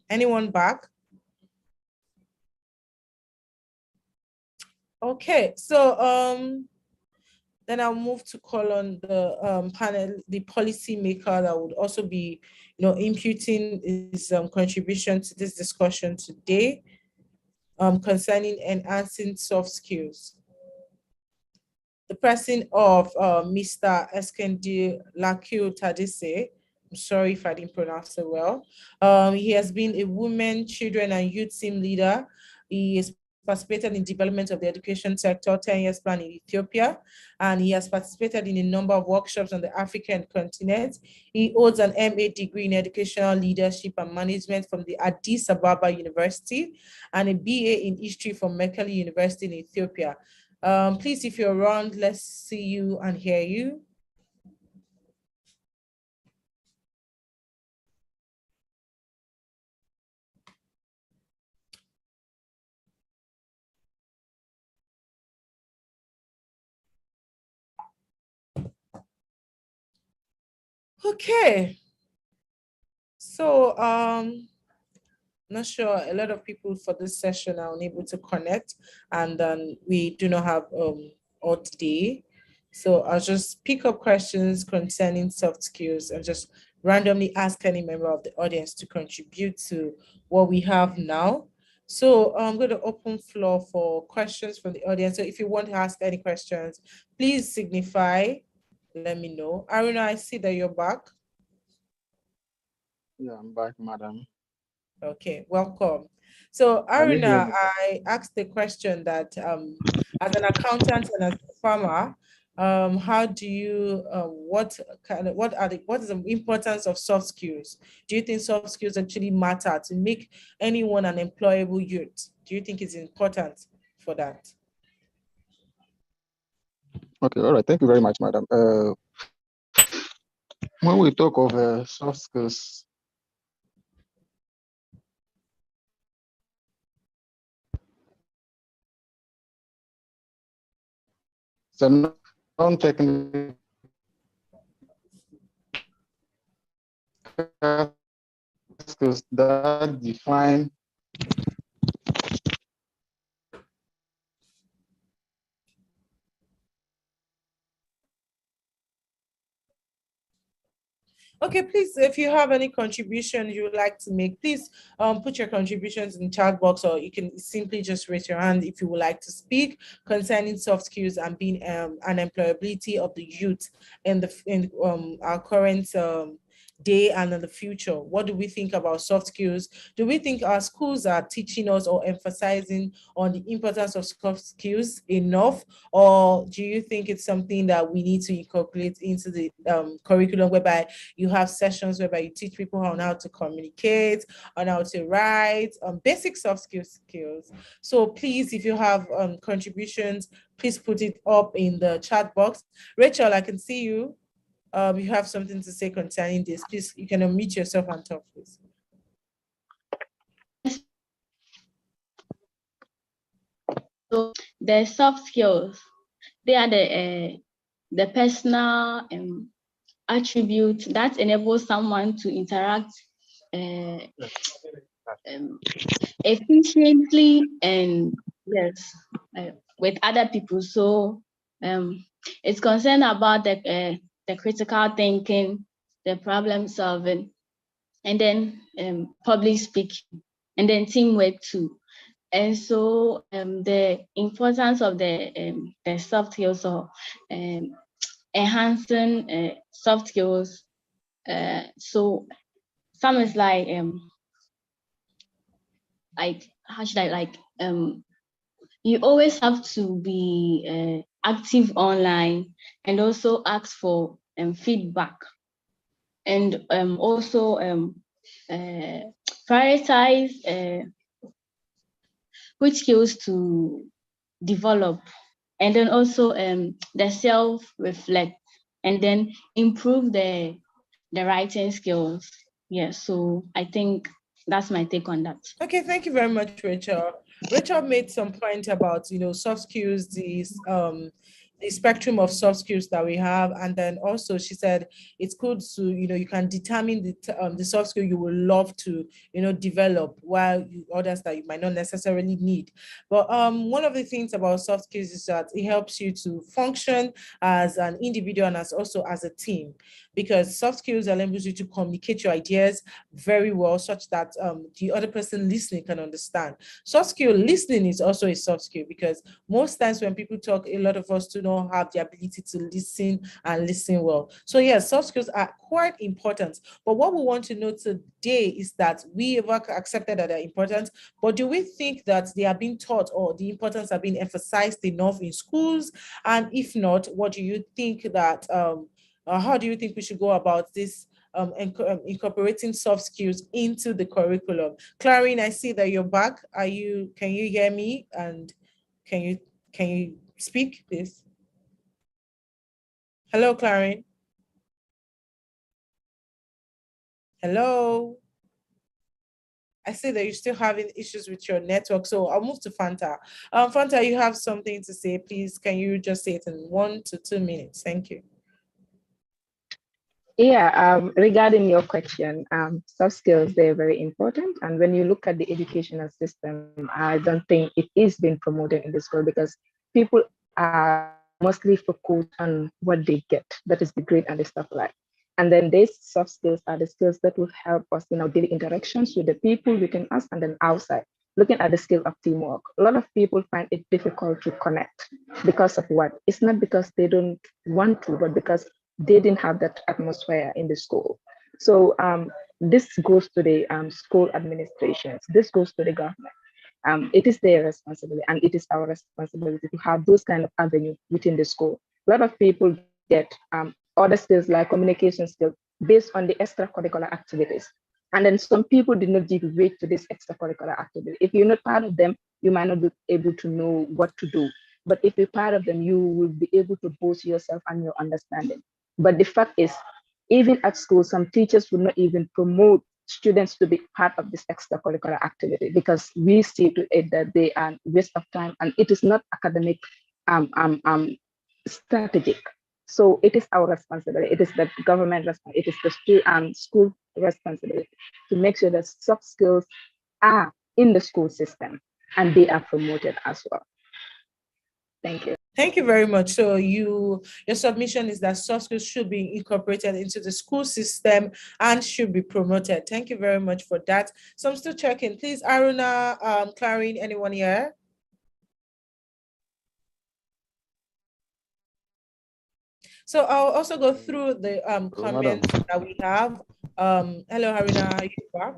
Anyone back? Okay, so then I'll move to call on the panel, the policymaker that would also be, imputing his contribution to this discussion today concerning enhancing soft skills. The person of Mr. Eskendi Lakio Tadise, I'm sorry if I didn't pronounce it well. He has been a women, children, and youth team leader. He has participated in development of the education sector, 10 years plan in Ethiopia, and he has participated in a number of workshops on the African continent. He holds an MA degree in educational leadership and management from the Addis Ababa University and a BA in history from Mekelle University in Ethiopia. Please, if you're around, let's see you and hear you. Okay, so not sure a lot of people for this session are unable to connect, and we do not have all today. So I'll just pick up questions concerning soft skills and just randomly ask any member of the audience to contribute to what we have now. So I'm going to open floor for questions from the audience. So if you want to ask any questions, please signify. Let me know. Aruna, I see that you're back. Yeah, I'm back, madam. Okay, welcome. So Aruna, I asked the question that as an accountant and as a farmer, how do you what is the importance of soft skills? Do you think soft skills actually matter to make anyone an employable youth? Do you think it's important for that? Okay, all right. Thank you very much, madam. When we talk of soft skills, so non-technical skills that define Okay, please, if you have any contribution you would like to make, please put your contributions in the chat box, or you can simply just raise your hand if you would like to speak concerning soft skills and being and employability of the youth in our current day and in the future. What do we think about soft skills? Do we think our schools are teaching us or emphasizing on the importance of soft skills enough, or do you think it's something that we need to incorporate into the curriculum, whereby you have sessions whereby you teach people on how to communicate, on how to write, basic soft skills? So please, if you have contributions, please put it up in the chat box. Rachel, I can see you. You have something to say concerning this. Please, you can unmute yourself and talk, please. So the soft skills, they are the personal attributes that enable someone to interact efficiently and with other people. So it's concerned about the critical thinking, the problem solving, and then public speaking, and then teamwork too. And so the importance of the soft skills, or enhancing soft skills. So some is like how should I you always have to be active online and also ask for feedback, and also prioritize which skills to develop, and then also the self-reflect, and then improve the writing skills. Yeah, so I think that's my take on that. Okay, thank you very much, Rachel. Rachel made some point about, soft skills, the spectrum of soft skills that we have. And then also she said it's good to, you can determine the soft skill you would love to, develop, while others that you might not necessarily need. But one of the things about soft skills is that it helps you to function as an individual and also as a team, because soft skills enables you to communicate your ideas very well, such that the other person listening can understand. Soft skill listening is also a soft skill, because most times when people talk, a lot of us do not have the ability to listen and listen well. So yes, soft skills are quite important. But what we want to know today is that we have accepted that they're important, but do we think that they are being taught, or the importance are being emphasized enough in schools? And if not, what do you think that how do you think we should go about this, incorporating soft skills into the curriculum? Clarine, I see that you're back. Can you hear me? And can you speak, please? Hello, Clarine. Hello. I see that you're still having issues with your network, so I'll move to Fanta. Fanta, you have something to say, please. Can you just say it in 1 to 2 minutes? Thank you. Yeah, regarding your question, soft skills, they're very important. And when you look at the educational system, I don't think it is being promoted in the school, because people are mostly focused on what they get, that is the grade and the stuff like. And then these soft skills are the skills that will help us in our daily interactions with the people within us and then outside. Looking at the skill of teamwork, a lot of people find it difficult to connect because of what? It's not because they don't want to, but because they didn't have that atmosphere in the school. So this goes to the school administrations, this goes to the government. It is their responsibility, and it is our responsibility to have those kind of avenues within the school. A lot of people get other skills like communication skills based on the extracurricular activities. And then some people did not give weight to this extracurricular activity. If you're not part of them, you might not be able to know what to do. But if you're part of them, you will be able to boost yourself and your understanding. But the fact is, even at school, some teachers would not even promote students to be part of this extracurricular activity, because we see to it that they are waste of time and it is not academic strategic. So it is our responsibility, it is the government responsibility, it is the school responsibility to make sure that soft skills are in the school system and they are promoted as well. Thank you. Thank you very much. So your submission is that soft skills should be incorporated into the school system and should be promoted. Thank you very much for that. So I'm still checking. Please, Aruna, Clarine, anyone here? So I'll also go through the comments that we have. Hello, Haruna, are you back?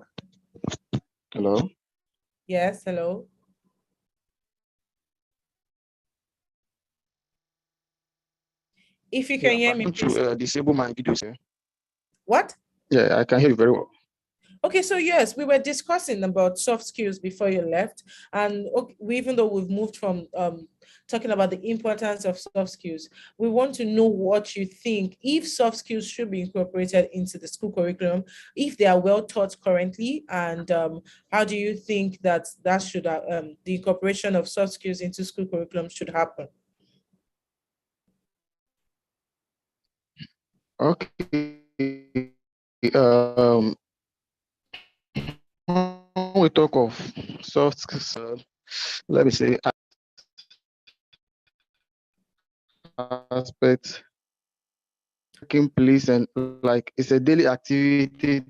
Hello. Yes, hello. If you can hear me, please. To disable my videos here. What? Yeah, I can hear you very well. Okay, so yes, we were discussing about soft skills before you left, and even though we've moved from talking about the importance of soft skills, we want to know what you think, if soft skills should be incorporated into the school curriculum, if they are well taught currently, and how do you think that should the incorporation of soft skills into school curriculum should happen? Okay. When we talk of soft skills, let me say aspect, taking place, and like it's a daily activity.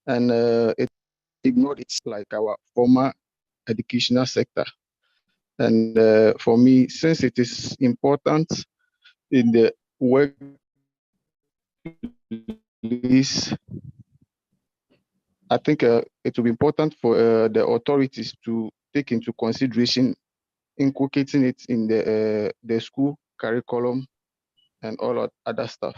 And it ignored, it's like our former educational sector. And for me, since it is important in the workplace, I think it will be important for the authorities to take into consideration inculcating it in the school curriculum and all other stuff.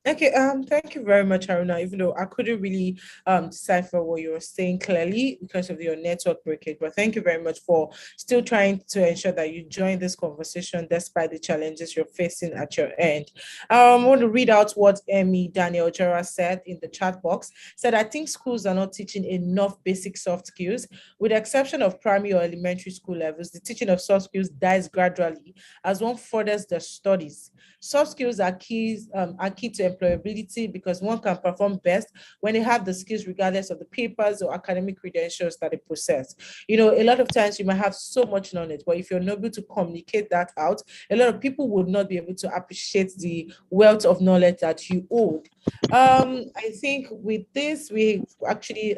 Okay, thank you very much, Haruna, even though I couldn't really decipher what you were saying clearly because of your network breakage, but thank you very much for still trying to ensure that you join this conversation despite the challenges you're facing at your end. I want to read out what Emmy Daniel Jara said in the chat box. Said, I think schools are not teaching enough basic soft skills. With the exception of primary or elementary school levels, the teaching of soft skills dies gradually as one furthers their studies. Soft skills are key to employability because one can perform best when they have the skills regardless of the papers or academic credentials that they possess. You know, a lot of times you might have so much knowledge, but if you're not able to communicate that out, a lot of people would not be able to appreciate the wealth of knowledge that you hold. I think with this, we're actually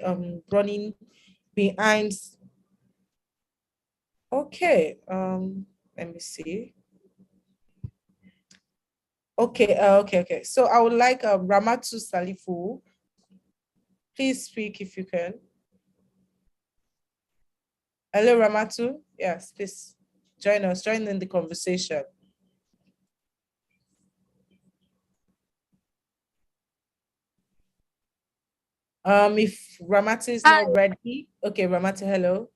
running behind. Okay, let me see. Okay, okay. So I would like Ramatu Salifu. Please speak if you can. Hello, Ramatu. Yes, please join us, join in the conversation. If Ramatu is not ready, okay, Ramatu, hello.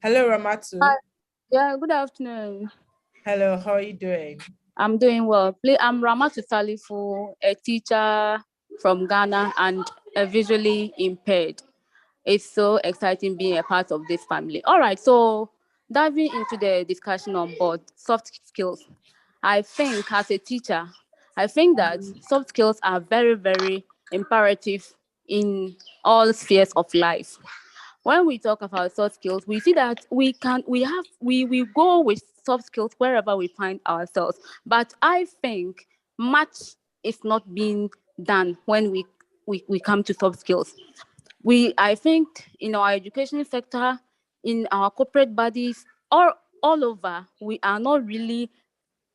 Hello, Ramatu. Hi. Yeah, good afternoon. Hello, how are you doing? I'm doing well. I'm Ramatu Salifu, a teacher from Ghana and visually impaired. It's so exciting being a part of this family. All right, so diving into the discussion on board soft skills, I think as a teacher, I think that soft skills are very, very imperative in all spheres of life. When we talk about soft skills, we see that we go with soft skills wherever we find ourselves. But I think much is not being done when we come to soft skills. I think in our education sector, in our corporate bodies, or all over, we are not really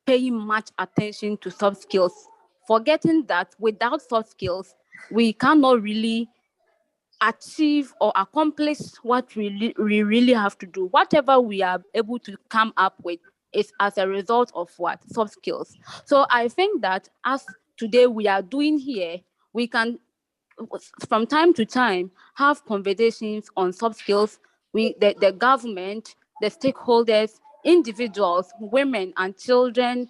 paying much attention to soft skills, forgetting that without soft skills, we cannot really achieve or accomplish what we really have to do. Whatever we are able to come up with is as a result of what? Soft skills. So I think that as today we are doing here, we can from time to time have conversations on soft skills. The government, the stakeholders, individuals, women and children,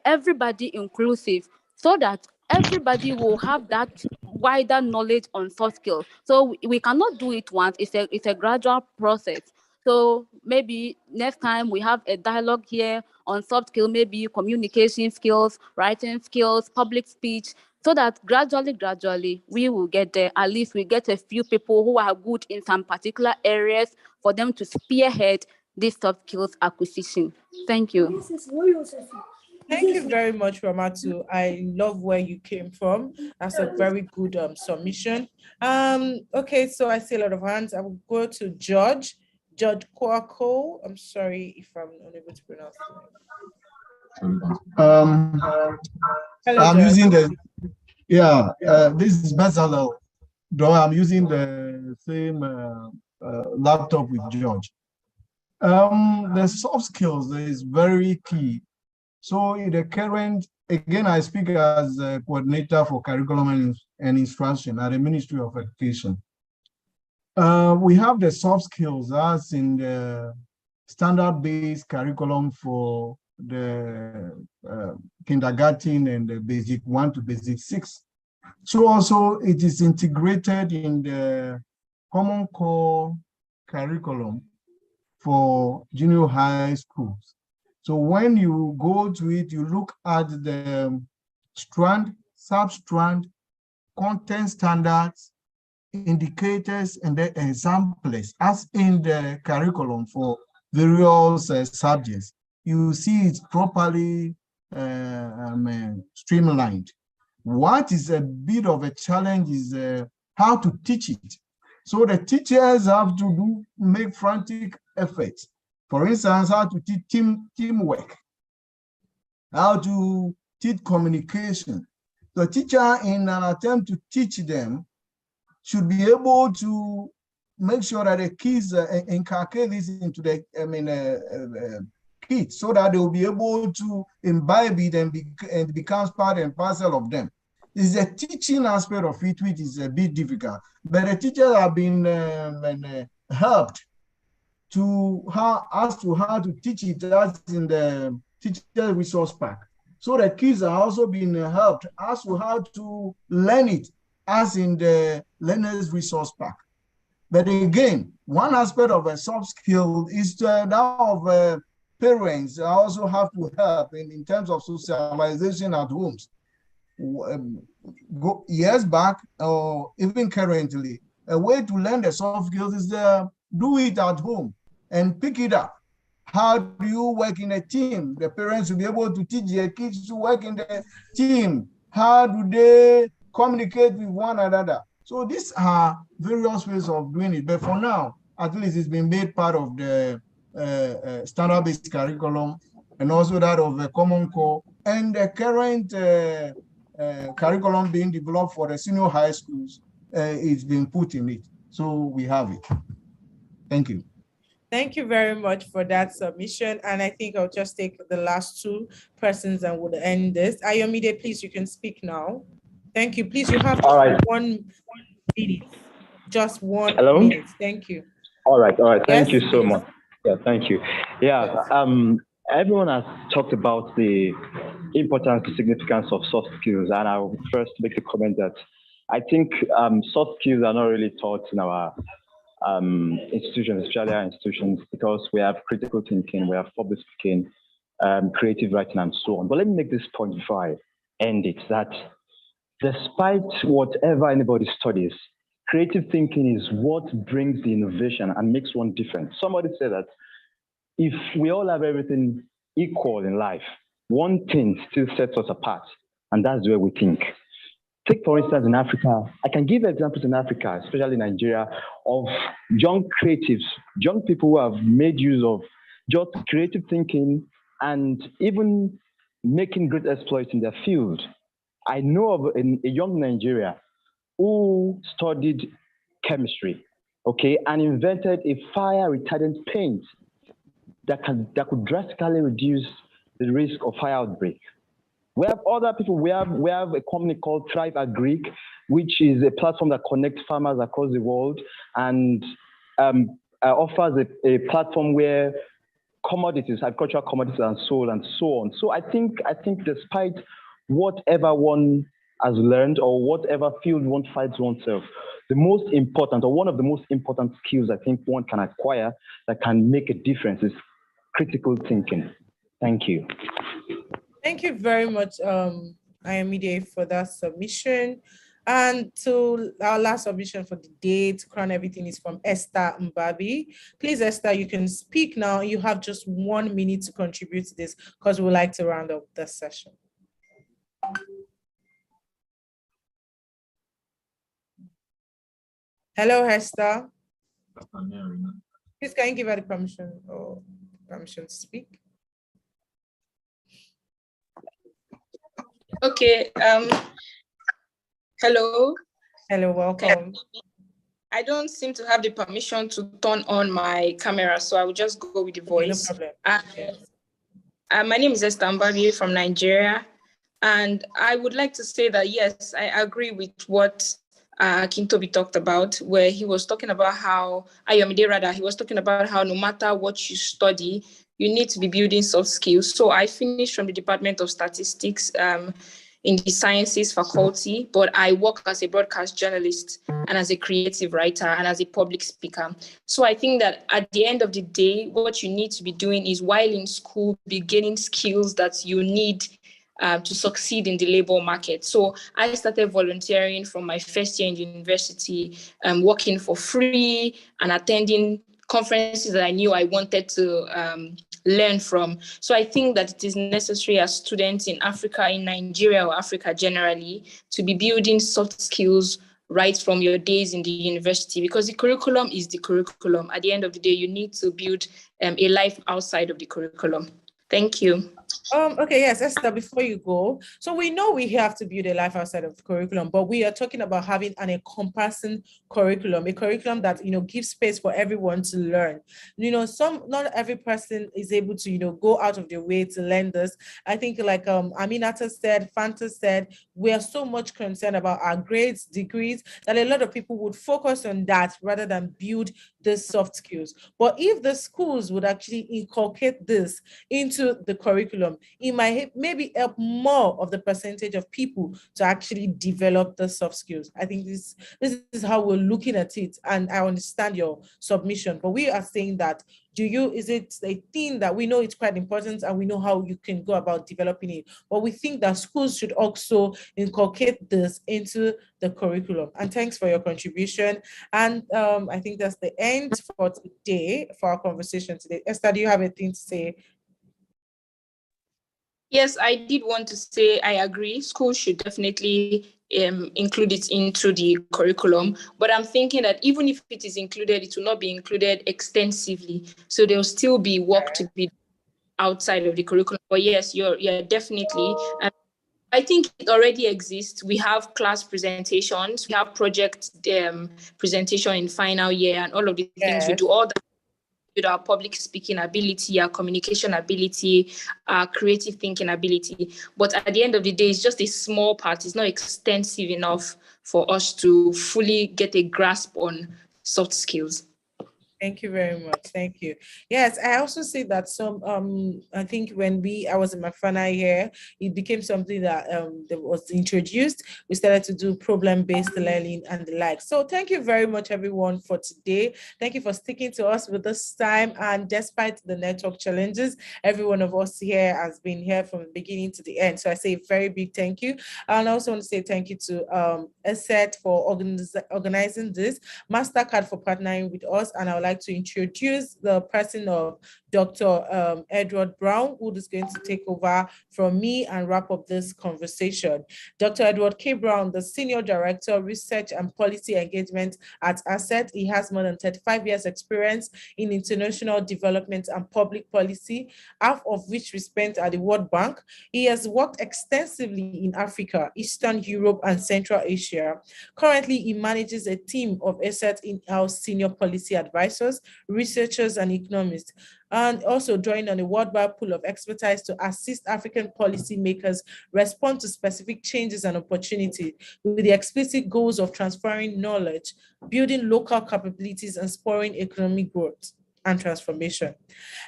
everybody inclusive, so that everybody will have that wider knowledge on soft skills. So we cannot do it once. It's a gradual process. So maybe next time we have a dialogue here on soft skill, maybe communication skills, writing skills, public speech, so that gradually, we will get there. At least we get a few people who are good in some particular areas for them to spearhead this soft skills acquisition. Thank you. Thank you very much, Ramatu. I love where you came from. That's a very good submission. Okay, so I see a lot of hands. I will go to George Kwako. I'm sorry if I'm unable to pronounce it. I'm using this is Bezalel, though I'm using the same laptop with George. The soft skills is very key. So in the current, again, I speak as a coordinator for curriculum and instruction at the Ministry of Education. We have the soft skills as in the standard-based curriculum for the kindergarten and the basic 1 to basic 6. So also it is integrated in the common core curriculum for junior high schools. So when you go to it, you look at the strand, sub-strand, content standards, indicators, and the examples as in the curriculum for various subjects. You see it's properly streamlined. What is a bit of a challenge is how to teach it. So the teachers have to make frantic efforts. For instance, how to teach teamwork, how to teach communication. The teacher, in an attempt to teach them, should be able to make sure that the kids inculcate this into the kids, so that they will be able to imbibe it and it becomes part and parcel of them. It's the teaching aspect of it which is a bit difficult, but the teachers have been helped as to how to teach it as in the teacher resource pack. So the kids are also being helped as to how to learn it as in the learner's resource pack. But again, one aspect of a soft skill is that of parents also have to help in terms of socialization at homes. Years back, or even currently, a way to learn the soft skills is do it at home and pick it up. How do you work in a team? The parents will be able to teach their kids to work in the team. How do they communicate with one another? So these are various ways of doing it. But for now, at least it's been made part of the standard-based curriculum and also that of the common core and the current curriculum being developed for the senior high schools is being put in it. So we have it. Thank you. Thank you very much for that submission. And I think I'll just take the last two persons and we'll end this. Ayomide, please, you can speak now. Thank you. Please, you have 1 minute. Just 1 minute. Thank you. All right. Thank you so please. much. Yeah, thank you. Yeah, everyone has talked about the importance and significance of soft skills. And I will first make the comment that I think soft skills are not really taught in our institutions, especially our institutions, because we have critical thinking, we have public speaking, creative writing, and so on. But let me make this point before I end it, that despite whatever anybody studies, creative thinking is what brings the innovation and makes one different. Somebody said that if we all have everything equal in life, one thing still sets us apart, and that's the way we think. Take, for instance, in Africa, I can give examples in Africa, especially Nigeria, of young creatives, young people who have made use of just creative thinking and even making great exploits in their field. I know of a young Nigeria who studied chemistry, okay, and invented a fire retardant paint that could drastically reduce the risk of fire outbreak. We have other people. We have a company called Thrive Agric, which is a platform that connects farmers across the world and offers a platform where commodities, agricultural commodities, are sold and so on. So I think despite whatever one has learned, or whatever field one finds oneself, the most important, or one of the most important skills I think one can acquire that can make a difference is critical thinking. Thank you. Thank you very much, Ayomide, for that submission. And to our last submission for the day to crown everything is from Esther Mbabi. Please, Esther, you can speak now. You have just 1 minute to contribute to this because we would like to round up this session. Hello, Esther. Please, can you give her the permission to speak? Okay. Hello. Hello, welcome. I don't seem to have the permission to turn on my camera, so I will just go with the voice. Okay, no problem. My name is Esther Mbabi from Nigeria, and I would like to say that, yes, I agree with what Kintobi talked about, where he was talking about how, Ayomide rather, he was talking about how no matter what you study, you need to be building soft skills. So I finished from the Department of Statistics in the Sciences faculty, but I work as a broadcast journalist and as a creative writer and as a public speaker. So I think that at the end of the day, what you need to be doing is, while in school, be gaining skills that you need to succeed in the labor market. So I started volunteering from my first year in university, working for free and attending conferences that I knew I wanted to learn from. So I think that it is necessary as students in Africa, in Nigeria or Africa generally, to be building soft skills right from your days in the university, because the curriculum is the curriculum. At the end of the day, you need to build a life outside of the curriculum. Thank you. Okay, yes, Esther, before you go, so we know we have to build a life outside of the curriculum, but we are talking about having an encompassing curriculum, a curriculum that, gives space for everyone to learn. Not every person is able to, go out of their way to learn this. I think like Aminata said, Fanta said, we are so much concerned about our grades, degrees, that a lot of people would focus on that rather than build the soft skills. But if the schools would actually inculcate this into the curriculum, it might maybe help more of the percentage of people to actually develop the soft skills. I think this is how we're looking at it, and I understand your submission, but we are saying that, is it a thing that we know it's quite important and we know how you can go about developing it, but we think that schools should also inculcate this into the curriculum. And thanks for your contribution. And I think that's the end for today, for our conversation today. Esther, do you have anything to say? Yes, I did want to say I agree. Schools should definitely include it into the curriculum. But I'm thinking that even if it is included, it will not be included extensively. So there'll still be work to be outside of the curriculum. But yes, you're definitely. I think it already exists. We have class presentations. We have project presentation in final year, and all of the things we do. All that with our public speaking ability, our communication ability, our creative thinking ability. But at the end of the day, it's just a small part. It's not extensive enough for us to fully get a grasp on soft skills. Thank you very much. Thank you. Yes, I also say that I think when I was in my final year, it became something that was introduced. We started to do problem-based learning and the like. So thank you very much, everyone, for today. Thank you for sticking to us with this time. And despite the network challenges, every one of us here has been here from the beginning to the end. So I say a very big thank you. And I also want to say thank you to ACET for organizing this, MasterCard for partnering with us, and I would like to introduce the person of Dr. Edward Brown, who is going to take over from me and wrap up this conversation. Dr. Edward K. Brown, the Senior Director, Research and Policy Engagement at ACET. He has more than 35 years experience in international development and public policy, half of which we spent at the World Bank. He has worked extensively in Africa, Eastern Europe, and Central Asia. Currently, he manages a team of ACET in-house senior policy advisors, researchers, and economists, and also drawing on a worldwide pool of expertise to assist African policymakers respond to specific changes and opportunities with the explicit goals of transferring knowledge, building local capabilities, and spurring economic growth and transformation.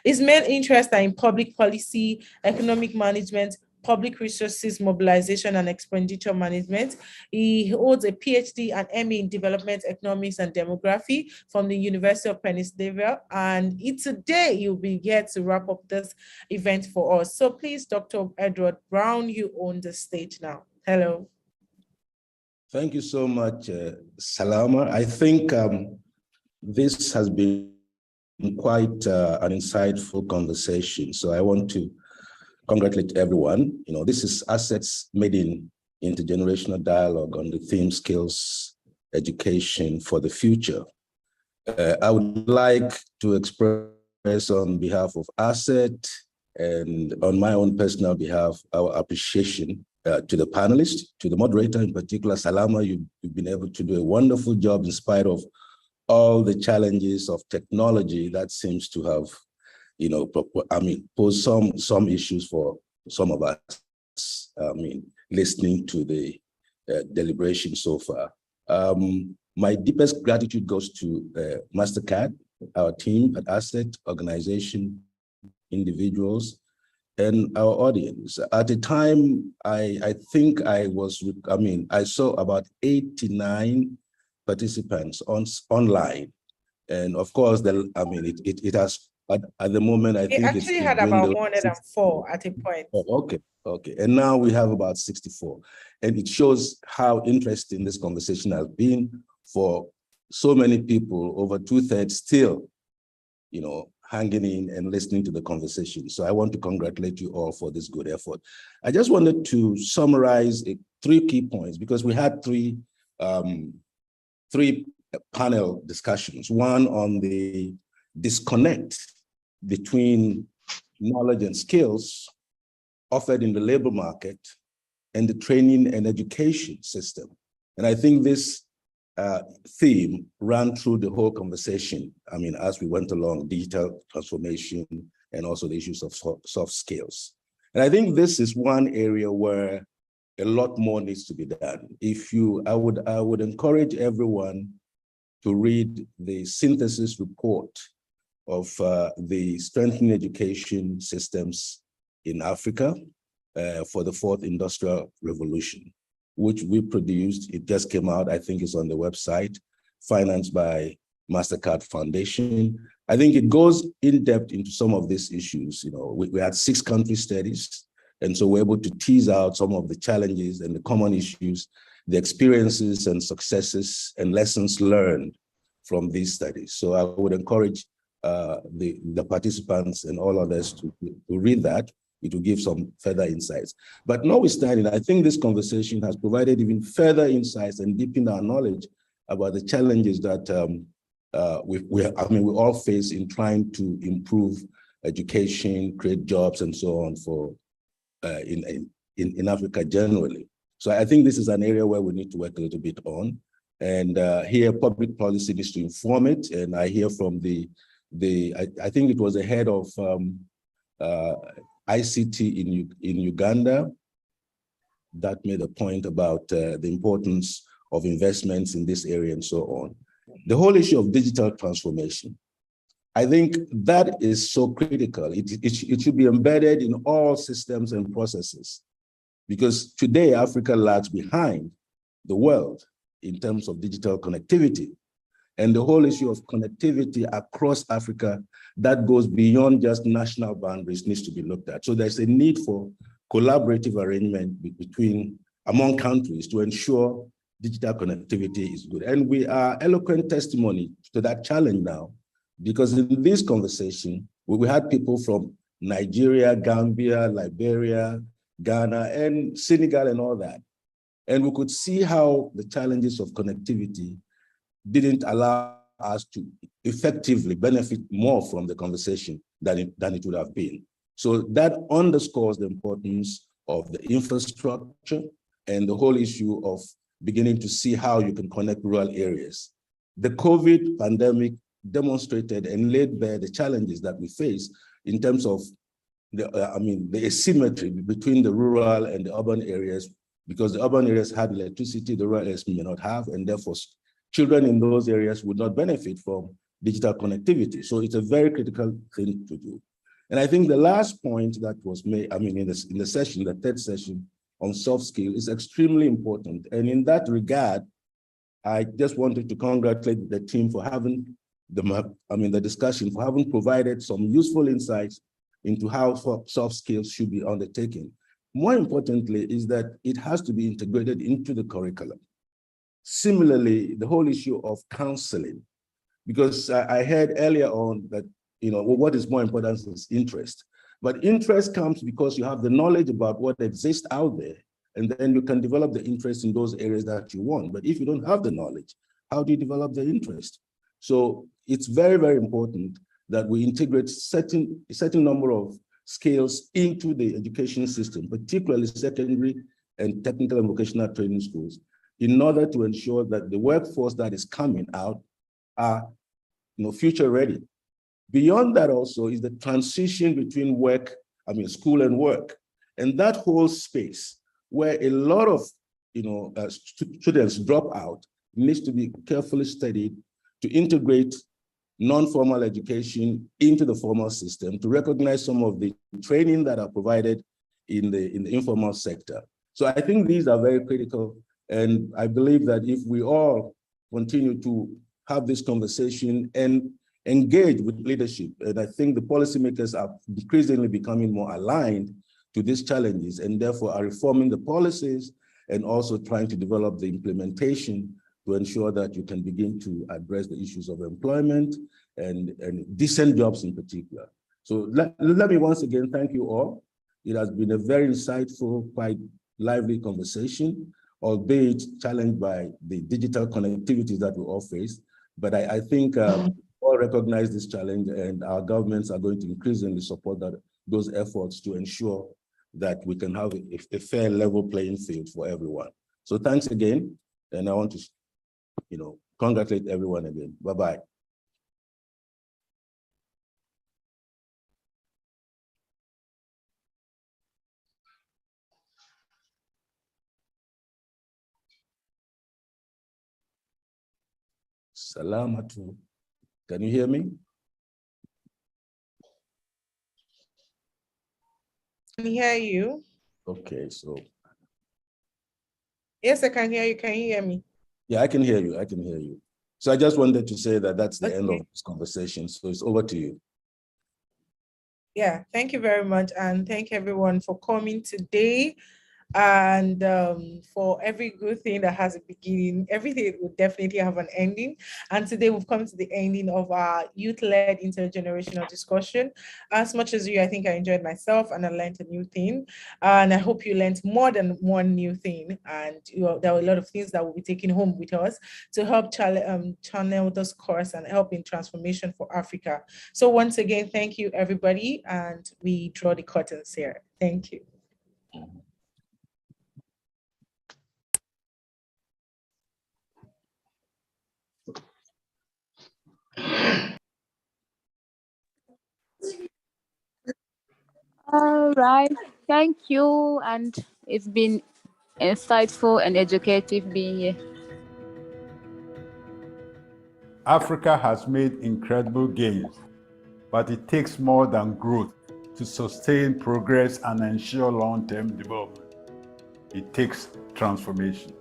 His main interests are in public policy, economic management, public resources mobilization and expenditure management. He holds a PhD and MA in development economics and demography from the University of Pennsylvania. And today he'll be here to wrap up this event for us. So please, Dr. Edward Brown, you own the stage now. Hello. Thank you so much, Salama. I think this has been quite an insightful conversation. So I want to congratulate everyone. You know, this is ACET's maiden intergenerational dialogue on the theme skills education for the future. I would like to express on behalf of ACET and on my own personal behalf, our appreciation to the panelists, to the moderator in particular, Salama. You've been able to do a wonderful job in spite of all the challenges of technology that seems to have, you know, pose some issues for some of us. Listening to the deliberation so far. My deepest gratitude goes to MasterCard, our team at ACET, organization, individuals, and our audience. At the time, I think I saw about 89 participants online. And of course, it has, at the moment, I think it actually had about 104 at a point. Oh, okay. And now we have about 64. And it shows how interesting this conversation has been for so many people, over 2/3 still, you know, hanging in and listening to the conversation. So I want to congratulate you all for this good effort. I just wanted to summarize 3 key points, because we had three panel discussions. One on the disconnect between knowledge and skills offered in the labor market and the training and education system. And I think this theme ran through the whole conversation. As we went along, digital transformation and also the issues of soft skills. And I think this is one area where a lot more needs to be done. I would encourage everyone to read the synthesis report of the strengthening education systems in Africa for the 4th Industrial Revolution, which we produced. It just came out, I think it's on the website, financed by MasterCard Foundation. I think it goes in depth into some of these issues. You know, we had 6 country studies, and so we're able to tease out some of the challenges and the common issues, the experiences and successes and lessons learned from these studies. So I would encourage the participants and all others to read that. It will give some further insights. But notwithstanding, I think this conversation has provided even further insights and deepened our knowledge about the challenges that we all face in trying to improve education, create jobs, and so on for in Africa generally. So I think this is an area where we need to work a little bit on. And here, public policy needs to inform it. And I hear from I think it was the head of ICT in Uganda that made a point about the importance of investments in this area and so on. The whole issue of digital transformation, I think that is so critical. It should be embedded in all systems and processes, because today Africa lags behind the world in terms of digital connectivity. And the whole issue of connectivity across Africa that goes beyond just national boundaries needs to be looked at. So there's a need for collaborative arrangement among countries to ensure digital connectivity is good. And we are eloquent testimony to that challenge now, because in this conversation, we had people from Nigeria, Gambia, Liberia, Ghana, and Senegal and all that. And we could see how the challenges of connectivity didn't allow us to effectively benefit more from the conversation than it would have been. So that underscores the importance of the infrastructure and the whole issue of beginning to see how you can connect rural areas. The COVID pandemic demonstrated and laid bare the challenges that we face in terms of the asymmetry between the rural and the urban areas, because the urban areas had electricity, the rural areas may not have, and therefore children in those areas would not benefit from digital connectivity. So it's a very critical thing to do. And I think the last point that was made, I mean, in the session, the third session on soft skill is extremely important. And in that regard, I just wanted to congratulate the team for having the discussion, for having provided some useful insights into how soft skills should be undertaken. More importantly is that it has to be integrated into the curriculum. Similarly, the whole issue of counseling, because I heard earlier on that, what is more important is interest. But interest comes because you have the knowledge about what exists out there, and then you can develop the interest in those areas that you want. But if you don't have the knowledge, how do you develop the interest? So it's very, very important that we integrate a certain number of skills into the education system, particularly secondary and technical and vocational training schools, in order to ensure that the workforce that is coming out are future ready. Beyond that also is the transition between school and work. And that whole space where a lot of students drop out needs to be carefully studied to integrate non-formal education into the formal system, to recognize some of the training that are provided in the informal sector. So I think these are very critical. And I believe that if we all continue to have this conversation and engage with leadership, and I think the policymakers are increasingly becoming more aligned to these challenges and therefore are reforming the policies and also trying to develop the implementation to ensure that you can begin to address the issues of employment and decent jobs in particular. So let me once again thank you all. It has been a very insightful, quite lively conversation, albeit challenged by the digital connectivity that we all face. But I think all recognize this challenge, and our governments are going to increasingly support those efforts to ensure that we can have a fair level playing field for everyone. So thanks again, and I want to congratulate everyone again. Bye-bye. Salamatu. Can you hear me? I can hear you. Okay, so. Yes, I can hear you. Can you hear me? Yeah, I can hear you. I can hear you. So I just wanted to say that that's the end of this conversation. So it's over to you. Yeah, thank you very much. And thank everyone for coming today. And for every good thing that has a beginning, everything will definitely have an ending. And today we've come to the ending of our youth-led intergenerational discussion. As much as you, I think I enjoyed myself and I learned a new thing. And I hope you learned more than one new thing. And there were a lot of things that we'll be taking home with us to help channel this course and help in transformation for Africa. So once again, thank you, everybody. And we draw the curtains here. Thank you. All right, thank you, and it's been insightful and educative being here. Africa has made incredible gains, but it takes more than growth to sustain progress and ensure long-term development. It takes transformation.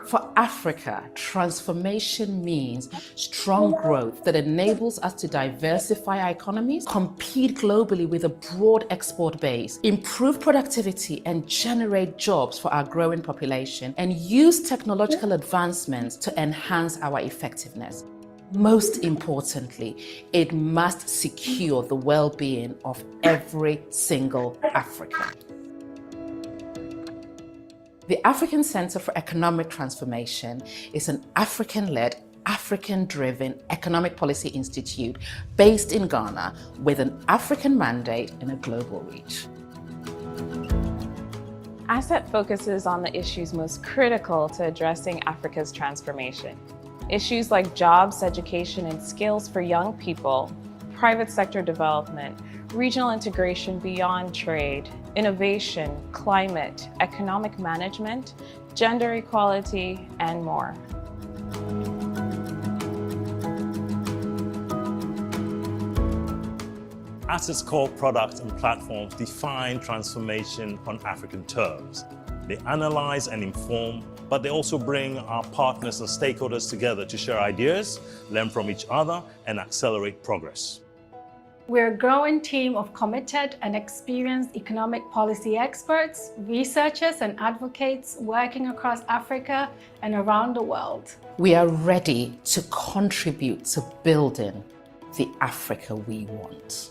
For Africa, transformation means strong growth that enables us to diversify our economies, compete globally with a broad export base, improve productivity and generate jobs for our growing population, and use technological advancements to enhance our effectiveness. Most importantly, it must secure the well-being of every single African. The African Center for Economic Transformation is an African-led, African-driven economic policy institute based in Ghana with an African mandate and a global reach. ACET focuses on the issues most critical to addressing Africa's transformation. Issues like jobs, education, and skills for young people, private sector development, regional integration beyond trade, innovation, climate, economic management, gender equality, and more. ACET's core products and platforms define transformation on African terms. They analyze and inform, but they also bring our partners and stakeholders together to share ideas, learn from each other, and accelerate progress. We're a growing team of committed and experienced economic policy experts, researchers, and advocates working across Africa and around the world. We are ready to contribute to building the Africa we want.